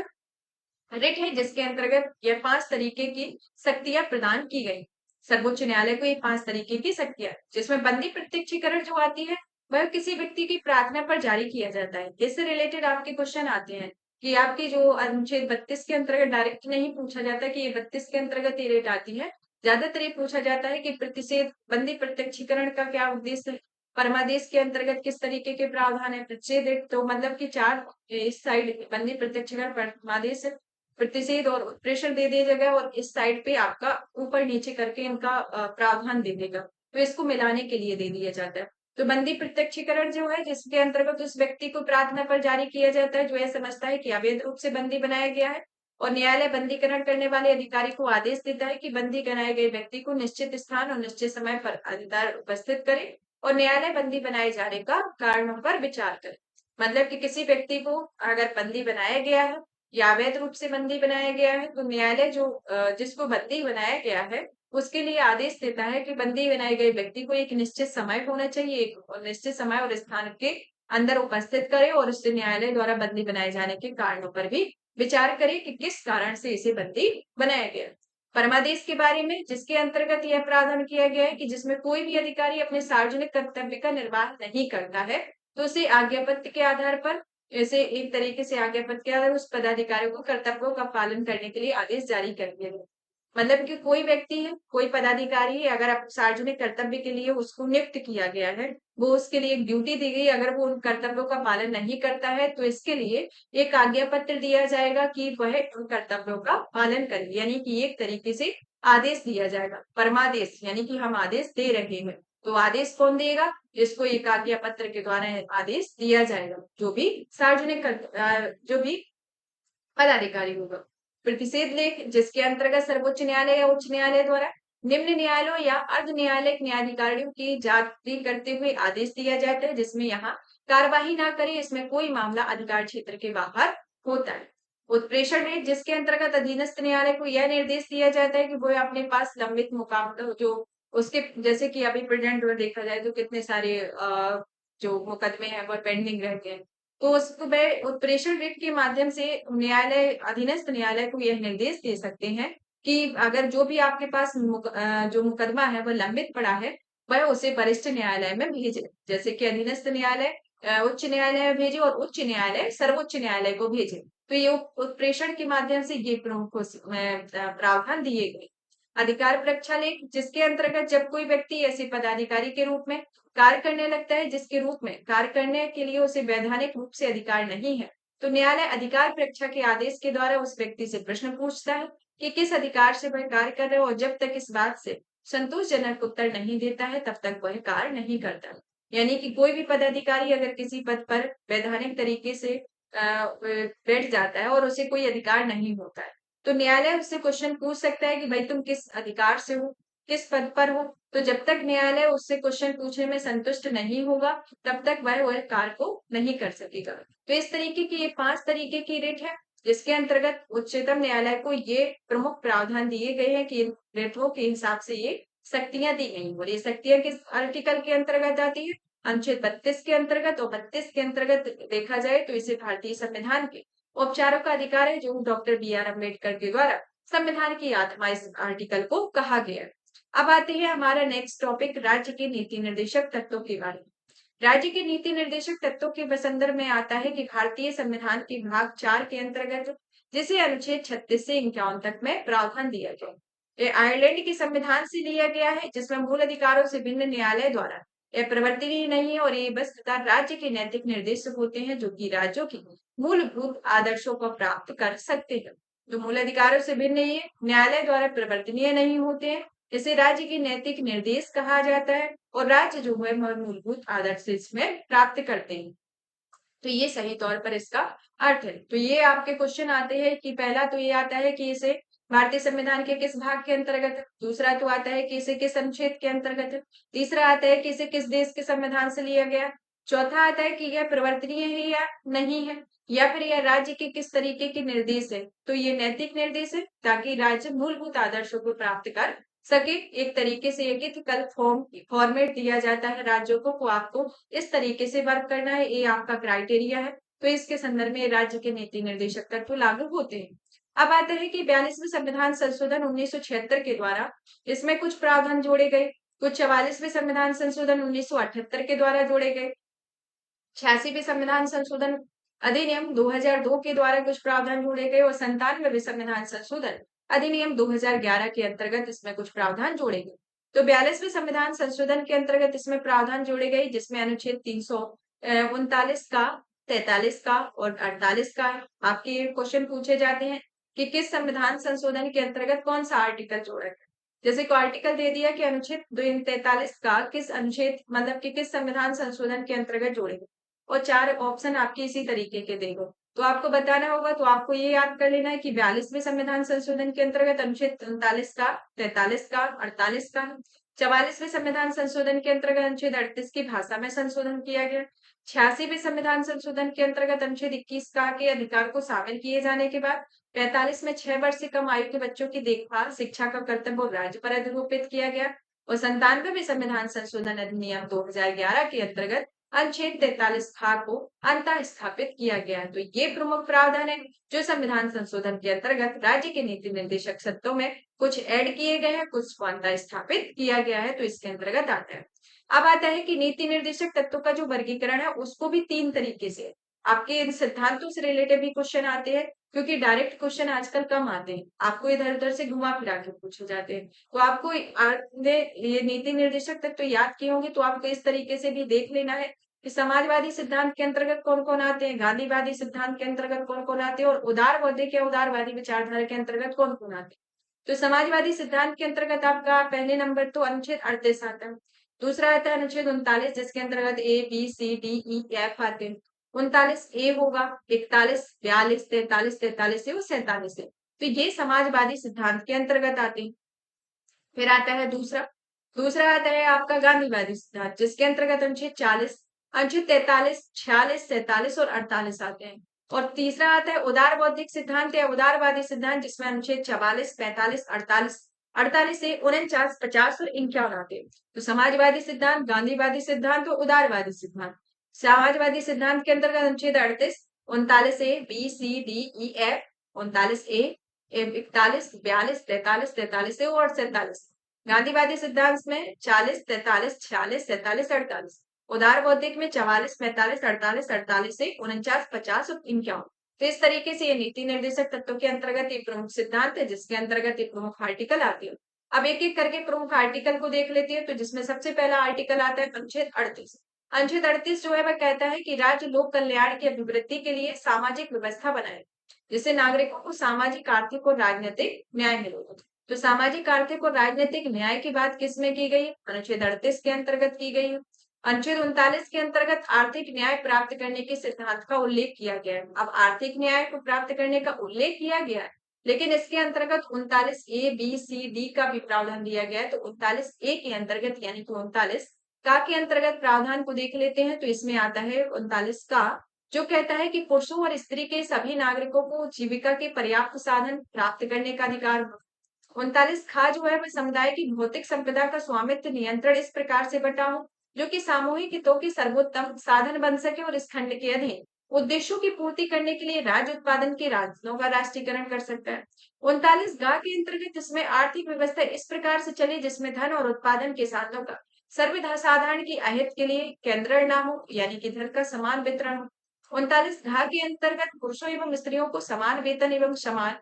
रिट है, जिसके अंतर्गत ये 5 तरीके की शक्तियां प्रदान की गई। सर्वोच्च न्यायालय को ये 5 तरीके की शक्तियां, जिसमें बंदी प्रत्यक्षीकरण जो आती है वह किसी व्यक्ति की प्रार्थना पर जारी किया जाता है। इससे रिलेटेड आपके क्वेश्चन आते हैं कि आपकी जो अनुच्छेद 32 के अंतर्गत डायरेक्ट नहीं पूछा जाता कि ये 32 के अंतर्गत ये रेट आती है। ज्यादातर ये पूछा जाता है कि प्रतिषेध बंदी प्रत्यक्षीकरण का क्या उद्देश्य है, परमादेश के अंतर्गत किस तरीके के प्रावधान है, प्रतिषेध तो मतलब कि 4 इस साइड बंदी प्रत्यक्षीकरण, परमादेश, प्रतिषेध और उत्प्रेषण दे दिया जाएगा और इस साइड पे आपका ऊपर नीचे करके इनका प्रावधान दे देगा। तो इसको मिलाने के लिए दे दिया जाता है। तो बंदी प्रत्यक्षीकरण जो है, जिसके अंतर्गत उस व्यक्ति को प्रार्थना पर जारी किया जाता है जो यह समझता है कि अवैध रूप से बंदी बनाया गया है, और न्यायालय बंदीकरण करने वाले अधिकारी को आदेश देता है कि बंदी बनाए गए व्यक्ति को निश्चित स्थान और निश्चित समय पर अंदर उपस्थित करे, और न्यायालय बंदी बनाए जाने का कारणों पर विचार करे। मतलब कि किसी व्यक्ति को अगर बंदी बनाया गया है या अवैध रूप से बंदी बनाया गया है, तो न्यायालय जो जिसको बंदी बनाया गया है उसके लिए आदेश देता है कि बंदी बनाए गए व्यक्ति को एक निश्चित समय होना चाहिए, एक निश्चित समय और स्थान के अंदर उपस्थित करे, और उससे न्यायालय द्वारा बंदी बनाए जाने के कारणों पर भी विचार करे कि किस कारण से इसे बंदी बनाया गया। परमादेश के बारे में, जिसके अंतर्गत यह प्रावधान किया गया है कि जिसमें कोई भी अधिकारी अपने सार्वजनिक कर्तव्य का निर्वाह नहीं करता है, तो उसे आज्ञापत्र के आधार पर, जैसे एक तरीके से आज्ञापत्र के आधार उस पदाधिकारी को कर्तव्यों का पालन करने के लिए आदेश जारी कर दिया गया। मतलब कि कोई व्यक्ति है, कोई पदाधिकारी है, अगर आप सार्वजनिक कर्तव्य के लिए उसको नियुक्त किया गया है, वो उसके लिए एक ड्यूटी दी गई, अगर वो उन कर्तव्यों का पालन नहीं करता है, तो इसके लिए एक आज्ञा पत्र दिया जाएगा कि वह उन कर्तव्यों का पालन करे, यानी कि एक तरीके से आदेश दिया जाएगा। परमादेश यानी कि हम आदेश दे रहे हैं, तो आदेश कौन देगा? इसको एक आज्ञा पत्र के द्वारा आदेश दिया जाएगा, जो भी जो भी पदाधिकारी होगा। प्रतिषेध लेख, जिसके अंतर्गत सर्वोच्च न्यायालय या उच्च न्यायालय द्वारा निम्न न्यायालयों या अर्ध न्यायालयिक न्यायाधिकारियों की जांच करते हुए आदेश दिया जाता है, जिसमें यहाँ कार्यवाही ना करे, इसमें कोई मामला अधिकार क्षेत्र के बाहर होता है। उत्प्रेषण रेट, जिसके अंतर्गत अधीनस्थ न्यायालय को यह निर्देश दिया जाता है कि वो अपने पास लंबित मुकदमे जो उसके, जैसे कि अभी प्रेजेंट में देखा जाए तो कितने सारे जो मुकदमे हैं वो पेंडिंग रहते हैं, तो उसको वह उत्प्रेषण रिट के माध्यम से न्यायालय, अधीनस्थ न्यायालय को यह निर्देश दे सकते हैं कि अगर जो भी आपके पास जो मुकदमा है वह लंबित पड़ा है, वह उसे वरिष्ठ न्यायालय में भेजे। जैसे कि अधीनस्थ न्यायालय उच्च न्यायालय में भेजे और उच्च न्यायालय सर्वोच्च न्यायालय को भेजे। तो ये उत्प्रेषण के माध्यम से ये प्रमुख प्रावधान दिए गए। अधिकार परीक्षा लेख, जिसके अंतर्गत जब कोई व्यक्ति ऐसे पदाधिकारी के रूप में कार्य करने लगता है जिसके रूप में कार्य करने के लिए उसे वैधानिक रूप से अधिकार नहीं है, तो न्यायालय अधिकार परीक्षा के आदेश के द्वारा उस व्यक्ति से प्रश्न पूछता है कि किस अधिकार से वह कार्य कर रहा है, और जब तक इस बात से संतोषजनक उत्तर नहीं देता है तब तक वह कार्य नहीं करता है। यानी कि कोई भी पदाधिकारी अगर किसी पद पर वैधानिक तरीके से बैठ जाता है और उसे कोई अधिकार नहीं होता है, तो न्यायालय उससे क्वेश्चन पूछ सकता है कि भाई तुम किस अधिकार से हो, किस पद पर हो। तो जब तक न्यायालय उससे क्वेश्चन पूछने में संतुष्ट नहीं होगा, तब तक वह कार्य को नहीं कर सकेगा। तो इस तरीके की ये 5 तरीके की रिट है, जिसके अंतर्गत उच्चतम न्यायालय को ये प्रमुख प्रावधान दिए गए हैं कि इन रिटों के हिसाब से ये शक्तियां दी गई, और ये शक्तियां किस आर्टिकल के अंतर्गत आती है? अनुच्छेद 32 के अंतर्गत, और 32 के अंतर्गत देखा जाए तो इसे भारतीय संविधान के उपचारों का अधिकार है, जो डॉक्टर बी आर अम्बेडकर के द्वारा संविधान की आत्मा इस आर्टिकल को कहा गया है। अब आते हैं हमारा नेक्स्ट टॉपिक, राज्य के नीति निर्देशक तत्वों के बारे में। राज्य के नीति निर्देशक तत्वों के संदर्भ में आता है कि भारतीय संविधान के भाग 4 के अंतर्गत, जिसे अनुच्छेद 36 से 51 तक में प्रावधान दिया गया, ये आयरलैंड के संविधान से लिया गया है, जिसमें मूल अधिकारों से भिन्न न्यायालय द्वारा यह परिवर्तनीय नहीं है, और ये बस तथा राज्य के नैतिक निर्देशक होते हैं जो कि राज्यों की मूलभूत आदर्शों को प्राप्त कर सकते हैं। जो मूल अधिकारों से भिन्न ये न्यायालय द्वारा परिवर्तनीय नहीं होते हैं, इसे राज्य की नैतिक निर्देश कहा जाता है, और राज्य जो है मूलभूत आदर्श इसमें प्राप्त करते हैं। तो ये सही तौर पर इसका अर्थ है। तो ये आपके क्वेश्चन आते हैं कि पहला तो ये आता है कि इसे भारतीय संविधान के किस भाग के अंतर्गत है, दूसरा तो आता है कि इसे किस अनुच्छेद के अंतर्गत है, तीसरा आता है कि इसे किस देश के संविधान से लिया गया, चौथा आता है कि यह परिवर्तनीय है या नहीं है, या फिर यह राज्य के किस तरीके के निर्देश है। तो ये नैतिक निर्देश है, ताकि राज्य मूलभूत आदर्शों को प्राप्त कर सके। एक तरीके से एक एथिकल फॉर्मेट दिया जाता है राज्यों को आपको इस तरीके से वर्क करना है, ये आपका क्राइटेरिया है। तो इसके संदर्भ में राज्य के नीति निर्देशक तत्व लागू होते हैं। अब आता है कि 42वें संविधान संशोधन 1976 के द्वारा इसमें कुछ प्रावधान जोड़े गए, कुछ 44वें संविधान संशोधन 1978 के द्वारा जोड़े गए, 86वें संविधान संशोधन अधिनियम 2002 के द्वारा कुछ प्रावधान जोड़े गए, और 97वें संविधान संशोधन अधिनियम 2011 के अंतर्गत इसमें कुछ प्रावधान जोड़े गए। तो 42वें संविधान संशोधन के अंतर्गत इसमें प्रावधान जोड़े गए, जिसमें अनुच्छेद 339 का, 43 का और 48 का है। आपके क्वेश्चन पूछे जाते हैं कि किस संविधान संशोधन के अंतर्गत कौन सा आर्टिकल जोड़ा गया। जैसे को आर्टिकल दे दिया कि अनुच्छेद 243 का किस अनुच्छेद मतलब कि किस संविधान संशोधन के अंतर्गत जोड़ेगा, और 4 ऑप्शन आपके इसी तरीके के देगा। तो आपको बताना होगा, तो आपको ये याद कर लेना है कि 42वें संविधान संशोधन के अंतर्गत अनुच्छेद 39 का, 43 का, 48 का। 44वें संविधान संशोधन के अंतर्गत अनुच्छेद 38 की भाषा में संशोधन किया गया। 86वें संविधान संशोधन के अंतर्गत अनुच्छेद 21 का के अधिकार को शामिल किए जाने के बाद 45 में 6 वर्ष से कम आयु के बच्चों की देखभाल शिक्षा का कर्तव्य और राज्य पर अधिरोपित किया गया। और 97वें संविधान संशोधन अधिनियम 2011 के अंतर्गत अनुच्छेद 43 खा को अंतः स्थापित किया गया है। तो ये प्रमुख प्रावधान है जो संविधान संशोधन के अंतर्गत राज्य के नीति निर्देशक सत्रों में कुछ ऐड किए गए हैं, कुछ को अंतः स्थापित किया गया है, तो इसके अंतर्गत आता है। अब आता है कि नीति निर्देशक तत्वों का जो वर्गीकरण है उसको भी 3 तरीके से, आपके इन सिद्धांतों से रिलेटेड भी क्वेश्चन आते हैं, क्योंकि डायरेक्ट क्वेश्चन आजकल कम आते हैं, आपको इधर उधर से घुमा फिरा के पूछे जाते हैं। तो आपको आपने ये नीति निर्देशक तत्व याद किए होंगे, तो आपको इस तरीके से भी देख लेना है कि समाजवादी सिद्धांत के अंतर्गत कौन कौन आते हैं, गांधीवादी सिद्धांत के अंतर्गत कौन कौन आते हैं, और उदार बौद्धिक या उदारवादी विचारधारा के अंतर्गत कौन कौन आते हैं। तो समाजवादी सिद्धांत के अंतर्गत आपका पहले नंबर तो अनुच्छेद 38 आता है। दूसरा आता है अनुच्छेद 39, जिसके अंतर्गत A B C D E F आते हैं। 39 ए होगा, 41, 42, 43, 43 और 47 है। तो ये समाजवादी सिद्धांत के अंतर्गत आते हैं। फिर आता है दूसरा, दूसरा आता है आपका गांधीवादी सिद्धांत, जिसके अंतर्गत अनुच्छेद 40, अनुच्छेद 43, 46, 47 और 48 आते हैं। और तीसरा आता है उदार बौद्धिक सिद्धांत या उदारवादी सिद्धांत, जिसमें अनुच्छेद 44, 45, 48, 48 से 49, 50 और 51 आते हैं। तो समाजवादी सिद्धांत, गांधीवादी सिद्धांत और उदारवादी सिद्धांत। समाजवादी सिद्धांत के अंतर्गत अनुच्छेद 38, 39 A B C D E F, 39 A, 41, 42, 43, 43 और 47। गांधीवादी सिद्धांत में 40, 43, 46, 47, 48। उदार बौद्धिक में 44, 45, 48, 48 से 49, 50 और 51। तो इस तरीके से ये नीति निर्देशक तत्वों के अंतर्गत एक प्रमुख सिद्धांत है, जिसके अंतर्गत एक प्रमुख आर्टिकल आती है। अब एक एक करके प्रमुख आर्टिकल को देख लेते हैं। तो जिसमें सबसे पहला आर्टिकल आता है अनुच्छेद 38। अनुच्छेद 38 जो है वह कहता है कि राज्य लोक कल्याण की अभिवृद्धि के लिए सामाजिक व्यवस्था बनाए, जिससे नागरिकों को सामाजिक, आर्थिक और राजनीतिक न्याय मिले। तो सामाजिक, आर्थिक और राजनीतिक न्याय की बात किसमें की गई? अनुच्छेद 38 के अंतर्गत की गई है। अनुच्छेद 39 के अंतर्गत आर्थिक न्याय प्राप्त करने के सिद्धांत का उल्लेख किया गया है। अब आर्थिक न्याय को प्राप्त करने का उल्लेख किया गया है, लेकिन इसके अंतर्गत 39 ए बी सी डी का भी प्रावधान दिया गया है। तो 39 ए के अंतर्गत यानी कि 39 का के अंतर्गत प्रावधान को देख लेते हैं। तो इसमें आता है 39 का, जो कहता है कि पुरुषों और स्त्री के सभी नागरिकों को जीविका के पर्याप्त साधन प्राप्त करने का अधिकार। 39 खा जो है वह समुदाय की भौतिक संपदा का स्वामित्व नियंत्रण इस प्रकार से बटा हो जो कि सामूहिक हितों की सर्वोत्तम साधन बन सके और इस खंड के अधीन उद्देश्यों की पूर्ति करने के लिए राज्य उत्पादन के राजनों का राष्ट्रीयकरण कर सकता है। 39 गा के अंतर्गत इसमें आर्थिक व्यवस्था इस प्रकार से चले जिसमें धन और उत्पादन के साधनों का सर्वसाधारण की अहित के लिए केंद्रण ना हो, यानी कि धन का समान वितरण हो। 39 घा के अंतर्गत पुरुषों एवं स्त्रियों को समान वेतन एवं समान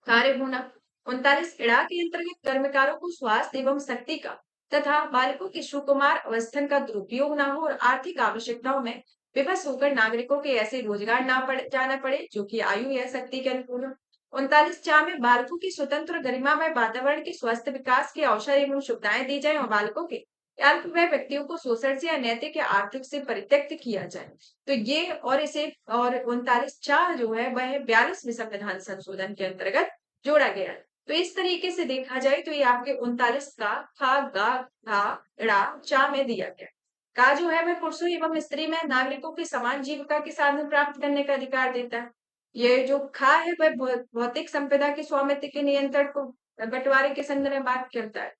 कार्य होना। 39 इड़ा के अंतर्गत कर्मकारों को स्वास्थ्य एवं शक्ति का तथा बालकों के सुकुमार अवस्थन का दुरुपयोग न हो और आर्थिक आवश्यकताओं में विवश होकर नागरिकों के ऐसे रोजगार ना जाना पड़े जो कि आयु या शक्ति के अनुकूल हो। 39 चा में बालकों की स्वतंत्र गरिमामय वातावरण के स्वस्थ विकास के अवसर एवं सुविधाएं दी जाए और बालकों के अल्पवय व्यक्तियों को शोषण से या नैतिक या आर्थिक से परित्यक्त किया जाए। तो ये और इसे और 39 चार जो है वह 42वें संविधान संशोधन के अंतर्गत जोड़ा गया है। तो इस तरीके से देखा जाए तो ये आपके 39 का खा गा घा ड़ा चा में दिया गया। का जो है वह पुरुषों एवं स्त्री में नागरिकों की समान जीविका के साधन प्राप्त करने का अधिकार देता है। ये जो खा है वह भौतिक संपदा के स्वामित्व के नियंत्रण को बंटवारे के संदर्भ में बात करता है।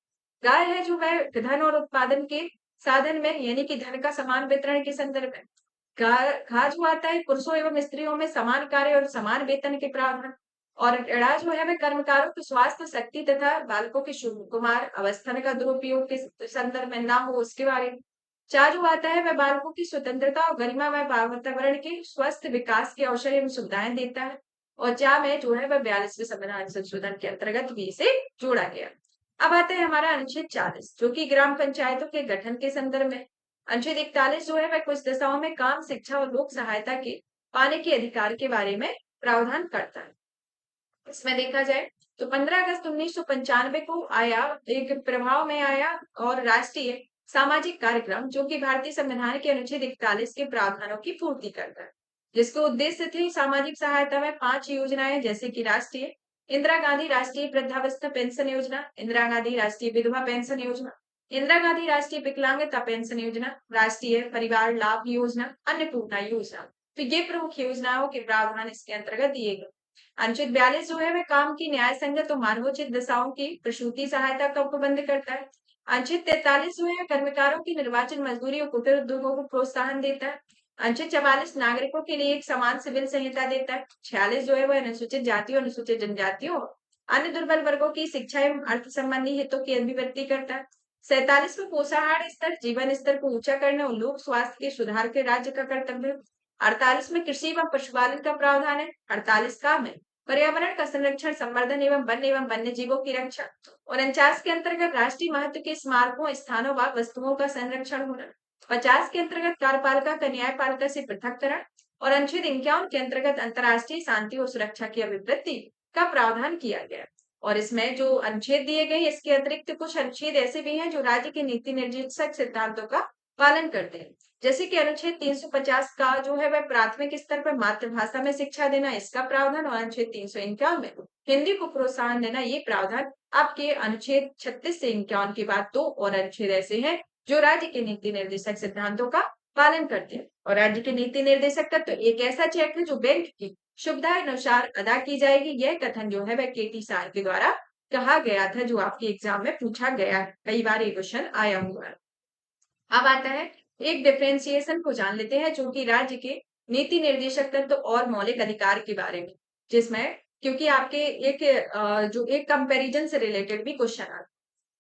गाय है जो वह धन और उत्पादन के साधन में यानी कि धन का समान वितरण के संदर्भ में। घा जो आता है पुरुषों एवं स्त्रियों में समान कार्य और समान वेतन के प्रावधान। और ड़ा जो है वह कर्मकारों के स्वास्थ्य, शक्ति तथा बालकों के कुमार अवस्थान का दुरुपयोग के संदर्भ में ना हो उसके बारे में। चा जो आता है वह बालकों की स्वतंत्रता और गरिमा व वातावरण के स्वस्थ विकास के अवसर एवं सुविधाएं देता है। और चा में जो है वह 42वें संविधान संशोधन के अंतर्गत भी इसे जोड़ा गया। अब आता है हमारा अनुच्छेद 40 जो कि ग्राम पंचायतों के गठन के संदर्भ में। अनुच्छेद 41 जो है वह कुछ दशाओं में काम, शिक्षा और लोक सहायता के पाने के अधिकार के बारे में प्रावधान करता है। इसमें देखा जाए तो 15 अगस्त 1995 को आया, एक प्रभाव में आया और राष्ट्रीय सामाजिक कार्यक्रम जो कि भारतीय संविधान के अनुच्छेद 41 के प्रावधानों की पूर्ति करता है, जिसको उद्देश्य थे सामाजिक सहायता में 5 योजनाएं, जैसे कि राष्ट्रीय इंदिरा गांधी राष्ट्रीय वृद्धावस्था पेंशन योजना, इंदिरा गांधी राष्ट्रीय विधवा पेंशन योजना, इंदिरा गांधी राष्ट्रीय विकलांगता पेंशन योजना, राष्ट्रीय परिवार लाभ योजना, अन्नपूर्णा योजना। तो ये प्रमुख योजनाओं के प्रावधान इसके अंतर्गत दिए गए। अनुच्छेद 42 जो है वह काम की न्याय संगत और मानवोचित दशाओं की प्रसूति सहायता का प्रबंध करता है। अनुच्छेद 43 जो है कर्मकारों की निर्वाचन मजदूरी और कुटीर उद्योगों को प्रोत्साहन देता है। अनुच्छेद 44 नागरिकों के लिए एक समान सिविल संहिता देता है। 46 जो है वह अनुसूचित जातियों, अनुसूचित जनजातियों, अन्य दुर्बल वर्गों की शिक्षा एवं अर्थ संबंधी हितों की अभिव्यक्ति करता है। 47 में पोषाहार स्तर, जीवन स्तर को ऊंचा करने और लोक स्वास्थ्य के सुधार के राज्य का कर्तव्य। 48 में कृषि एवं पशुपालन का प्रावधान है। 48 का में पर्यावरण का संरक्षण, संवर्धन एवं वन्य जीवों की रक्षा। 49 के अंतर्गत राष्ट्रीय महत्व के स्मारकों, स्थानों व वस्तुओं का संरक्षण होना। 50 के अंतर्गत कार्यपालिका का न्यायपालिका से पृथककरण और अनुच्छेद 51 के अंतर्गत अंतर्राष्ट्रीय शांति और सुरक्षा की अभिवृद्धि का प्रावधान किया गया। और इसमें जो अनुच्छेद दिए गए, इसके अतिरिक्त कुछ अनुच्छेद ऐसे भी हैं जो राज्य के नीति निर्देशक सिद्धांतों का पालन करते हैं, जैसे कि अनुच्छेद 350 का जो है वह प्राथमिक स्तर पर मातृभाषा में शिक्षा देना, इसका प्रावधान, और अनुच्छेद 351 में हिंदी को प्रोत्साहन देना, ये प्रावधान आपके अनुच्छेद 36 से 51 के बाद दो और अनुच्छेद ऐसे हैं जो राज्य के नीति निर्देशक सिद्धांतों का पालन करते हैं। और राज्य के नीति निर्देशक तत्व तो एक ऐसा चेक है जो बैंक की सुविधा अनुसार अदा की जाएगी। यह कथन जो है वह केटी सार के द्वारा कहा गया था, जो आपके एग्जाम में पूछा गया है, कई बार ये क्वेश्चन आया हुआ है। अब आता है एक डिफरेंशिएशन को जान लेते हैं, जो कि राज्य के नीति निर्देशक तत्व और मौलिक अधिकार के बारे में, जिसमें क्योंकि आपके एक जो एक कंपैरिजन से रिलेटेड भी क्वेश्चन आता है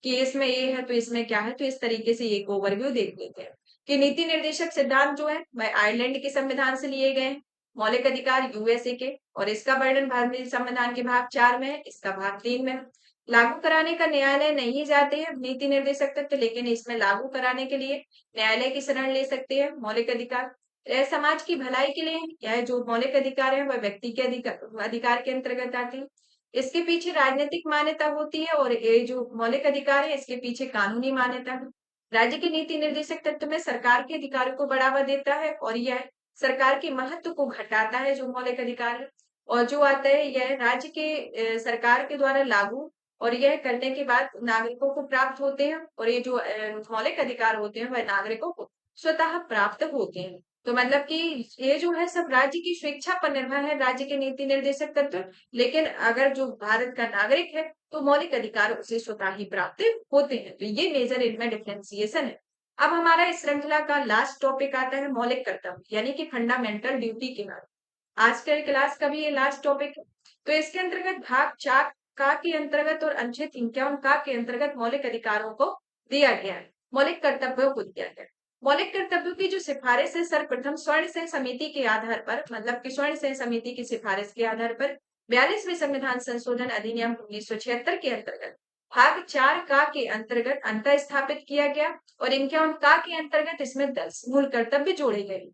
कि इसमें ये है तो इसमें क्या है, तो इस तरीके से एक ओवरव्यू देख लेते हैं कि नीति निर्देशक सिद्धांत जो है वह आयरलैंड के संविधान से लिए गए हैं, मौलिक अधिकार यूएसए के, और इसका वर्णन भारतीय संविधान के भाग 4 में है, इसका भाग 3 में है। लागू कराने का न्यायालय नहीं जाते हैं नीति निर्देशक तत्व, लेकिन इसमें लागू कराने के लिए न्यायालय की शरण ले सकते हैं। मौलिक अधिकार यह समाज की भलाई के लिए, यह जो मौलिक अधिकार है वह व्यक्ति के अधिकार के अंतर्गत आते हैं। इसके पीछे राजनीतिक मान्यता होती है और ये जो मौलिक अधिकार है इसके पीछे कानूनी मान्यता है। राज्य के नीति निर्देशक तत्व में सरकार के अधिकारों को बढ़ावा देता है और यह सरकार के महत्व को घटाता है, जो मौलिक अधिकार है। और जो आता है यह राज्य के सरकार के द्वारा लागू और यह करने के बाद नागरिकों को प्राप्त होते हैं, और ये जो मौलिक अधिकार होते हैं वह नागरिकों को स्वतः प्राप्त होते हैं। तो मतलब कि ये जो है सब राज्य की स्वेच्छा पर निर्भर है, राज्य के नीति निर्देशक तत्व, लेकिन अगर जो भारत का नागरिक है तो मौलिक अधिकार उसे स्वतः ही प्राप्त होते हैं। तो ये मेजर इनमें डिफरेंशिएशन है। अब हमारा इस श्रृंखला का लास्ट टॉपिक आता है मौलिक कर्तव्य, यानी कि फंडामेंटल ड्यूटी के बारे में। आज के क्लास का भी ये लास्ट टॉपिक है। तो इसके अंतर्गत भाग 4 का के अंतर्गत और अनुच्छेद 51 का के अंतर्गत मौलिक अधिकारों को दिया गया है, मौलिक कर्तव्यों को दिया गया है। मौलिक कर्तव्यों की जो सिफारिश है सर्वप्रथम स्वर्ण सिंह समिति के आधार पर, मतलब कि स्वर्ण सिंह समिति की सिफारिश के आधार पर 42वें संविधान संशोधन अधिनियम 1976 के अंतर्गत भाग 4 का के अंतर्गत अंतर स्थापित किया गया और 51 का के अंतर्गत इसमें 10 मूल कर्तव्य जोड़े गए।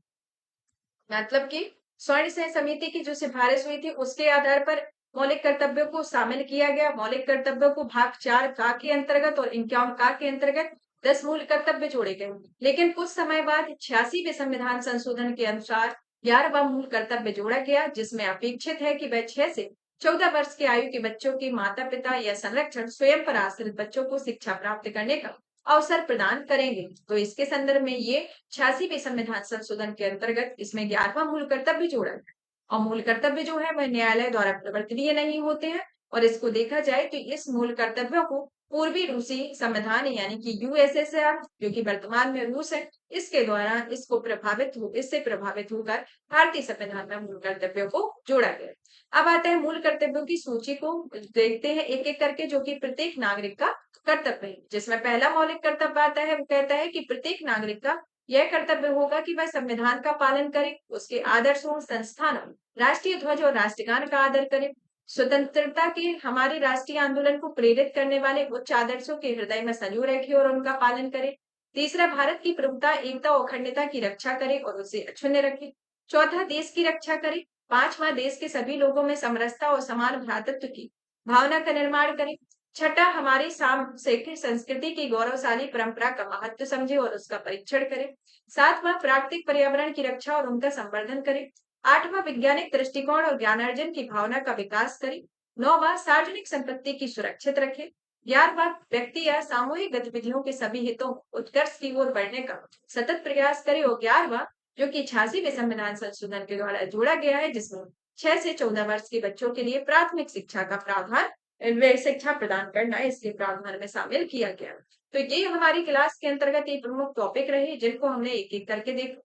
मतलब कि स्वर्ण सिंह समिति की जो सिफारिश हुई थी उसके आधार पर मौलिक कर्तव्यों को शामिल किया गया। मौलिक कर्तव्यों को भाग 4 का के अंतर्गत और 51 का के अंतर्गत 10 मूल कर्तव्य जोड़े गए, लेकिन कुछ समय बाद 86वें संविधान संशोधन के अनुसार 11वां मूल कर्तव्य जोड़ा गया, जिसमें अपेक्षित है कि वह 6 से 14 वर्ष की आयु के बच्चों के माता पिता या संरक्षण स्वयं पर आश्रित बच्चों को शिक्षा प्राप्त करने का अवसर प्रदान करेंगे। तो इसके संदर्भ में ये 86वें संविधान संशोधन के अंतर्गत इसमें 11वां मूल कर्तव्य जोड़ा गया। और मूल कर्तव्य जो है वह न्यायालय द्वारा प्रवर्तनीय नहीं होते हैं, और इसको देखा जाए तो इस मूल कर्तव्यों को पूर्वी रूसी संविधान यानी कि यूएसएसआर, जो कि वर्तमान में रूस है, इसके द्वारा इससे प्रभावित होकर भारतीय संविधान में मूल कर्तव्यों को जोड़ा गया। अब आते हैं मूल कर्तव्यों की सूची को देखते हैं एक एक करके, जो कि प्रत्येक नागरिक का कर्तव्य है। जिसमें पहला मौलिक कर्तव्य आता है, वो कहता है कि प्रत्येक नागरिक का यह कर्तव्य होगा कि वह संविधान का पालन करे, उसके आदर्शों, संस्थानों, राष्ट्रीय ध्वज और राष्ट्रगान का आदर करे, स्वतंत्रता के हमारे राष्ट्रीय आंदोलन को प्रेरित करने वाले उच्च आदर्शों के हृदय में संजो रखे और उनका पालन करे। तीसरा, भारत की प्रभुता, एकता और अखंडता की रक्षा करे और उसे अक्षुण्ण रखे। चौथा, देश की रक्षा करे। पांचवा, देश के सभी लोगों में समरसता और समान भ्रातृत्व की भावना का निर्माण करें। छठा, हमारी शैक्षिक संस्कृति की गौरवशाली परंपरा का महत्व समझे और उसका परीक्षण करें। सातवां, प्राकृतिक पर्यावरण की रक्षा और उनका संवर्धन करें। आठवां, वैज्ञानिक दृष्टिकोण और ज्ञानार्जन की भावना का विकास करें। नौवां, सार्वजनिक संपत्ति की सुरक्षित रखें। 11वां, व्यक्ति या सामूहिक गतिविधियों के सभी हितों उत्कर्ष की ओर बढ़ने का सतत प्रयास करें। और 11वां, जो कि 86वें संविधान संशोधन के द्वारा जोड़ा गया है, जिसमें 6 से 14 वर्ष के बच्चों के लिए प्राथमिक शिक्षा का प्रावधान वे शिक्षा प्रदान करना इसके प्रावधान में शामिल किया गया। तो ये हमारी क्लास के अंतर्गत ये प्रमुख टॉपिक रहे, जिनको हमने एक एक करके देखा।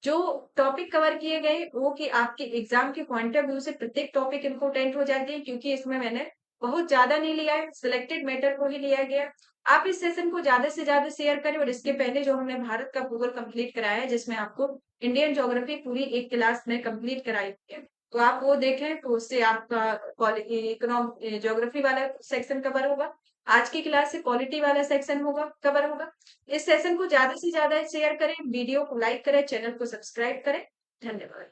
जो टॉपिक कवर किए गए वो कि आपके एग्जाम के पॉइंट ऑफ व्यू से प्रत्येक टॉपिक इंपोर्टेंट हो जाते हैं, क्योंकि इसमें मैंने बहुत ज्यादा नहीं लिया है, सिलेक्टेड मैटर को ही लिया गया। आप इस सेशन को ज्यादा से ज्यादा शेयर करें। और इसके पहले जो हमने भारत का भूगोल कंप्लीट कराया है, जिसमें आपको इंडियन ज्योग्राफी पूरी एक क्लास में कंप्लीट कराई है, तो आप वो देखें, तो उससे आपका इकोनॉमिक ज्योग्राफी वाला सेक्शन कवर होगा। आज की क्लास से क्वालिटी वाला सेक्शन होगा कवर होगा। इस सेशन को ज्यादा से ज्यादा शेयर करें, वीडियो को लाइक करें, चैनल को सब्सक्राइब करें। धन्यवाद।